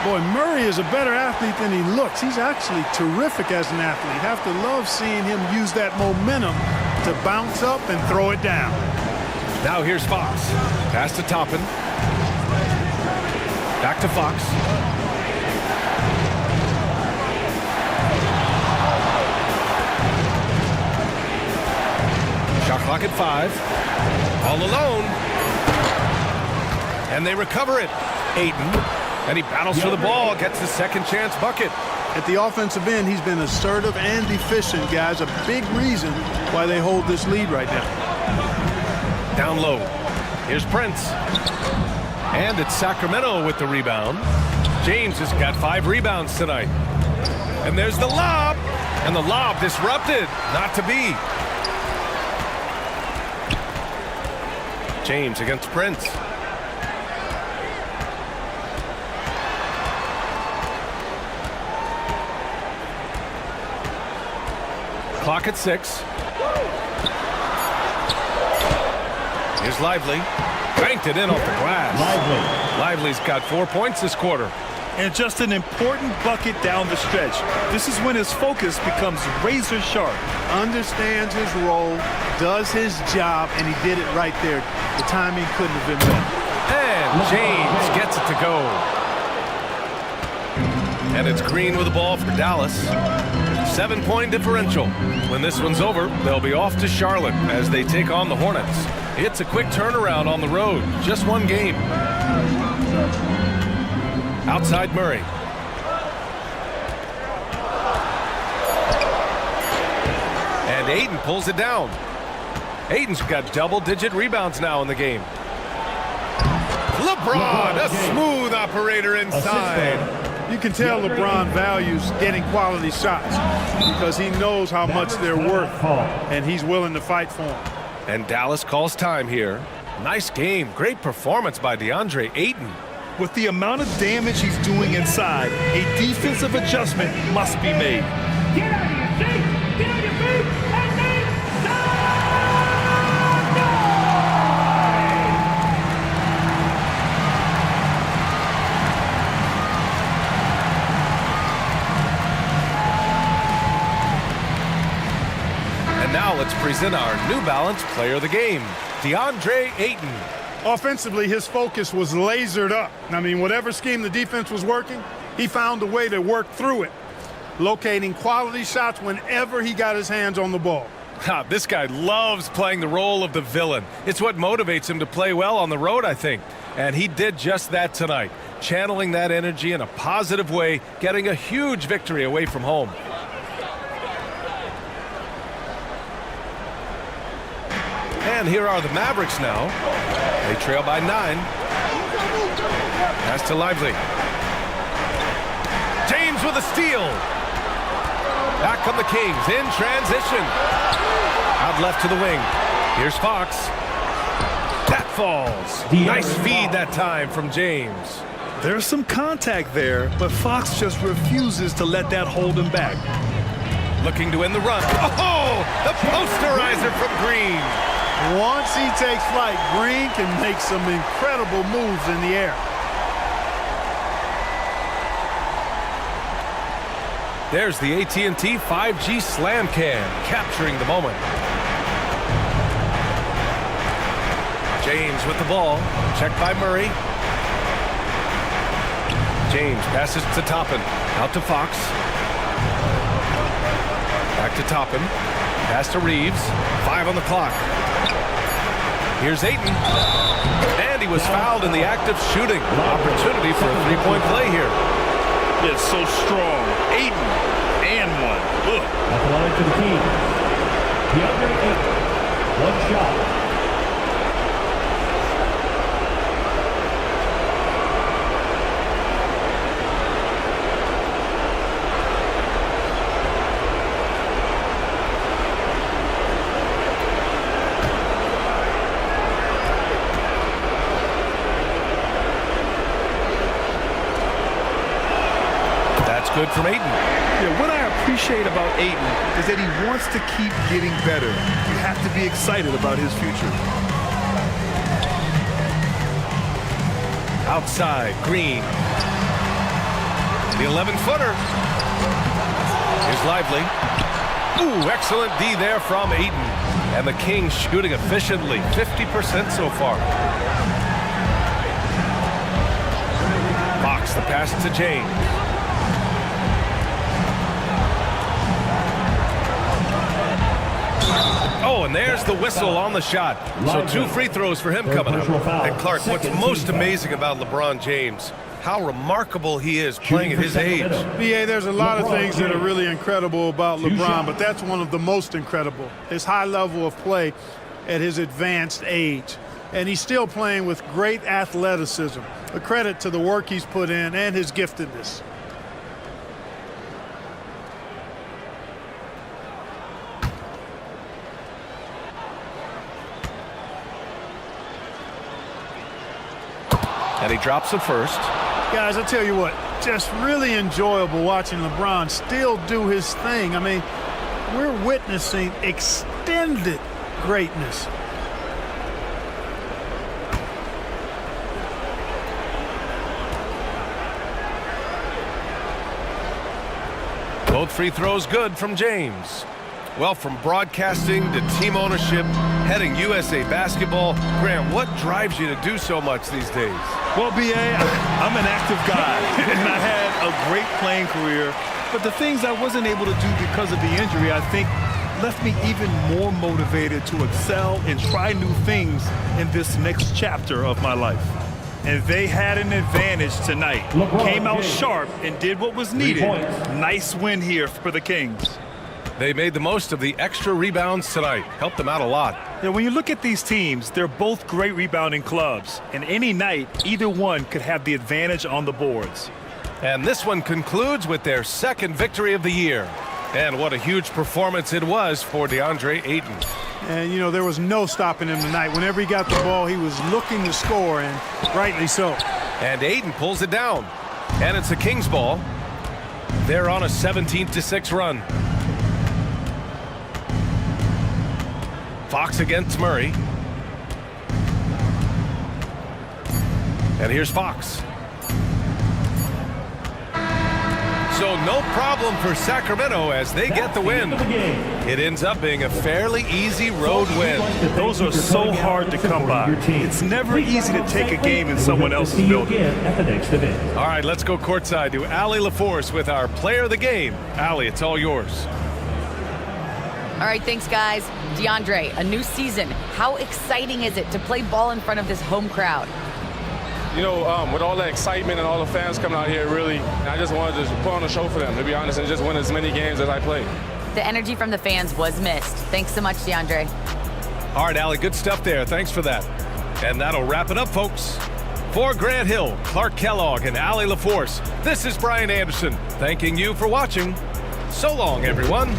Boy, Murray is a better athlete than he looks. He's actually terrific as an athlete. You have to love seeing him use that momentum to bounce up and throw it down. Now here's Fox. Pass to Toppin. Back to Fox. Shot clock at 5. All alone. And they recover it. Ayton. And he battles for the ball, gets the second chance bucket. At the offensive end, he's been assertive and efficient, guys. A big reason why they hold this lead right now. Down low. Here's Prince. And it's Sacramento with the rebound. James has got 5 rebounds tonight. And there's the lob. And the lob disrupted. Not to be. James against Prince. Clock at 6. Here's Lively. Banked it in off the glass. Lively's got 4 points this quarter. And just an important bucket down the stretch. This is when his focus becomes razor sharp. Understands his role, does his job, and he did it right there. The timing couldn't have been better. And James gets it to go. And it's Green with the ball for Dallas. 7-point differential. When this one's over, they'll be off to Charlotte as they take on the Hornets. It's a quick turnaround on the road. Just one game. Outside Murray. And Ayton pulls it down. Ayton's got double-digit rebounds now in the game. LeBron, a smooth operator inside. You can tell LeBron values getting quality shots because he knows how much they're worth, and he's willing to fight for them. And Dallas calls time here. Nice game. Great performance by DeAndre Ayton. With the amount of damage he's doing inside, a defensive adjustment must be made. Get out of your seat, get on your feet, and then And now let's present our New Balance player of the game, DeAndre Ayton. Offensively, his focus was lasered up. I mean, whatever scheme the defense was working, he found a way to work through it, locating quality shots whenever he got his hands on the ball. This guy loves playing the role of the villain. It's what motivates him to play well on the road, I think. And he did just that tonight, channeling that energy in a positive way, getting a huge victory away from home. And here are the Mavericks now. They trail by 9. Pass to Lively. James with a steal. Back come the Kings in transition. Out left to the wing. Here's Fox. That falls. Nice feed that time from James. There's some contact there, but Fox just refuses to let that hold him back. Looking to end the run. Oh, the posterizer from Green. Once he takes flight, Green can make some incredible moves in the air. There's the AT&T 5G Slam Cam, capturing the moment. James with the ball. Checked by Murray. James passes to Toppin. Out to Fox. Back to Toppin. Pass to Reeves. 5 on the clock. Here's Ayton. And he was fouled in the act of shooting. Opportunity for a three-point play here. It's so strong. Ayton and one. Ugh. At the line to the key. DeAndre Ayton. One shot. Good from Ayton. Yeah, what I appreciate about Ayton is that he wants to keep getting better. You have to be excited about his future. Outside, Green. The 11-footer. Here's Lively. Ooh, excellent D there from Ayton. And the Kings shooting efficiently, 50% so far. Fox, the pass to James. Oh, and there's the whistle on the shot. So 2 free throws for him coming up. And Clark, what's most amazing about LeBron James, how remarkable he is playing at his age. BA, there's a lot of things that are really incredible about LeBron, but that's one of the most incredible. His high level of play at his advanced age. And he's still playing with great athleticism. A credit to the work he's put in and his giftedness. And he drops it first. Guys, I tell you what, just really enjoyable watching LeBron still do his thing. I mean, we're witnessing extended greatness. Both free throws good from James. Well, from broadcasting to team ownership, heading USA basketball, Graham, what drives you to do so much these days? Well, BA, I'm an active guy, and I had a great playing career. But the things I wasn't able to do because of the injury, I think, left me even more motivated to excel and try new things in this next chapter of my life. And they had an advantage tonight. Came out sharp and did what was needed. Nice win here for the Kings. They made the most of the extra rebounds tonight. Helped them out a lot. Yeah, when you look at these teams, they're both great rebounding clubs. And any night, either one could have the advantage on the boards. And this one concludes with their second victory of the year. And what a huge performance it was for DeAndre Ayton. And, you know, there was no stopping him tonight. Whenever he got the ball, he was looking to score, and rightly so. And Ayton pulls it down. And it's the Kings ball. They're on a 17-6 run. Fox against Murray. And here's Fox. So no problem for Sacramento as they get the win. It ends up being a fairly easy road win. Those are so hard to come by. It's never easy to take a game in someone else's building. All right, let's go courtside to Allie LaForce with our player of the game. Allie, it's all yours. All right, thanks, guys. DeAndre, a new season. How exciting is it to play ball in front of this home crowd? You know, with all the excitement and all the fans coming out here, really, I just wanted to put on a show for them, to be honest, and just win as many games as I played. The energy from the fans was missed. Thanks so much, DeAndre. All right, Allie, good stuff there. Thanks for that. And that'll wrap it up, folks. For Grant Hill, Clark Kellogg, and Allie LaForce, this is Brian Anderson, thanking you for watching. So long, everyone.